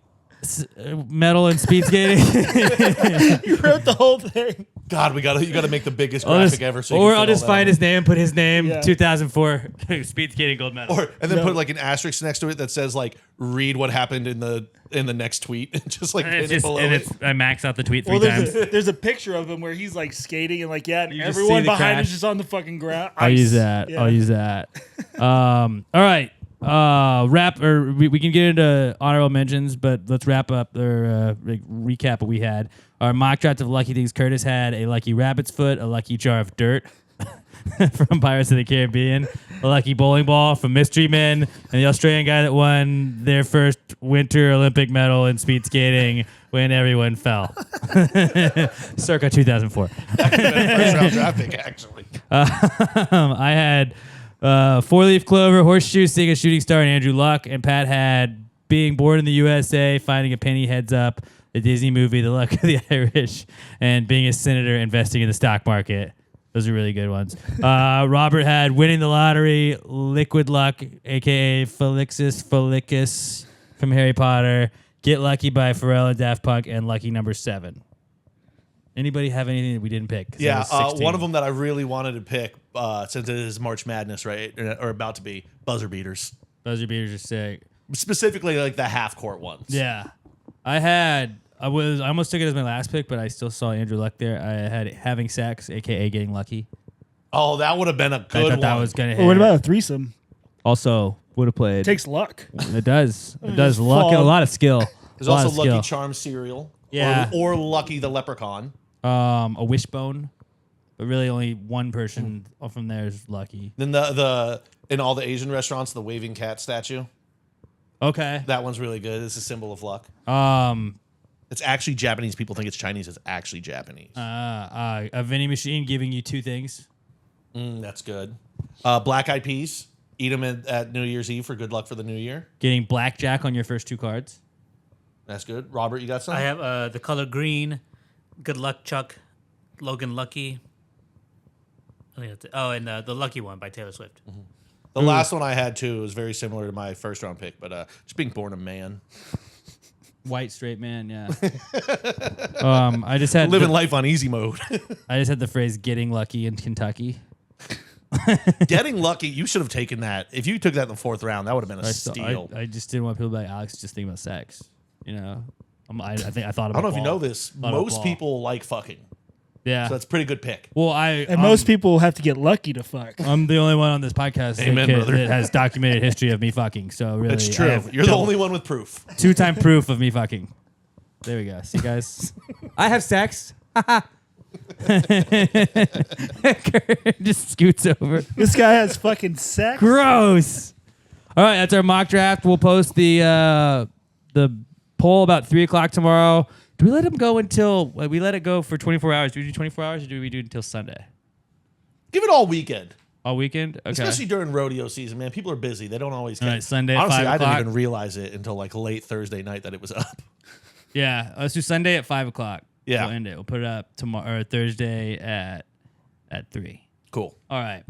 medal in speed skating. You wrote the whole thing. God, you got to make the biggest graphic ever. So you or can I'll fit all just that find on. his name, put his name, Yeah. 2004 speed skating gold medal. And then No. put an asterisk next to it that says read what happened in the next tweet. Just and pin it's it just, below and it. it's I max out the tweet 3 Well, times. there's a picture of him where he's skating and and You just everyone see the behind crash. is just on the fucking ground. I'll Ice. use that. Yeah. I'll use that. All right. We can get into honorable mentions, but let's wrap up or recap what we had. Our mock draft of lucky things. Curtis had a lucky rabbit's foot, a lucky jar of dirt from Pirates of the Caribbean, a lucky bowling ball from Mystery Men, and the Australian guy that won their first Winter Olympic medal in speed skating when everyone fell. Circa 2004. First round draft pick, actually. I had 4-leaf clover, horseshoe, seeing a shooting star, and Andrew Luck. And Pat had being born in the USA, finding a penny heads up, the Disney movie, The Luck of the Irish, and being a senator, investing in the stock market. Those are really good ones. Robert had winning the lottery, liquid luck, a.k.a. Felicus from Harry Potter, Get Lucky by Pharrell and Daft Punk, and Lucky number 7. Anybody have anything that we didn't pick? Yeah, one of them that I really wanted to pick, since it is March Madness, right, or about to be, buzzer beaters. Buzzer beaters are sick. Specifically, like the half-court ones. Yeah. I almost took it as my last pick, but I still saw Andrew Luck there. I had having sex, a.k.a. getting lucky. Oh, that would have been a good I thought one. that was going to hit. Well, what about a threesome? Also, would have played. It takes luck. It does. It does. Luck and a lot of skill. There's also Lucky Charms cereal. Yeah. Or Lucky the Leprechaun. A wishbone, but really only one person from there is lucky. Then the in all the Asian restaurants, the waving cat statue. Okay. That one's really good. It's a symbol of luck. It's actually Japanese. People think it's Chinese. It's actually Japanese. A vending machine giving you 2 things. That's good. Black Eyed Peas. Eat them at New Year's Eve for good luck for the new year. Getting blackjack on your first 2 cards. That's good. Robert, you got some? I have the color green. Good luck, Chuck. Logan Lucky. And the Lucky One by Taylor Swift. Mm-hmm. The last one I had too was very similar to my first round pick, but just being born a man. White straight man, yeah. I just had Living life on easy mode. I just had the phrase "getting lucky" in Kentucky. Getting lucky, you should have taken that. If you took that in the 4th round, that would have been a steal. I just didn't want people to be like, Alex just thinking about sex. You know, I think I thought about. I don't know if you know ball. this. Thought about Most ball. people like fucking. Yeah. So that's a pretty good pick. Well, And most people have to get lucky to fuck. I'm the only one on this podcast Amen, brother. that has documented history of me fucking. So really, It's true. You're the only one with proof. 2-time proof of me fucking. There we go. See, guys, I have sex. Just scoots over. This guy has fucking sex. Gross. All right, that's our mock draft. We'll post the poll about 3:00 tomorrow. Do we let him go until we let it go for 24 hours? Do we do 24 hours or do we do it until Sunday? Give it all weekend. All weekend? Okay. Especially during rodeo season, man. People are busy. They don't always get All right, Sunday at Honestly, 5 I didn't o'clock. even realize it until like late Thursday night that it was up. Yeah, let's do Sunday at 5 o'clock. Yeah. We'll end it. We'll put it up tomorrow or Thursday at 3. Cool. All right.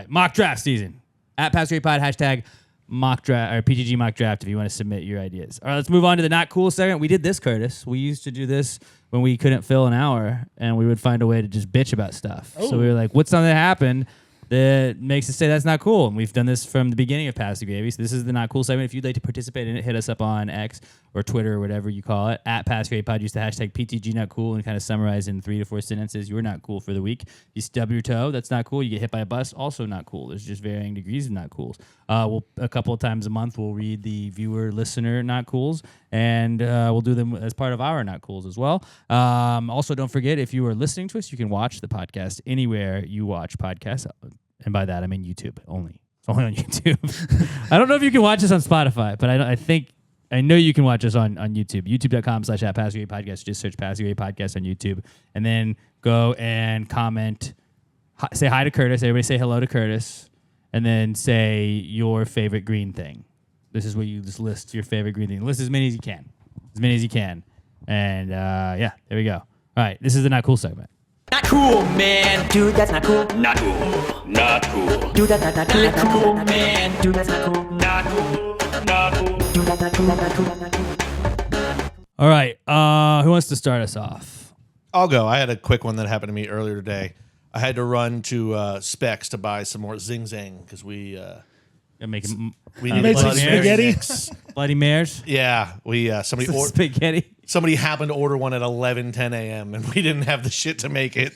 Mock draft season. At PassGreatPod, hashtag mock draft or PGG mock draft if you want to submit your ideas. All right, let's move on to the not cool segment. We did this, Curtis. We used to do this when we couldn't fill an hour and we would find a way to just bitch about stuff. So we were like, what's something that happened that makes us say that's not cool? And we've done this from the beginning of Pass the Gravy. So this is the not cool segment. If you'd like to participate in it, hit us up on X or Twitter or whatever you call it. At PassGreatPod, use the hashtag PTG not cool and kind of summarize in 3 to 4 sentences. You're not cool for the week. You stub your toe. That's not cool. You get hit by a bus. Also not cool. There's just varying degrees of not cools. A couple of times a month, we'll read the viewer, listener not cools, and we'll do them as part of our not cools as well. Also, don't forget, if you are listening to us, you can watch the podcast anywhere you watch podcasts. And by that, I mean YouTube only. It's only on YouTube. I don't know if you can watch us on Spotify, but I know you can watch us on YouTube. YouTube.com/@PassGreatPodcast. Just search Pass the Great Podcast on YouTube. And then go and comment. Say hi to Curtis. Everybody say hello to Curtis. And then say your favorite green thing. This is where you just list your favorite green thing. List as many as you can. And yeah, there we go. All right, this is the Not Cool segment. Not cool, man. Dude, that's not cool. Not cool. Not cool. Dude, that's not cool, man. Dude, that's not cool. Not cool. Not cool. Dude, that's not cool. Not cool. Not cool. All right, who wants to start us off? I'll go. I had a quick one that happened to me earlier today. I had to run to Specs to buy some more Zing Zang because we Make we made needed some Bloody spaghetti? Mary mix. Bloody Mares. Yeah, we Spaghetti. somebody happened to order one at 10 a.m. and we didn't have the shit to make it.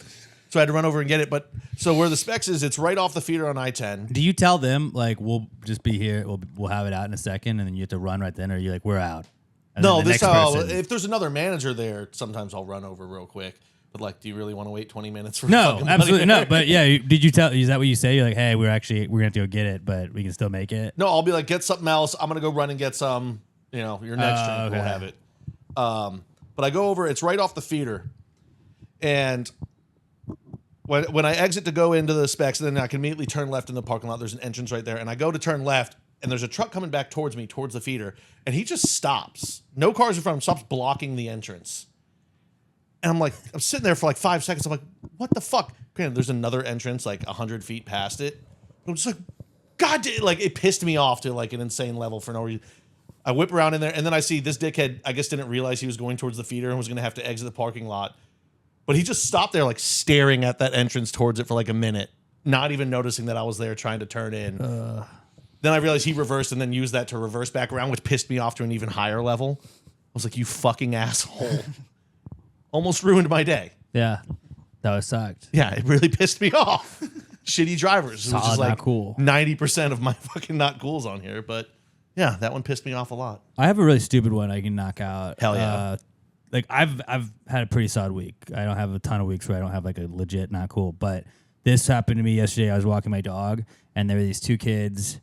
So I had to run over and get it. But so where the Specs is, it's right off the feeder on I-10. Do you tell them like we'll just be here, we'll have it out in a second, and then you have to run right then, or you like we're out? And No, then the this next how person- if there's another manager there, sometimes I'll run over real quick. But like, do you really want to wait 20 minutes for No, fucking absolutely Bloody no. But yeah, did you tell? Is that what you say? You're like, hey, we're gonna have to go get it, but we can still make it. No, I'll be like, get something else. I'm gonna go run and get some. You know, your next drink okay. will have it. But I go over. It's right off the feeder, and when I exit to go into the specs, and then I can immediately turn left in the parking lot. There's an entrance right there, and I go to turn left, and there's a truck coming back towards me, towards the feeder, and he just stops. No cars in front of him, stops blocking the entrance. And I'm sitting there for like 5 seconds. I'm like, what the fuck? Granted, there's another entrance like 100 feet past it. I'm just like, God, like it pissed me off to like an insane level for no reason. I whip around in there, and then I see this dickhead, I guess, didn't realize he was going towards the feeder and was going to have to exit the parking lot. But he just stopped there, like staring at that entrance towards it for like a minute, not even noticing that I was there trying to turn in. Then I realized he reversed and then used that to reverse back around, which pissed me off to an even higher level. I was like, you fucking asshole. Almost ruined my day. Yeah, that was sucked. Yeah, it really pissed me off. Shitty drivers. It was just like not cool. 90% of my fucking not cools on here. But yeah, that one pissed me off a lot. I have a really stupid one I can knock out. Hell yeah. Like I've had a pretty solid week. I don't have a ton of weeks where I don't have like a legit not cool. But this happened to me yesterday. I was walking my dog, and there were these two kids,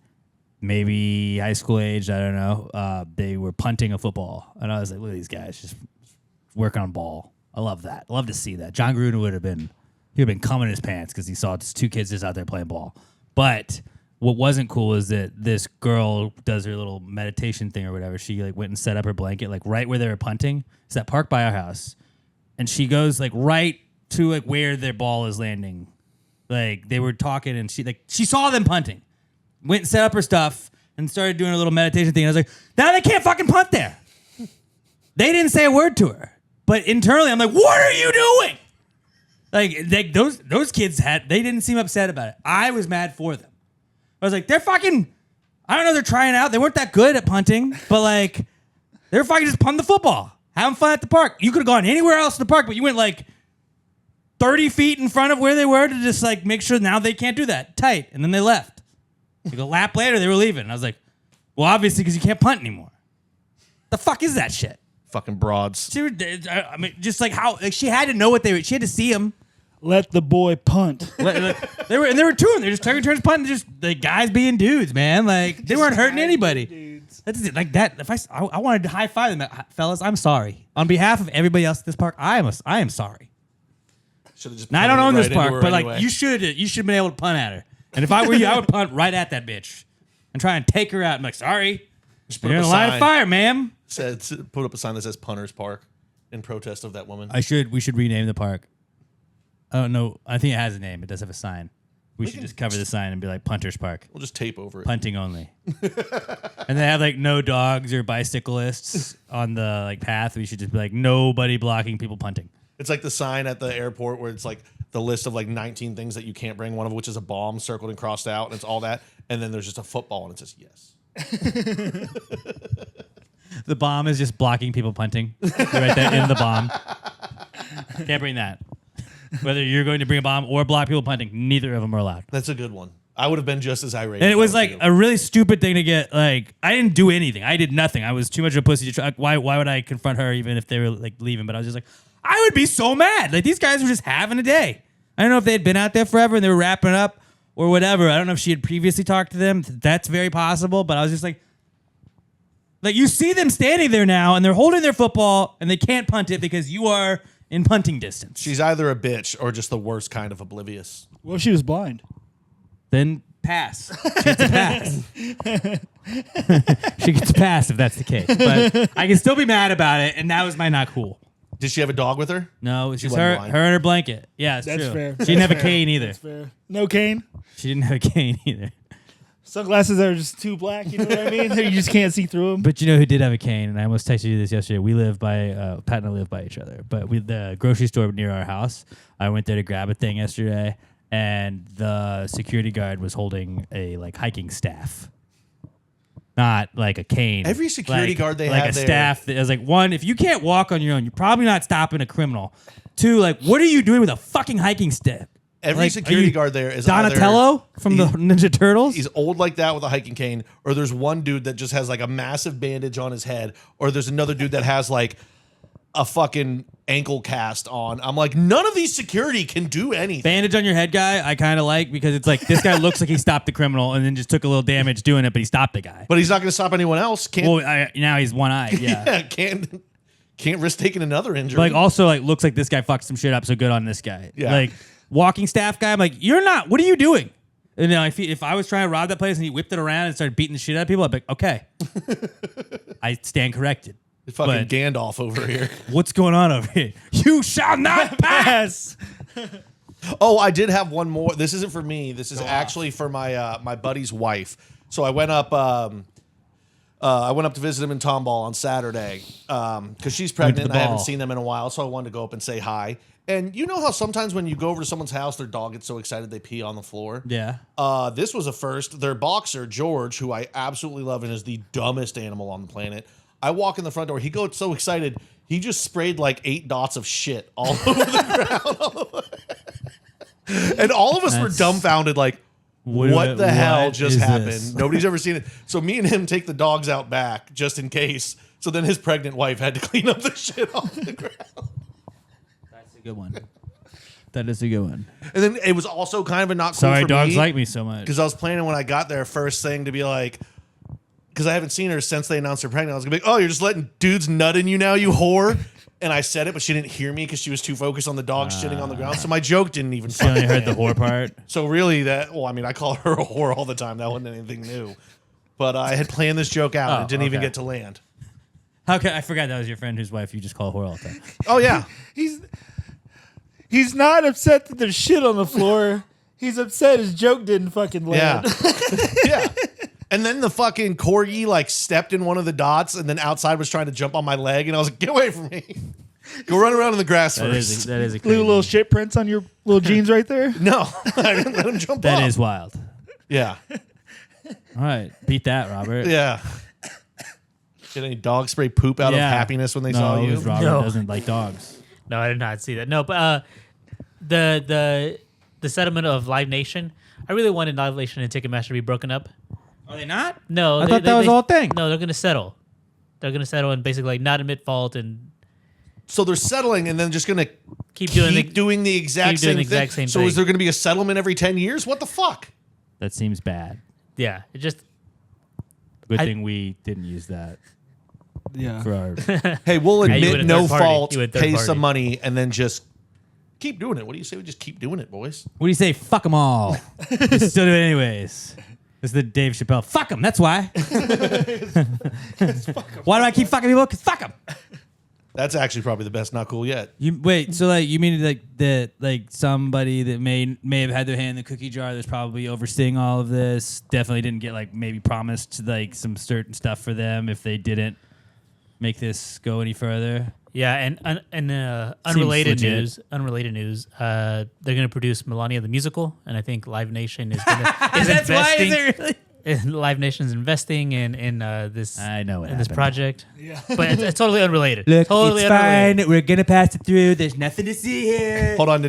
maybe high school age, I don't know. They were punting a football, and I was like, look at these guys just working on ball. I love that. I love to see that. John Gruden would have been coming in his pants because he saw just two kids just out there playing ball. But what wasn't cool is that this girl does her little meditation thing or whatever. She like went and set up her blanket like right where they were punting. It's that park by our house, and she goes like right to like where their ball is landing. Like they were talking, and she saw them punting, went and set up her stuff, and started doing a little meditation thing. And I was like, now they can't fucking punt there. They didn't say a word to her. But internally, I'm like, what are you doing? Like those kids they didn't seem upset about it. I was mad for them. I was like, they're fucking, I don't know, they're trying out. They weren't that good at punting, but like, they're fucking just punting the football, having fun at the park. You could have gone anywhere else in the park, but you went like 30 feet in front of where they were to just like make sure now they can't do that. Tight. And then they left. Like a lap later, they were leaving. And I was like, well, obviously, because you can't punt anymore. The fuck is that shit? Fucking broads. I mean, just like how like she had to know what she had to see him. Let the boy punt. There were two of them. They're just taking turns punting. Just the guys being dudes, man. Like they weren't hurting anybody. That's it. Like that. If I wanted to high five them, fellas, I'm sorry on behalf of everybody else at this park. I am sorry. Now I don't own this park, but like you should have been able to punt at her. And if I were you, I would punt right at that bitch and try and take her out. I'm like, sorry, you're in a line of fire, ma'am. Put up a sign that says Punters Park in protest of that woman. We should rename the park. I don't know. I think it has a name. It does have a sign. We should just cover the sign and be like Punters Park. We'll just tape over it. Punting only. And they have like no dogs or bicyclists on the like path. We should just be like nobody blocking people punting. It's like the sign at the airport where it's like the list of like 19 things that you can't bring, one of which is a bomb circled and crossed out, and it's all that. And then there's just a football and it says yes. The bomb is just blocking people punting. Right there in the bomb. Can't bring that. Whether you're going to bring a bomb or block people punting, neither of them are allowed. That's a good one. I would have been just as irate. And it was like a really stupid thing to get. Like, I didn't do anything. I did nothing. I was too much of a pussy to try. Why would I confront her even if they were like leaving? But I was just like, I would be so mad. Like, these guys were just having a day. I don't know if they had been out there forever and they were wrapping up or whatever. I don't know if she had previously talked to them. That's very possible. But I was just like you see them standing there now and they're holding their football and they can't punt it because you are in punting distance. She's either a bitch or just the worst kind of oblivious. What if she was blind? Then pass. She gets a pass. She gets a pass if that's the case. But I can still be mad about it, and that was my not cool. Did she have a dog with her? No, it's just her and her blanket. Yeah, it's That's true. fair. She didn't have a cane either. That's fair. No cane? She didn't have a cane either. Sunglasses that are just too black, you know what I mean? You just can't see through them. But you know who did have a cane? And I almost texted you this yesterday. We live by, Pat and I live by each other. But the grocery store near our house, I went there to grab a thing yesterday, and the security guard was holding a like hiking staff. Not like a cane. Every security guard they like have a there. staff. That was like, one, if you can't walk on your own, you're probably not stopping a criminal. Two, like, what are you doing with a fucking hiking stick? Every like, security guard there is Donatello from the Ninja Turtles. He's old like that with a hiking cane, or there's one dude that just has like a massive bandage on his head, or there's another dude that has like a fucking ankle cast on. I'm like, none of these security can do anything. Bandage on your head guy, I kind of like because it's like this guy looks like he stopped the criminal and then just took a little damage doing it, but he stopped the guy. But he's not going to stop anyone else. Well, now he's one-eyed. Yeah, can't risk taking another injury. But like also like looks like this guy fucked some shit up. So good on this guy. Yeah. Like walking staff guy. I'm like, you're not. What are you doing? And then if I was trying to rob that place and he whipped it around and started beating the shit out of people, I'd be like, okay, I stand corrected. Fucking But- Gandalf over here. What's going on over here? You shall not pass. Oh, I did have one more. This isn't for me. This is actually for my my buddy's wife. So I went up. I went up to visit him in Tomball on Saturday because she's pregnant and I haven't seen them in a while. So I wanted to go up and say hi. And you know how sometimes when you go over to someone's house, their dog gets so excited they pee on the floor? Yeah. This was a first. Their boxer, George, who I absolutely love and is the dumbest animal on the planet. I walk in the front door. He goes so excited. He just sprayed like 8 dots of shit all over the ground. And all of us were dumbfounded like, what the hell just happened? This? Nobody's ever seen it. So me and him take the dogs out back just in case. So then his pregnant wife had to clean up the shit off the ground. That's a good one. That is a good one. And then it was also kind of a not cool Sorry, for dogs me, like me so much. because I was planning when I got there first thing to be like, because I haven't seen her since they announced her pregnant. I was gonna be like, oh, you're just letting dudes nut in you now, you whore. And I said it, but she didn't hear me because she was too focused on the dog shitting on the ground. So my joke didn't even. She only heard the whore part. So really, I mean, I call her a whore all the time. That wasn't anything new. But I had planned this joke out and it didn't even get to land. Okay, I forgot that was your friend whose wife you just call whore all the time. Oh yeah. He's not upset that there's shit on the floor. He's upset his joke didn't fucking land. Yeah. Yeah. And then the fucking corgi like stepped in one of the dots and then outside was trying to jump on my leg and I was like, get away from me. Go run around in the grass That first. is a Leave crazy. a little shit prints on your little jeans right there. No, I didn't let him jump That off. is wild. Yeah. All right, beat that, Robert. Yeah. Get any dog spray poop out of happiness when they no, saw it you? was Robert No. doesn't like dogs. No, I did not see that. No, but the settlement of Live Nation. I really wanted Live Nation and Ticketmaster to be broken up. Are they not? No, I thought that was the whole thing. No, they're going to settle. They're going to settle and basically like not admit fault and So they're settling and then just going to keep doing the exact same thing. So is there going to be a settlement every 10 years? What the fuck? That seems bad. Yeah, it just Good thing we didn't use that Yeah. for our. Hey, we'll you admit went no third party. fault, You went third pay party. some money, and then just keep doing it. What do you say? We just keep doing it, boys. What do you say? Fuck them all. We still do it anyways. This is the Dave Chappelle. Fuck them. That's why. Why do I keep fucking people? Because fuck them. That's actually probably the best not cool yet. You wait. So like you mean like that like somebody that may have had their hand in the cookie jar that's probably overseeing all of this definitely didn't get like maybe promised like some certain stuff for them if they didn't make this go any further. yeah. And unrelated legit. news. They're going to produce Melania the musical, and I think Live Nation is going to is That's why investing. is it really? Live Nation's investing in this. I know what in this happened. project. Yeah, but it's totally unrelated. Look, totally it's unrelated. fine. We're gonna pass it through. There's nothing to see here. Hold on.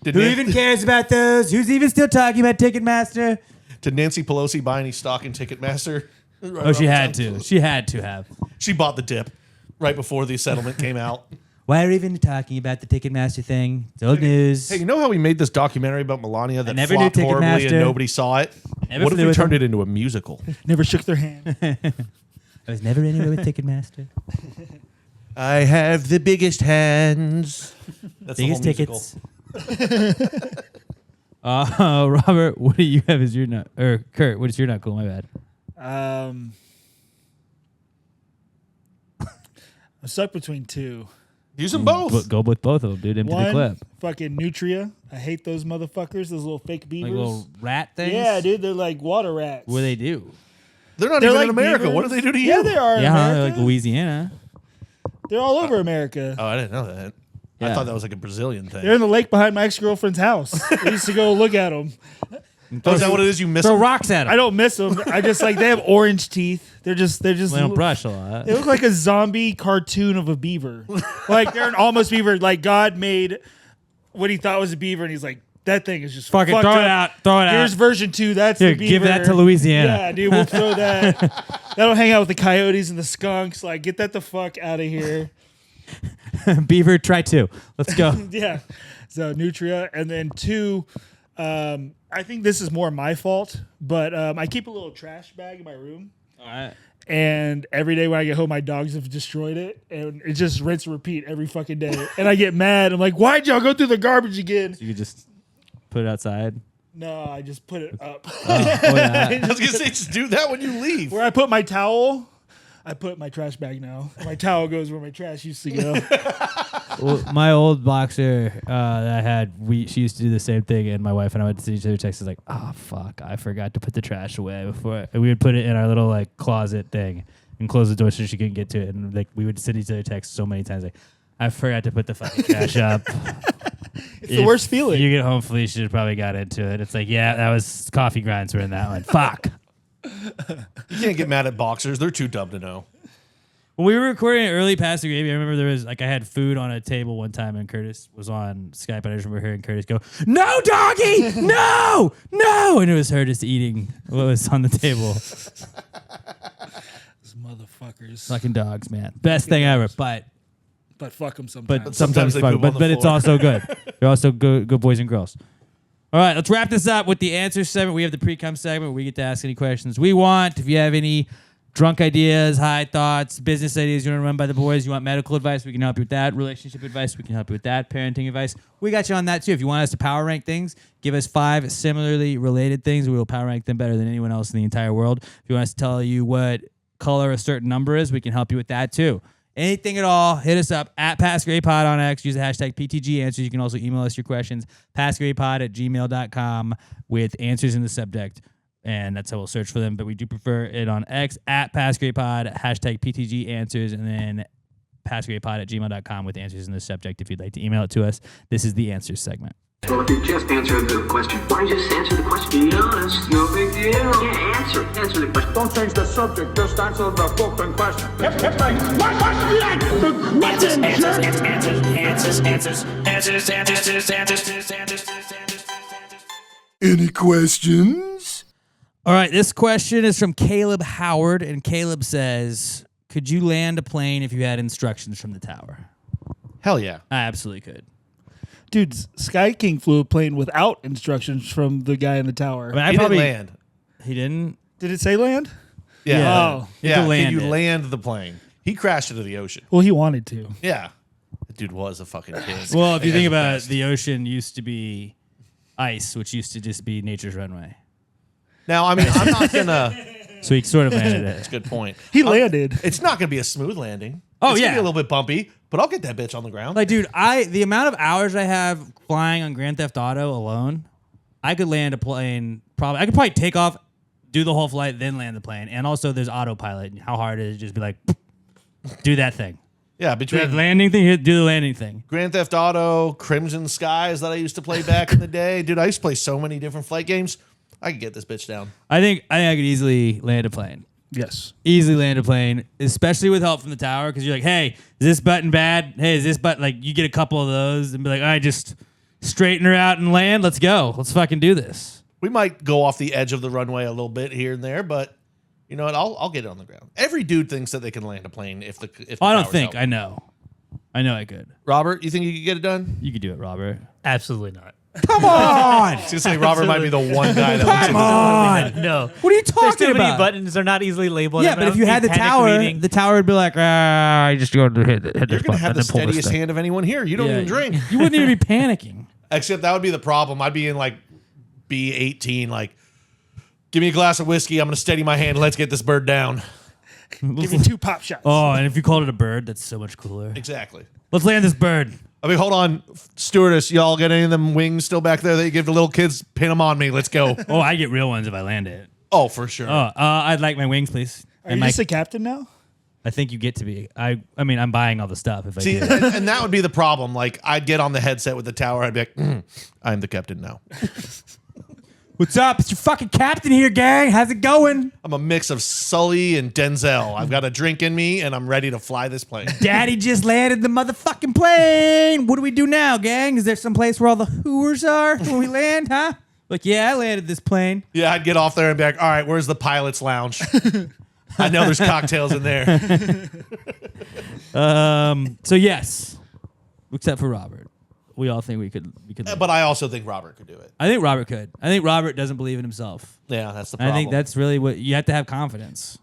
Did Who even cares about those? Who's even still talking about Ticketmaster? Did Nancy Pelosi buy any stock in Ticketmaster? Oh, she had to. She had to have. She bought the dip right before the settlement came out. Why are we even talking about the Ticketmaster thing? It's old news. Hey, you know how we made this documentary about Melania that never knew flopped horribly and Ticketmaster. nobody saw it? Never What if flew we with turned them. it into a musical? Never shook their hand. I was never anywhere with Ticketmaster. I have the biggest hands. That's Biggest the whole musical. tickets. Robert, what do you have as your nut? Or Kurt, what is your nut cool? My bad. I'm stuck between two. Use them both. Go with both of them, dude. Empty the One, clip. fucking Nutria. I hate those motherfuckers. Those little fake beavers. Like little rat things? Yeah, dude. They're like water rats. What do they do? They're not They're even like in America. beavers. What do they do to you? Yeah, they are. in Yeah, America. they're like Louisiana. They're all over America. Oh, I didn't know that. I Yeah. thought that was like a Brazilian thing. They're in the lake behind my ex-girlfriend's house. I used to go look at them. Oh, is that what it is? You miss Throw them? rocks at them. I don't miss them. I just like they have orange teeth. They're just. They don't brush a lot. They look like a zombie cartoon of a beaver. Like they're an almost beaver. Like God made what he thought was a beaver, and he's like, that thing is just Fuck it, fucked throw it up. out. Throw it Here's out. version 2. That's Here, the beaver. give that to Louisiana. Yeah, dude, we'll throw that. That'll hang out with the coyotes and the skunks. Like, get that the fuck out of here. Beaver, try 2. Let's go. Yeah. So Nutria, and then 2. I think this is more my fault, but I keep a little trash bag in my room. All right. And every day when I get home, my dogs have destroyed it, and it just rinse and repeat every fucking day. And I get mad. I'm like, why'd y'all go through the garbage again? You could just put it outside? No, I just put it up. I was gonna say, just do that when you leave. Where I put my towel, I put my trash bag now. My towel goes where my trash used to go. Well, my old boxer that I had, she used to do the same thing, and my wife and I would send each other texts like, "Oh fuck, I forgot to put the trash away before." And we would put it in our little like closet thing and close the door so she couldn't get to it. And like we would send each other texts so many times like, "I forgot to put the fucking trash up." It's the worst feeling. You get home, Felicia should probably got into it. It's like, yeah, that was coffee grinds were in that one. Fuck. You can't get mad at boxers; they're too dumb to know. When we were recording early past the gravy, I remember there was like I had food on a table one time and Curtis was on Skype and I just remember hearing Curtis go, "No, doggy! No! No!" And it was her just eating what was on the table. These motherfuckers. Fucking dogs, man. Best thing ever. But fuck them sometimes. Sometimes they fuck. poop on the But it's floor. also good. They're also good boys and girls. All right, let's wrap this up with the answer segment. We have the pre-cum segment where we get to ask any questions we want. If you have any drunk ideas, high thoughts, business ideas you want to run by the boys, you want medical advice, we can help you with that. Relationship advice, we can help you with that. Parenting advice, we got you on that too. If you want us to power rank things, give us 5 similarly related things. We will power rank them better than anyone else in the entire world. If you want us to tell you what color a certain number is, we can help you with that too. Anything at all, hit us up at PassGrayPod on X. Use the hashtag PTG answers. You can also email us your questions, passgraypod@gmail.com with answers in the subject. And that's how we'll search for them. But we do prefer it on X at PassGrayPod, hashtag PTG answers, and then passgraypod@gmail.com with answers in the subject if you'd like to email it to us. This is the answers segment. Well, if you just answer the question. Why just answer the question? Be honest. No big deal. Yeah, answer the question. Don't change the subject, just answer the fucking question. Any questions? All right, this question is from Caleb Howard, and Caleb says, could you land a plane if you had instructions from the tower? Hell yeah. I absolutely could. Dude, Sky King flew a plane without instructions from the guy in the tower. I mean, He didn't land. He didn't? Did it say land? Yeah. Oh. Yeah. to Can land you it. land the plane? He crashed into the ocean. Well, he wanted to. Yeah. The dude was a fucking kid. Well, if you Yeah, think the about it, best. the ocean used to be ice, which used to just be nature's runway. Now, I mean, I'm not gonna. So he sort of landed That's a it. good point. He landed. It's not gonna be a smooth landing. Oh, it's yeah. gonna be a little bit bumpy, but I'll get that bitch on the ground. Like, dude, the amount of hours I have flying on Grand Theft Auto alone, I could land a plane. I could probably take off, do the whole flight, then land the plane. And also, there's autopilot. And how hard it is to just be like, do that thing. yeah, Do between that landing thing, do the landing thing. Grand Theft Auto, Crimson Skies that I used to play back in the day, dude, I used to play so many different flight games. I could get this bitch down. I think I could easily land a plane. Yes. Easily land a plane, especially with help from the tower, because you're like, hey, is this button bad? Hey, is this button, like, you get a couple of those and be like, all right, just straighten her out and land. Let's go. Let's fucking do this. We might go off the edge of the runway a little bit here and there, but you know what? I'll get it on the ground. Every dude thinks that they can land a plane if the I don't tower's think. out. I know. I know I could. Robert, you think you could get it done? You could do it, Robert. Absolutely not. Come on. I was gonna say Robert might be the one guy that Come on. No. What are you There's talking too many about? buttons. They're not easily labeled. Yeah, I'm but not if you had the panic tower, reading. the tower would be like, I just go to hit this You're gonna button have and the then pull this steadiest thing. hand of anyone here. You don't Yeah, even drink. You wouldn't even be panicking. Except that would be the problem. I'd be in like B18, like, give me a glass of whiskey. I'm gonna steady my hand. Let's get this bird down. Give me 2 pop shots. Oh, and if you called it a bird, that's so much cooler. Exactly. Let's land this bird. I mean, hold on, stewardess. Y'all got any of them wings still back there that you give the little kids? Pin them on me. Let's go. Oh, I get real ones if I land it. Oh, for sure. I'd like my wings, please. Are And you my, just a captain now? I think you get to be. I mean, I'm buying all the stuff if I See, do. and that would be the problem. Like, I'd get on the headset with the tower. I'd be like, I'm the captain now. What's up? It's your fucking captain here, gang. How's it going? I'm a mix of Sully and Denzel. I've got a drink in me, and I'm ready to fly this plane. Daddy just landed the motherfucking plane. What do we do now, gang? Is there some place where all the hooers are when we land, huh? Like, yeah, I landed this plane. Yeah, I'd get off there and be like, all right, where's the pilot's lounge? I know there's cocktails in there. So yes, except for Robert. We all think we could. But I also think Robert could do it. I think Robert could. I think Robert doesn't believe in himself. Yeah, that's the And problem. I think that's really what you have to have confidence.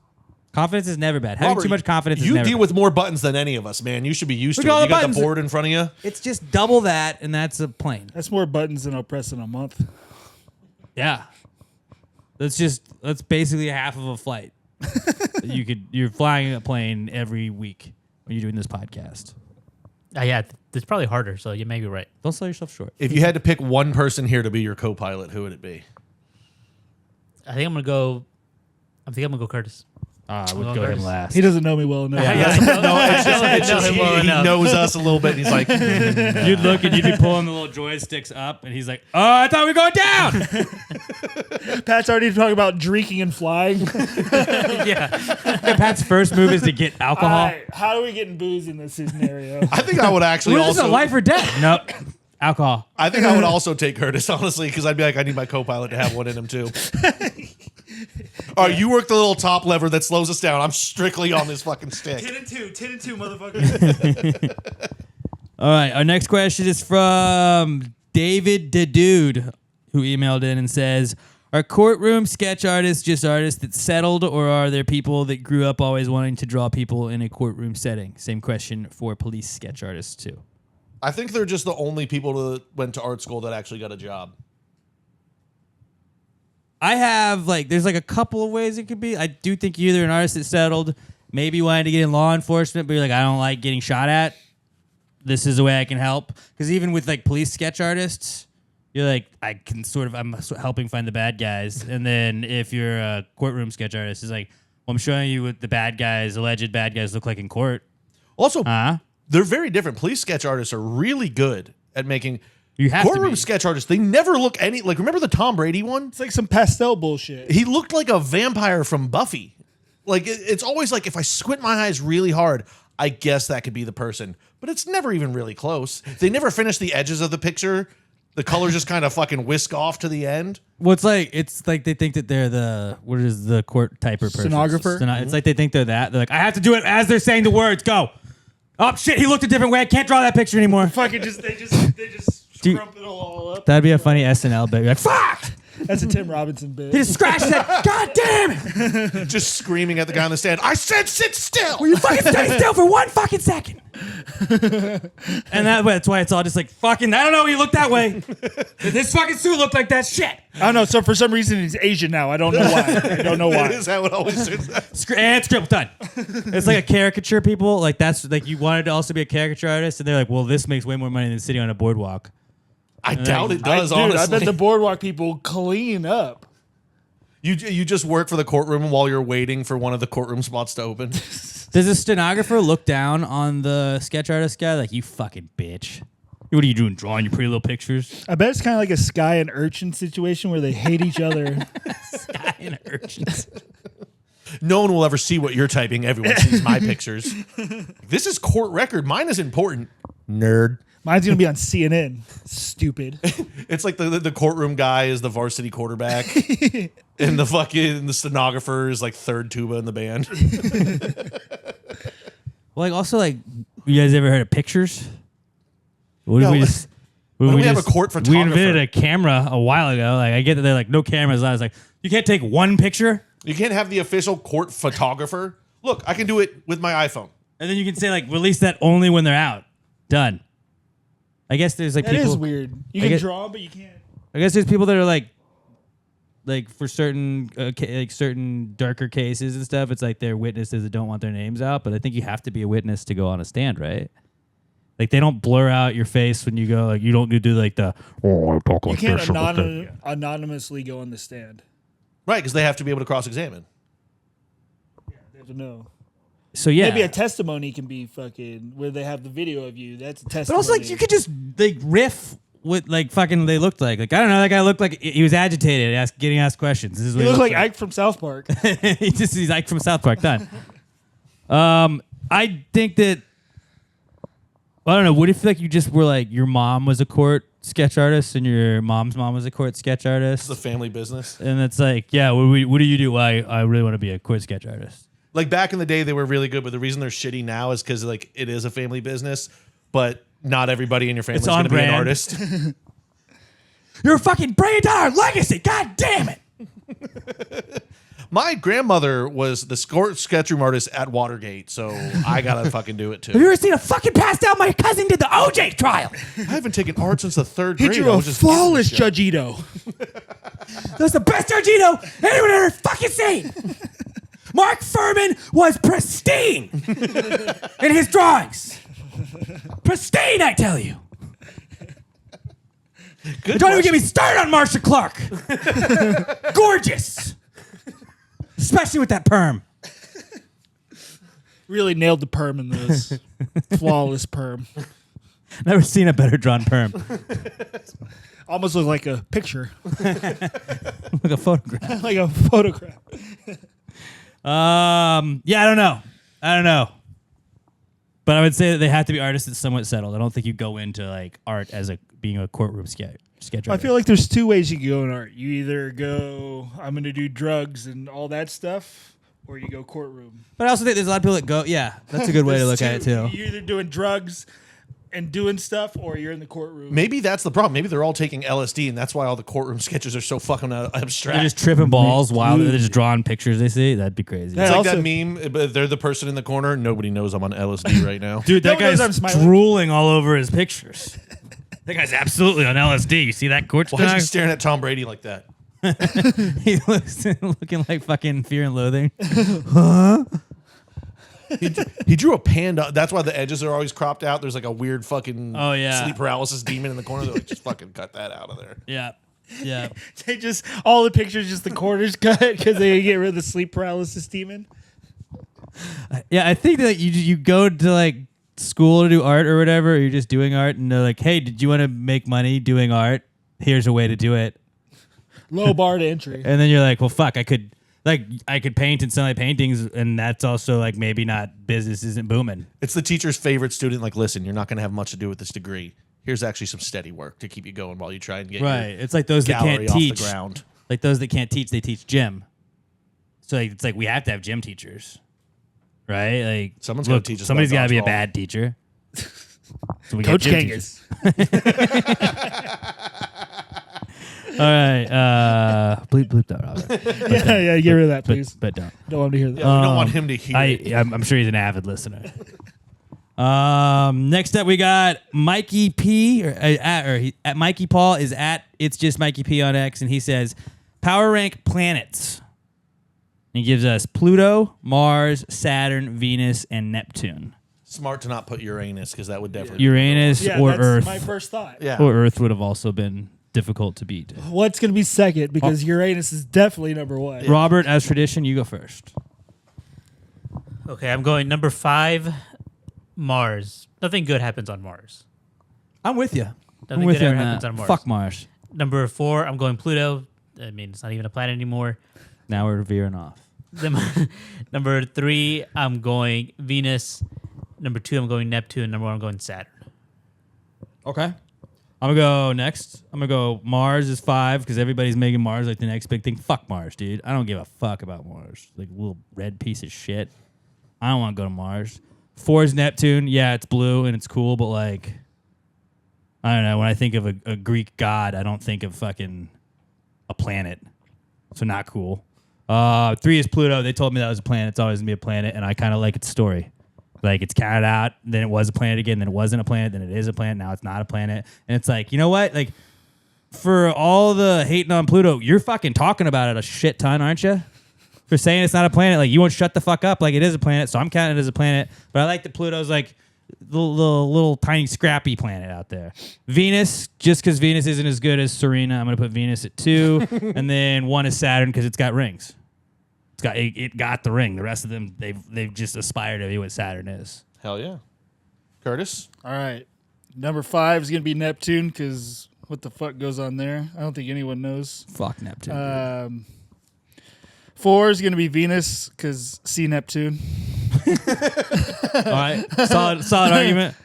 Confidence is never bad. Having Robert, too much confidence is you never deal bad. with more buttons than any of us, man. You should be used Look to at all it. You the got buttons. the board in front of you. It's just double that, and that's a plane. That's more buttons than I'll press in a month. Yeah. That's basically half of a flight. You're flying a plane every week when you're doing this podcast. Yeah, it's probably harder. So you may be right. Don't sell yourself short. If you had to pick one person here to be your co-pilot, who would it be? I think I'm gonna go. Curtis. I would go him last. He doesn't know me well enough. It's just he knows us a little bit. And he's like, You'd look and you'd be pulling the little joysticks up, and he's like, "Oh, I thought we were going down." Pat's already talking about drinking and flying. Yeah. Pat's first move is to get alcohol. All right, how are we getting booze in this scenario? I think I would actually Well, this is also. a life or death. Nope. Alcohol. I think I would also take Curtis, honestly, because I'd be like, I need my co-pilot to have one in him too. All right, you work the little top lever that slows us down. I'm strictly on this fucking stick. 10 and 2, motherfucker. All right, our next question is from David the Dude, who emailed in and says, "Are courtroom sketch artists just artists that settled, or are there people that grew up always wanting to draw people in a courtroom setting?" Same question for police sketch artists too. I think they're just the only people that went to art school that actually got a job. I have there's a couple of ways it could be. I do think you're either an artist that settled, maybe wanted to get in law enforcement, but you're like, I don't like getting shot at. This is a way I can help. Because even with police sketch artists, you're like, I'm helping find the bad guys. And then if you're a courtroom sketch artist, it's like, well, I'm showing you what the bad guys, alleged bad guys, look like in court. Also, they're very different. Police sketch artists are really good at making. You have courtroom to be. sketch artists. They never look remember the Tom Brady one? It's like some pastel bullshit. He looked like a vampire from Buffy. It's always like if I squint my eyes really hard, I guess that could be the person. But it's never even really close. They never finish the edges of the picture. The colors just kind of fucking whisk off to the end. Well, it's like they think that they're the court typer person. Stenographer? It's like they think they're that. They're like, I have to do it as they're saying the words. Go. Oh shit, he looked a different way. I can't draw that picture anymore. Fucking they just crump it all up. That'd be a funny SNL bit. You're like, fuck! That's a Tim Robinson bit. He just scratched that. God damn it! Just screaming at the guy on the stand. I said sit still. Will you fucking stay still for 1 fucking second? And that's why it's all just like, fucking, I don't know, he looked that way. This fucking suit looked like that shit. I don't know. So for some reason he's Asian now. I don't know why. That is how it always is. And scribble done. It's like a caricature people. That's you wanted to also be a caricature artist, and they're like, well, this makes way more money than sitting on a boardwalk. I doubt it does, Dude, honestly. I bet the boardwalk people clean up. You just work for the courtroom while you're waiting for one of the courtroom spots to open. Does a stenographer look down on the sketch artist guy like, you fucking bitch? What are you doing, drawing your pretty little pictures? I bet it's kind of like a Sky and Urchin situation where they hate each other. Sky and urchins. No one will ever see what you're typing. Everyone sees my pictures. This is court record. Mine is important. Nerd. Mine's going to be on CNN. Stupid. It's like the courtroom guy is the varsity quarterback. And the stenographer is like third tuba in the band. Well, also, you guys ever heard of pictures? What No, if we have a court photographer? We invented a camera a while ago. I get that they're like, no cameras. I was like, you can't take one picture? You can't have the official court photographer. Look, I can do it with my iPhone. And then you can say, release that only when they're out. Done. I guess there's That people. is weird. You I can guess- draw, but you can't. I guess there's people that are like for certain certain darker cases and stuff. It's like they're witnesses that don't want their names out. But I think you have to be a witness to go on a stand, right? Like they don't blur out your face when you go. You don't do I talk You like can't this. anonymously go on the stand. Right, because they have to be able to cross-examine. They have to know. So yeah, Maybe a testimony can be fucking where they have the video of you. That's a testimony. but also you could just riff with they looked like. I don't know. That guy looked like he was agitated, getting asked questions. This is what You he look looks like Ike from South Park. he's Ike from South Park. Done. I think that. I don't know. What if you just were your mom was a court sketch artist and your mom's mom was a court sketch artist? It's a family business. And it's what do you do? Well, I really want to be a court sketch artist. Like back in the day, they were really good, but the reason they're shitty now is because it is a family business, but not everybody in your family is going to be an brand. artist. You're a fucking brain our legacy. God damn it. My grandmother was the sketch room artist at Watergate, so I gotta fucking do it Have you too. ever seen a fucking passed out? My cousin did the OJ trial. I haven't taken art since the third He grade. drew I a was just getting flawless this shit. Judge Ito. That was the best Argento anyone ever fucking seen. Mark Furman was pristine in his drawings. Pristine, I tell you. Good Don't even question. get me started on Marsha Clark. Gorgeous. Especially with that perm. Really nailed the perm in those. Flawless perm. Never seen a better drawn perm. Almost looked like a picture. Like a photograph. Like a photograph. Yeah, I don't know. But I would say that they have to be artists that's somewhat settled. I don't think you go into like art as being a courtroom sketch I feel like there's two ways you can go in art. You either go, I'm going to do drugs and all that stuff, or you go courtroom. But I also think there's a lot of people that go, yeah, that's a good way to look at it too. You're either doing drugs and doing stuff, or you're in the courtroom. Maybe that's the problem. Maybe they're all taking LSD, and that's why all the courtroom sketches are so fucking abstract. They're just tripping balls while they're just drawing pictures they see. That'd be crazy. Yeah. It's like Also- that meme, but they're the person in the corner. Nobody knows I'm on LSD right now. Dude, that No one knows guy's I'm smiling. drooling all over his pictures. That guy's absolutely on LSD. You see that court Why is guy? he staring at Tom Brady like that? He looks looking like fucking Fear and Loathing. He drew a panda. That's why the edges are always cropped out. There's like a weird fucking Oh, yeah. sleep paralysis demon in the corner. They're like, just fucking cut that out of there. Yeah. Yeah. They just, all the pictures, just the corners cut because they get rid of the sleep paralysis demon. Yeah, I think that you go to like school to do art or whatever, or you're just doing art and they're like, hey, did you want to make money doing art? Here's a way to do it. Low bar to entry. And then you're like, well, fuck, I could paint and sell my paintings, and that's also like maybe not, business isn't booming. It's the teacher's favorite student. Like, listen, you're not going to have much to do with this degree. Here's actually some steady work to keep you going while you try and get Right. your It's like those that gallery can't off teach. the ground. Like those that can't teach, they teach gym. So like, it's like we have to have gym teachers, right? Like Someone's gotta teach us Somebody's about got to be a dodgeball. bad teacher. So we Coach got gym teachers. Kangas. All right. Bleep that, Robert. Yeah, get rid of that, please. But don't. Don't want to hear that. Yeah, we don't want him to hear it. I'm sure he's an avid listener. Next up, we got Mikey P. At Mikey Paul is at It's Just Mikey P on X, and he says, power rank planets. And he gives us Pluto, Mars, Saturn, Venus, and Neptune. Smart to not put Uranus because that would definitely Uranus Yeah, or that's Earth. my first thought. Yeah. Or Earth would have also been difficult to beat. What's going to be second? Because Uranus is definitely number one. Robert, as tradition, you go first. Okay, I'm going number 5, Mars. Nothing good happens on Mars. I'm with you. I'm Nothing with good you ever on happens that. on Mars. Fuck Mars. Number 4, I'm going Pluto. I mean, it's not even a planet anymore. Now we're veering off. Then number 3, I'm going Venus. Number 2, I'm going Neptune. Number 1, I'm going Saturn. Okay. I'm going to go next. I'm going to go Mars is 5 because everybody's making Mars like the next big thing. Fuck Mars, dude. I don't give a fuck about Mars. Like a little red piece of shit. I don't want to go to Mars. 4 is Neptune. Yeah, it's blue and it's cool, but like, I don't know. When I think of a Greek god, I don't think of fucking a planet. So not cool. 3 is Pluto. They told me that was a planet. It's always going to be a planet, and I kind of like its story. Like, it's counted out, then it was a planet again, then it wasn't a planet, then it is a planet, now it's not a planet. And it's like, you know what? Like, for all the hating on Pluto, you're fucking talking about it a shit ton, aren't you? For saying it's not a planet. Like, you won't shut the fuck up like it is a planet, so I'm counting it as a planet. But I like that Pluto's like the little tiny scrappy planet out there. Venus, just because Venus isn't as good as Serena, I'm going to put Venus at 2. And then 1 is Saturn because it's got rings. It got the ring. The rest of them, they've just aspired to be what Saturn is. Hell yeah. Curtis? All right. Number 5 is going to be Neptune because what the fuck goes on there? I don't think anyone knows. Fuck Neptune. 4 is going to be Venus because see Neptune. All right, solid argument.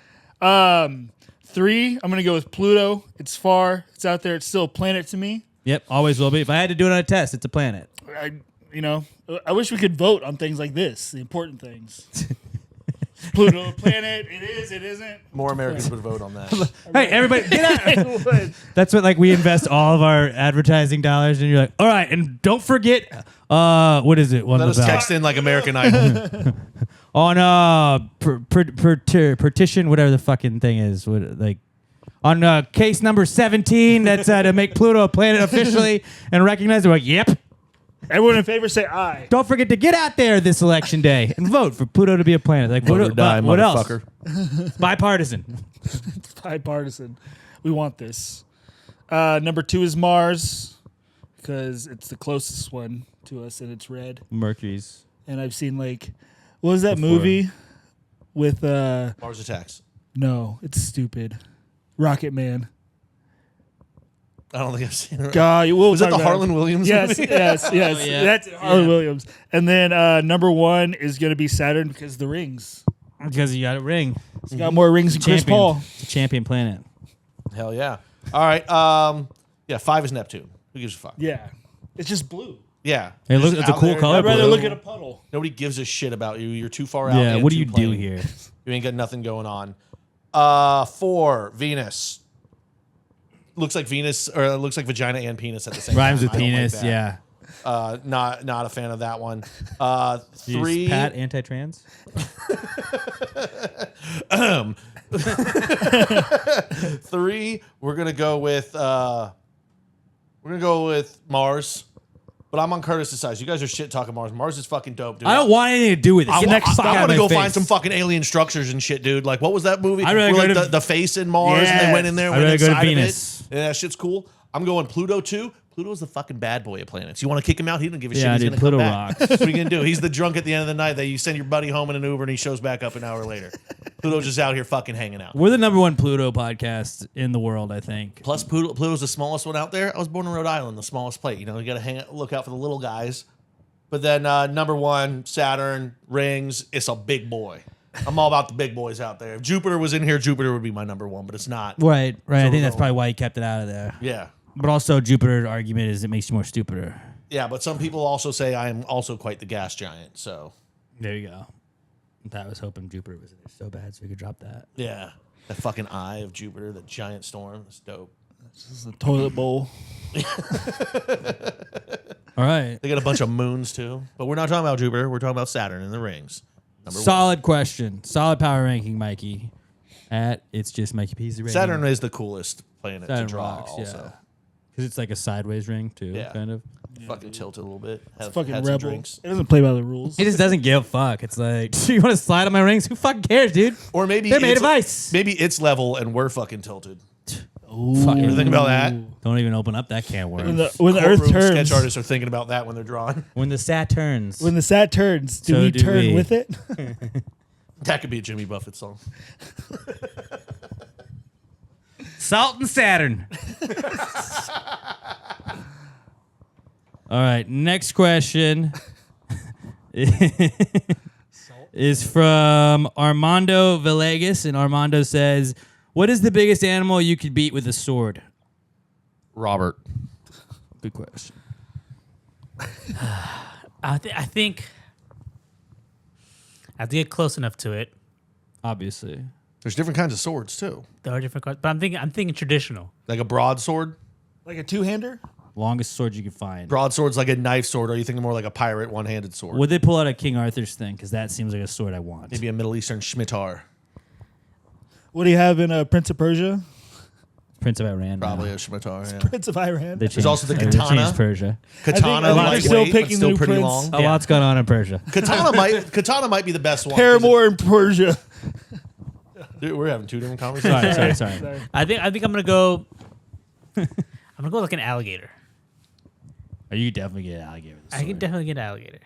3, I'm going to go with Pluto. It's far. It's out there. It's still a planet to me. Yep, always will be. If I had to do it on a test, it's a planet. I wish we could vote on things like this, the important things. Pluto a planet. It is. It isn't. More Americans would vote on that. Hey, everybody, get out! That's what like we invest all of our advertising dollars, and you're like, all right, and don't forget, what is it? One Let us about text in like American Idol. on partition, whatever the fucking thing is, like. On case number 17, that's to make Pluto a planet officially and recognize it. We're like, yep. Everyone in favor say aye. Don't forget to get out there this election day and vote for Pluto to be a planet. Like, Vote or die, what else? motherfucker. It's bipartisan. It's bipartisan. We want this. Number 2 is Mars because it's the closest one to us and it's red. Mercury's. And I've seen like, what was that Before. movie with? Mars Attacks. No, it's stupid. Rocket Man. I don't think I've seen it. God, Was that the Harlan Williams Yes, movie? yes. yeah. That's Harlan Williams. And then number 1 is going to be Saturn because of the rings. Because you got a ring. It's got more rings than Chris Paul. It's a champion planet. Hell yeah. All right. 5 is Neptune. Who gives a fuck? Yeah. It's just blue. Yeah. Hey, look, Just it's a out cool there. color. I'd rather blue. look at a puddle. Nobody gives a shit about you. You're too far out. Yeah, and what do too you do plain. here? You ain't got nothing going on. 4, Venus. Looks like Venus, or it looks like vagina and penis at the same Rhymes time. with I don't like penis, that. yeah. Not a fan of that one. You 3. just Pat anti-trans? 3. We're gonna go with Mars. But I'm on Curtis's side. You guys are shit talking Mars. Mars is fucking dope, dude. I don't want anything to do with it. I Get the fuck out want of to my go face. find some fucking alien structures and shit, dude. Like, what was that movie? I'd rather Where, go like, to- the face in Mars, and they went in there. I'd went rather go to inside of Venus. It. Yeah, that shit's cool. I'm going Pluto too. Pluto's the fucking bad boy of planets. You want to kick him out? He doesn't give a shit. Yeah, He's dude, gonna Pluto come back. rocks. What are you gonna do? He's the drunk at the end of the night that you send your buddy home in an Uber and he shows back up an hour later. Pluto's just out here fucking hanging out. We're the number 1 Pluto podcast in the world, I think. Plus, Pluto's the smallest one out there. I was born in Rhode Island, the smallest plate. You know, you got to look out for the little guys. But then number 1, Saturn, rings. It's a big boy. I'm all about the big boys out there. If Jupiter was in here, Jupiter would be my number 1, but it's not. Right. So I think we're that's going- probably why you kept it out of there. Yeah. But also, Jupiter's argument is it makes you more stupider. Yeah, but some people also say I am also quite the gas giant. So, There you go. I was hoping Jupiter was in there so bad so we could drop that. yeah. That fucking eye of Jupiter, the giant storm. It's dope. This is a toilet bowl. All right. They got a bunch of moons, too. But we're not talking about Jupiter. We're talking about Saturn and the rings. Number 1. Solid question. Solid power ranking, Mikey. At It's Just Mikey P's rating. Saturn is the coolest planet Saturn to draw, rocks, also. yeah. Because it's like a sideways ring, too, Yeah. kind of. Fucking tilt it a little bit. It's fucking had some rebel. drinks. It doesn't play by the rules. He just doesn't give a fuck. It's like, you want to slide on my rings? Who fucking cares, dude? Or maybe They're made it's- of ice. Maybe it's level and we're fucking tilted. Fuck Ever think about that? Don't even open up that can of When worms. the Earth Courtroom turns, sketch artists are thinking about that when they're drawing. When the sat turns. when the sat turns, do So we do turn we. with it? That could be a Jimmy Buffett song. Salt and Saturn. All right, next question is from Armando Villegas, and Armando says, "What is the biggest animal you could beat with a sword?" Robert. Good question. I think I have to get close enough to it. Obviously, There's different kinds of swords too. There are different cards, but I'm thinking traditional. Like a broadsword. Like a two-hander? longest sword you could find. Broadsword's like a knife sword, or are you thinking more like a pirate one-handed sword? Would they pull out a King Arthur's thing? Because that seems like a sword I want. Maybe a Middle Eastern scimitar. What do you have in Prince of Persia? Prince of Iran. Probably now. a scimitar, yeah. Prince of Iran. They changed- also the they katana. changed Persia. Katana, I think they're still lightweight, but picking still the new pretty prince. long. A lot's gone on in Persia. Katana might be the best one. Paramore in Persia. Dude, we're having two different conversations. sorry. I think I'm gonna go. I'm gonna go like an alligator. Are you definitely get an alligator with a I sword? can definitely get an alligator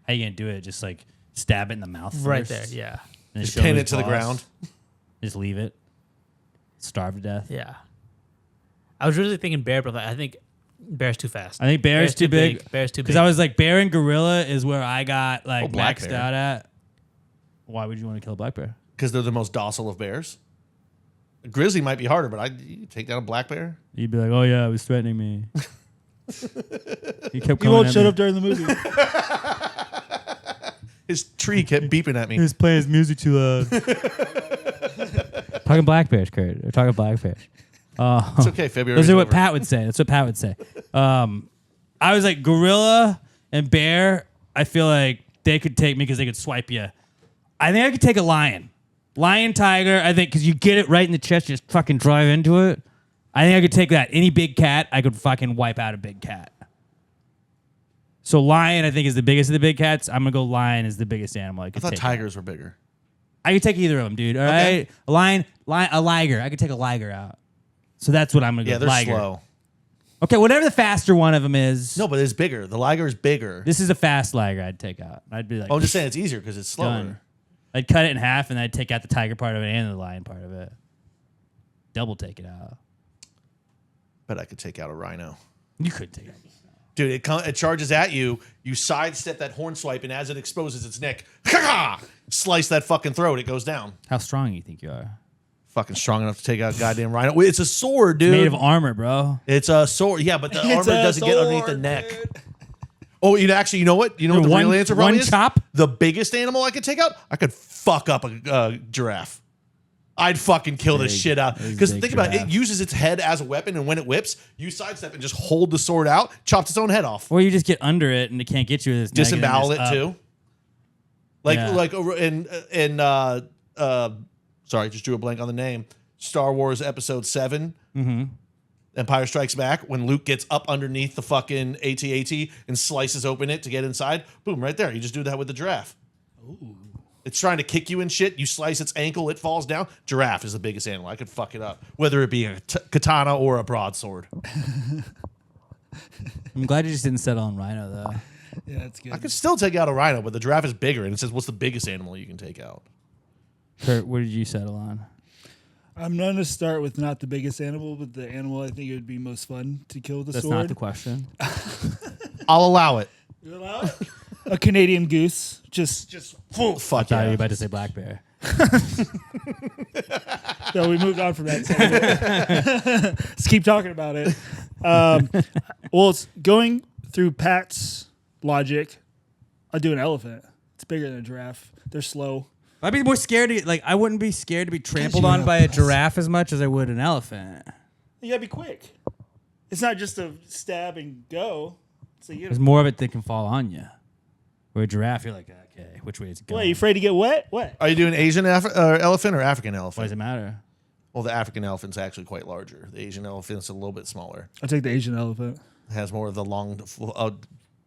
How you gonna do it? Just like stab it in the mouth right first? there. Yeah, And Just show pin his it to the claws? ground. Just leave it. Starve to death. yeah. I was really thinking bear, but I think bear's too fast. I think bear's too big. Bear's too big. Because I was like, bear and gorilla is where I got like Oh, black maxed bear. out at. Why would you want to kill a black bear? Because they're the most docile of bears. A grizzly might be harder, but you take down a black bear. You'd be like, oh yeah, it was threatening me. He kept He coming won't at shut me. up during the movie. His tree kept beeping at me. He was playing his music too loud. Talking black bears, Kurt. We're talking black bears. It's okay. February. Those are what Pat would say. That's what Pat would say. I was like gorilla and bear. I feel like they could take me because they could swipe you. I think I could take a lion. Lion, tiger. I think because you get it right in the chest, just fucking drive into it. I think I could take that. Any big cat, I could fucking wipe out a big cat. So lion, I think, is the biggest of the big cats. I'm gonna go lion is the biggest animal I could I thought take. tigers were bigger. I could take either of them, dude. All right, a lion, a liger. I could take a liger out. So that's what I'm gonna go. Yeah, they're liger. slow. Okay, whatever the faster one of them is. No, but it's bigger. The liger is bigger. This is a fast liger I'd take out. I'd be like, I'm just saying it's easier because it's slower. done. I'd cut it in half and I'd take out the tiger part of it and the lion part of it. Double take it out. But I could take out a rhino. You could take it out. Dude, it charges at you. You sidestep that horn swipe, and as it exposes its neck, slice that fucking throat. It goes down. How strong you think you are? Fucking strong enough to take out a goddamn rhino. It's a sword, dude. Made of armor, bro. It's a sword. Yeah, but the armor doesn't get underneath the neck. Dude. Oh, you know what? You know what the real answer probably one is? chop? The biggest animal I could take out? I could fuck up a giraffe. I'd fucking kill the shit out. Because think about it. It uses its head as a weapon, and when it whips, you sidestep and just hold the sword out, chops its own head off. Or you just get under it and it can't get you with its neck. Disembowel it and just too. Like Yeah. like in sorry, just drew a blank on the name. Star Wars Episode 7. Mm-hmm. Empire Strikes Back, when Luke gets up underneath the fucking AT-AT and slices open it to get inside, boom, right there. You just do that with the giraffe. Ooh. It's trying to kick you and shit. You slice its ankle, it falls down. Giraffe is the biggest animal. I could fuck it up, whether it be a katana or a broadsword. I'm glad you just didn't settle on rhino, though. Yeah, that's good. I could still take out a rhino, but the giraffe is bigger, and it says, what's the biggest animal you can take out? Kurt, what did you settle on? I'm going to start with not the biggest animal, but the animal I think it would be most fun to kill with the That's sword. not the question. I'll allow it. You allow it? A Canadian goose. Just full. Fuck I thought you yeah. were about to say black bear. So we moved on from that. Let's keep talking about it. Well, it's going through Pat's logic. I'd do an elephant. It's bigger than a giraffe. They're slow. I'd be more scared to I wouldn't be scared to be trampled on by a giraffe as much as I would an elephant. You gotta be quick. It's not just a stab and go. So you There's more of it that can fall on you. Where a giraffe, you're like, okay, which way is it going? What, you afraid to get wet? What? Are you doing Asian elephant or African Why elephant? does it matter? Well, the African elephant's actually quite larger. The Asian elephant's a little bit smaller. I'll take the Asian elephant. It has more of the long,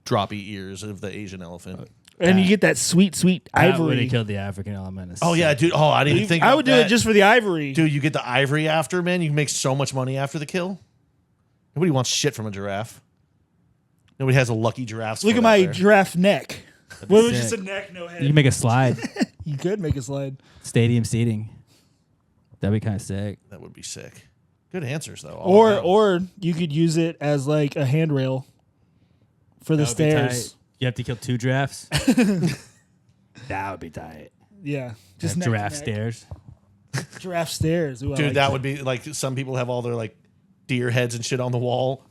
droppy ears of the Asian elephant. And you get that sweet, sweet I would have ivory. killed the African element. Oh, yeah, dude. Oh, I didn't even think I about would do that. it just for the ivory. Dude, you get the ivory after, man. You can make so much money after the kill. Nobody wants shit from a giraffe. Nobody has a lucky giraffe. Look at my giraffe neck. What was sick. just a neck, no head? You can make a slide. You could make a slide. Stadium seating. That'd be kind of sick. That would be sick. Good answers, though. all around. Or you could use it as like a handrail for the That would be stairs. tight. You have to kill 2 giraffes? That would be tight. Yeah. Just neck to giraffe neck. stairs. Giraffe stairs. Ooh, I Dude, like that would be like some people have all their like deer heads and shit on the wall.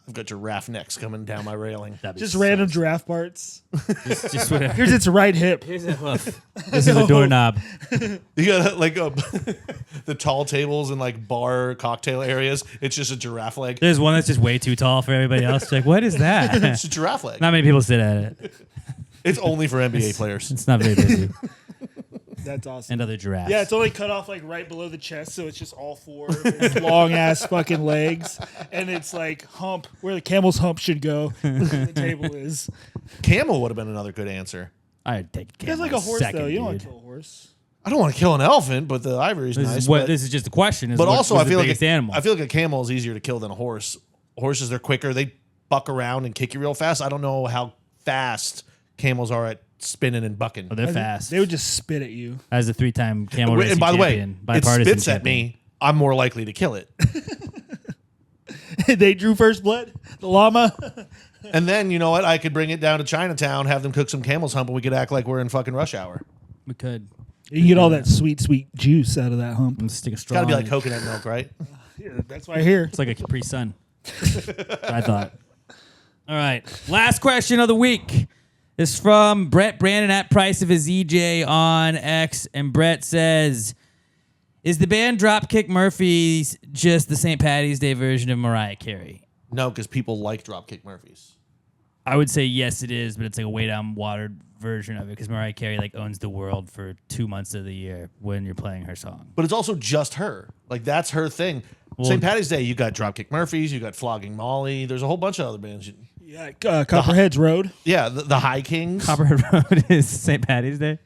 I've got giraffe necks coming down my railing. That'd be just so random sick. giraffe parts. Just whatever. Here's its right hip. Here's a hoof. This is a doorknob. You got like the tall tables and like bar cocktail areas. It's just a giraffe leg. There's one that's just way too tall for everybody else. Like, what is that? It's a giraffe leg. Not many people sit at it. It's only for NBA players. It's not very busy. That's awesome. And other giraffes. Yeah, it's only cut off like right below the chest, so it's just all 4 long ass fucking legs, and it's like hump where the camel's hump should go. The table is. Camel would have been another good answer. I'd take a It's like a horse second, though. You don't want dude. to kill a horse. I don't want to kill an elephant, but the ivory's This nice. is what but this is just the question. Is but what also, was I the feel biggest animal. I feel like a camel is easier to kill than a horse. Horses, they're quicker. They buck around and kick you real fast. I don't know how fast camels are at spinning and bucking. Oh, they're fast. They would just spit at you. As a 3-time camel racing And by the way, champion, it bipartisan spits at champion. me. I'm more likely to kill it. They drew first blood. The llama. And then, you know what? I could bring it down to Chinatown, have them cook some camel's hump, and we could act like we're in fucking rush hour. We could. You can get all that sweet, sweet juice out of that hump. I'm stick a It's straw. got to be in like it. coconut milk, right? Yeah, that's why I hear. It's like a Capri Sun. I thought. All right. Last question of the week. It's from Brett Brandon at Price of His EJ on X. And Brett says, is the band Dropkick Murphys just the St. Patty's Day version of Mariah Carey? No, because people like Dropkick Murphys. I would say yes, it is, but it's like a way down watered version of it because Mariah Carey like owns the world for 2 months of the year when you're playing her song. But it's also just her. Like, that's her thing. Well, St. Patty's Day, you got Dropkick Murphys, you got Flogging Molly. There's a whole bunch of other bands. Yeah, Copperhead's Road. Yeah, the High Kings. Copperhead Road is St. Patty's Day.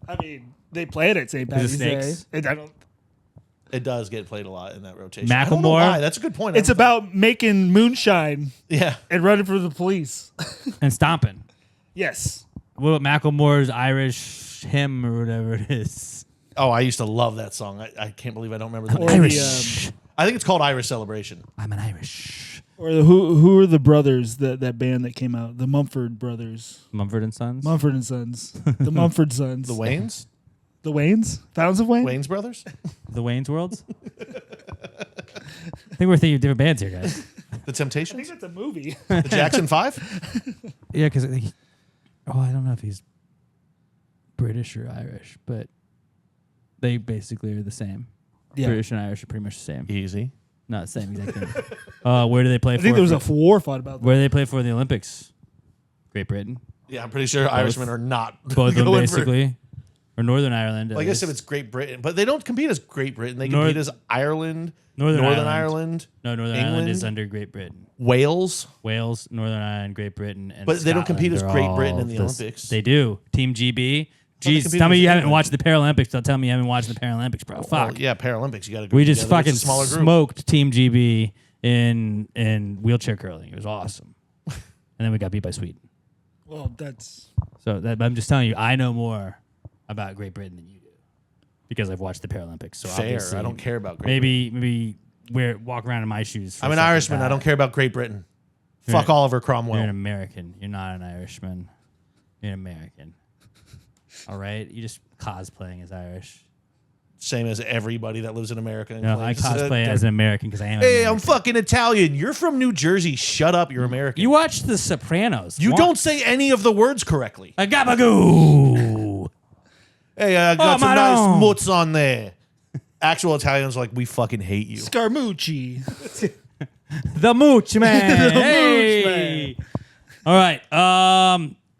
I mean, they play it at St. Patty's Day. Snakes? And I don't. It does get played a lot in that rotation. I don't know Macklemore? why. That's a good point. It's about making moonshine Yeah. and running from the police. And stomping. Yes. What about Macklemore's Irish hymn or whatever it is? Oh, I used to love that song. I can't believe I don't remember the Or name. Irish. I think it's called Irish Celebration. I'm an Irish. Or who are the brothers, that band that came out? The Mumford Brothers. Mumford and Sons? Mumford and Sons. The Mumford Sons. The Waynes? The Waynes? Fountains of Wayne? Wayne's Brothers? The Wayne's Worlds? I think we're thinking of different bands here, guys. The I think Temptations? that's a movie. The Jackson 5? Yeah, because I don't know if he's British or Irish, but they basically are the same. Yeah. British and Irish are pretty much the same. Easy. Not the same exact thing. Where do they play I for? think there was a war fought about that. Where do they play for in the Olympics? Great Britain. Yeah, I'm pretty sure Irishmen are not Both of them going for- basically. Or Northern Ireland. Well, I guess if it's Great Britain, but they don't compete as Great Britain. They compete as Ireland, Northern Ireland, No, Northern Ireland England? is under Great Britain. Wales. Wales, Northern Ireland, Great Britain, and But they don't compete as Scotland are Great Britain all in the Olympics. They do. Team GB. they Jeez, compete tell me as you haven't England. watched the Paralympics. Don't tell me you haven't watched the Paralympics, bro. Fuck. Well, yeah, Paralympics. You got to go. We just together. fucking It's a smaller group. smoked Team GB in wheelchair curling. It was awesome. And then we got beat by Sweden. Well, that's... So I'm just telling you, I know more about Great Britain than you do because I've watched the Paralympics. So Fair. obviously, I don't care about Great Britain. maybe walk around in my shoes. For I'm a an second, Irishman. I guy. don't care about Great Britain. You're Fuck an- Oliver You're an Cromwell. American. You're not an Irishman. You're an American. All right? You just cosplaying as Irish. Same as everybody that lives in America. and No, I claims- cosplay as an American because I am. Hey, an I'm American. fucking Italian. You're from New Jersey. Shut up. You're American. You watch The Sopranos. You Come don't on. say any of the words correctly. A gabagoo. Hey, I got Oh, some Madonna. nice mutts on there. Actual Italians are like, we fucking hate you. Scaramucci. The Mooch Man. The Hey. Mooch All right.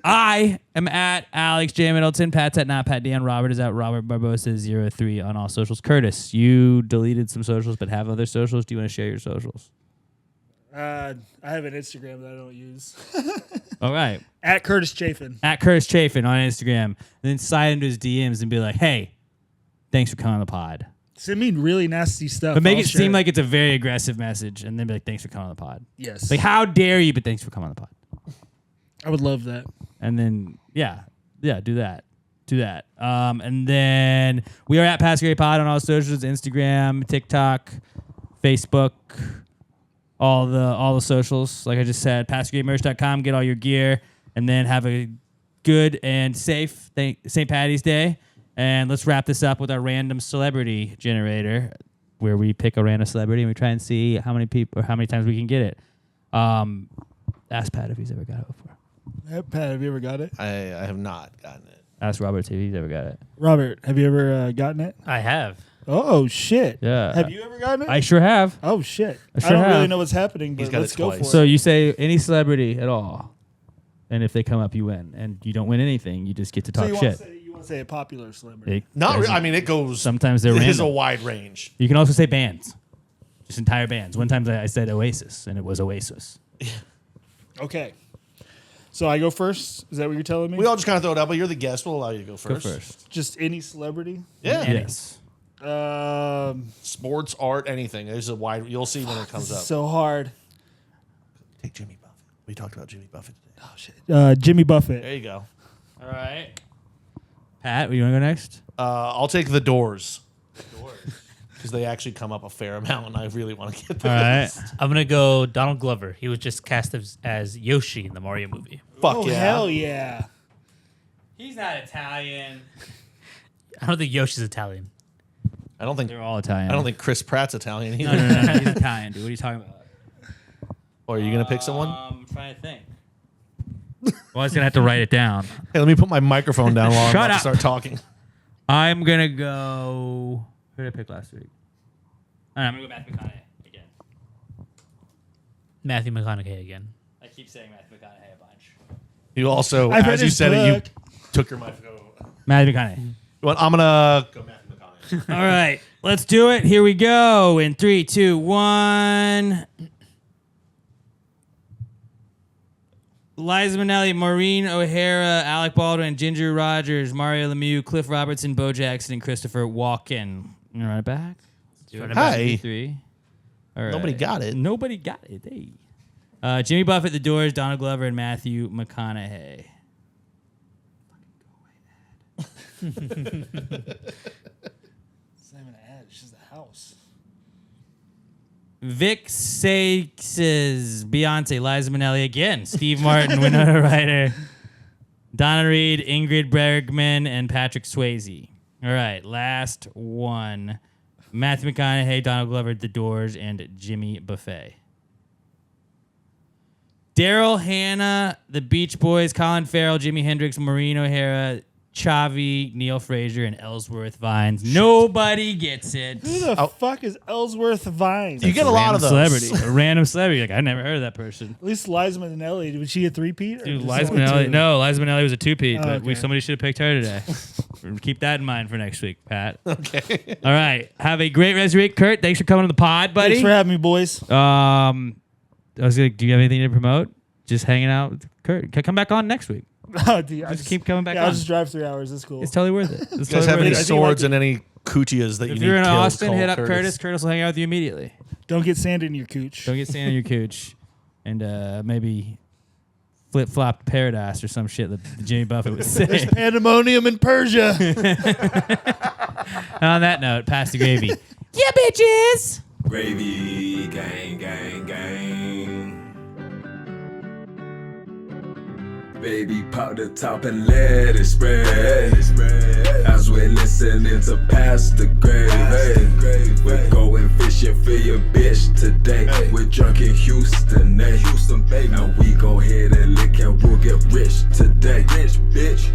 I am at Alex J. Middleton. Pat's at not Pat Dan. Robert is at Robert Barbosa 03 on all socials. Curtis, you deleted some socials but have other socials. Do you want to share your socials? I have an Instagram that I don't use. All right. At Curtis Chaffin. At Curtis Chaffin on Instagram. And then slide into his DMs and be like, hey, thanks for coming on the pod. Send me really nasty stuff. But make I'll it share seem like it's a very aggressive message and then be like, thanks for coming on the pod. Yes. Like, how dare you, but thanks for coming on the pod. I would love that. And then, yeah, do that. Do that. And then we are at Pass Gary Pod on all socials, Instagram, TikTok, Facebook, all the socials. Like I just said, PassGaryMerch.com, get all your gear, and then have a good and safe St. Patty's Day. And let's wrap this up with our random celebrity generator, where we pick a random celebrity and we try and see how many people or how many times we can get it. Ask Pat if he's ever got it before. Pat, have you ever got it? I have not gotten it. Ask Robert if he's ever got it. Robert, have you ever gotten it? I have. Oh, shit. Yeah. Have you ever gotten it? I sure have. Oh, shit. I sure I don't have. really know what's happening, He's but got let's it go twice. for So it. you say any celebrity at all, and if they come up, you win, and you don't win anything, you just get to So talk you shit. want to say a popular celebrity? It Not. doesn't- I mean, it goes. sometimes they're It is a random. wide range. You can also say bands, just entire bands. One time I said Oasis, and it was Oasis. Okay. So I go first? Is that what you're telling me? We all just kind of throw it out, but you're the guest. We'll allow you to go first. Go first. Just any celebrity? Yeah. Yes. Sports, art, anything. There's a wide. You'll see when it comes up. So hard. Take Jimmy Buffett. We talked about Jimmy Buffett today. Oh, shit. Jimmy Buffett. There you go. All right. Pat, you want to go next? I'll take the Doors. Because they actually come up a fair amount, and I really want to get All this. right. I'm gonna go Donald Glover. He was just cast as Yoshi in the Mario movie. Fuck Oh, yeah. hell yeah. He's not Italian. I don't think Yoshi's Italian. I don't think. They're all Italian. I don't think Chris Pratt's Italian either. No. He's Italian, dude. What are you talking about? Or are you gonna pick someone? I'm trying to think. Well, I was gonna have to write it down. Hey, let me put my microphone down while I'm Shut about to up. start talking. I'm gonna go. Who did I pick last week? I'm gonna go Matthew McConaughey again. Matthew McConaughey again. I keep saying Matthew McConaughey a bunch. You also, I've read as you his said it, you book. took your microphone. Matthew McConaughey. Well, I'm gonna go Matthew McConaughey. All right, let's do it. Here we go. In 3, 2, 1. Liza Minnelli, Maureen O'Hara, Alec Baldwin, Ginger Rogers, Mario Lemieux, Cliff Robertson, Bo Jackson, and Christopher Walken. You run it back? Hi. 3. All right. Nobody got it. Nobody got it. Hey. Jimmy Buffett, The Doors, Donald Glover, and Matthew McConaughey. It's not even an ad. It's just a house. Vic Saces, Beyonce, Liza Minnelli again, Steve Martin, Winona Ryder, Donna Reed, Ingrid Bergman, and Patrick Swayze. All right, last one. Matthew McConaughey, Donald Glover, The Doors, and Jimmy Buffett. Daryl Hannah, The Beach Boys, Colin Farrell, Jimi Hendrix, Maureen O'Hara, Chavi, Neil Fraser, and Ellsworth Vines. Nobody gets it. Who the fuck is Ellsworth Vines? You get a lot of those. Celebrity. A random celebrity. Like, I never heard of that person. At least Liza Minnelli. Was she a three-peat? Dude, Liza Minnelli. No, Liza Minnelli was a two-peat, but okay. somebody should have picked her today. Keep that in mind for next week, Pat. Okay. All right. Have a great rest of your week. Kurt, thanks for coming to the pod, buddy. Thanks for having me, boys. I was gonna, do you have anything to promote? Just hanging out with Kurt. Come back on next week. Oh, dude, Just keep coming back I'll on. just drive 3 hours. That's cool. It's totally worth it. It's You guys totally have worth any it. swords and any coochias that you If need you're in killed, Austin, call hit up Curtis. Curtis will hang out with you immediately. Don't get sand in your cooch. Don't get sand on your cooch. And maybe flip-flop paradise or some shit that Jimmy Buffett would say. There's pandemonium in Persia. On that note, pass the gravy. Yeah, bitches! Gravy, gang, gang, gang. Baby, pop the top and let it spread. As we're listening to Pass the Gravy. We're going fishing for your bitch today. We're drunk in Houston, baby. Now we go ahead and lick and we'll get rich today. Rich, bitch.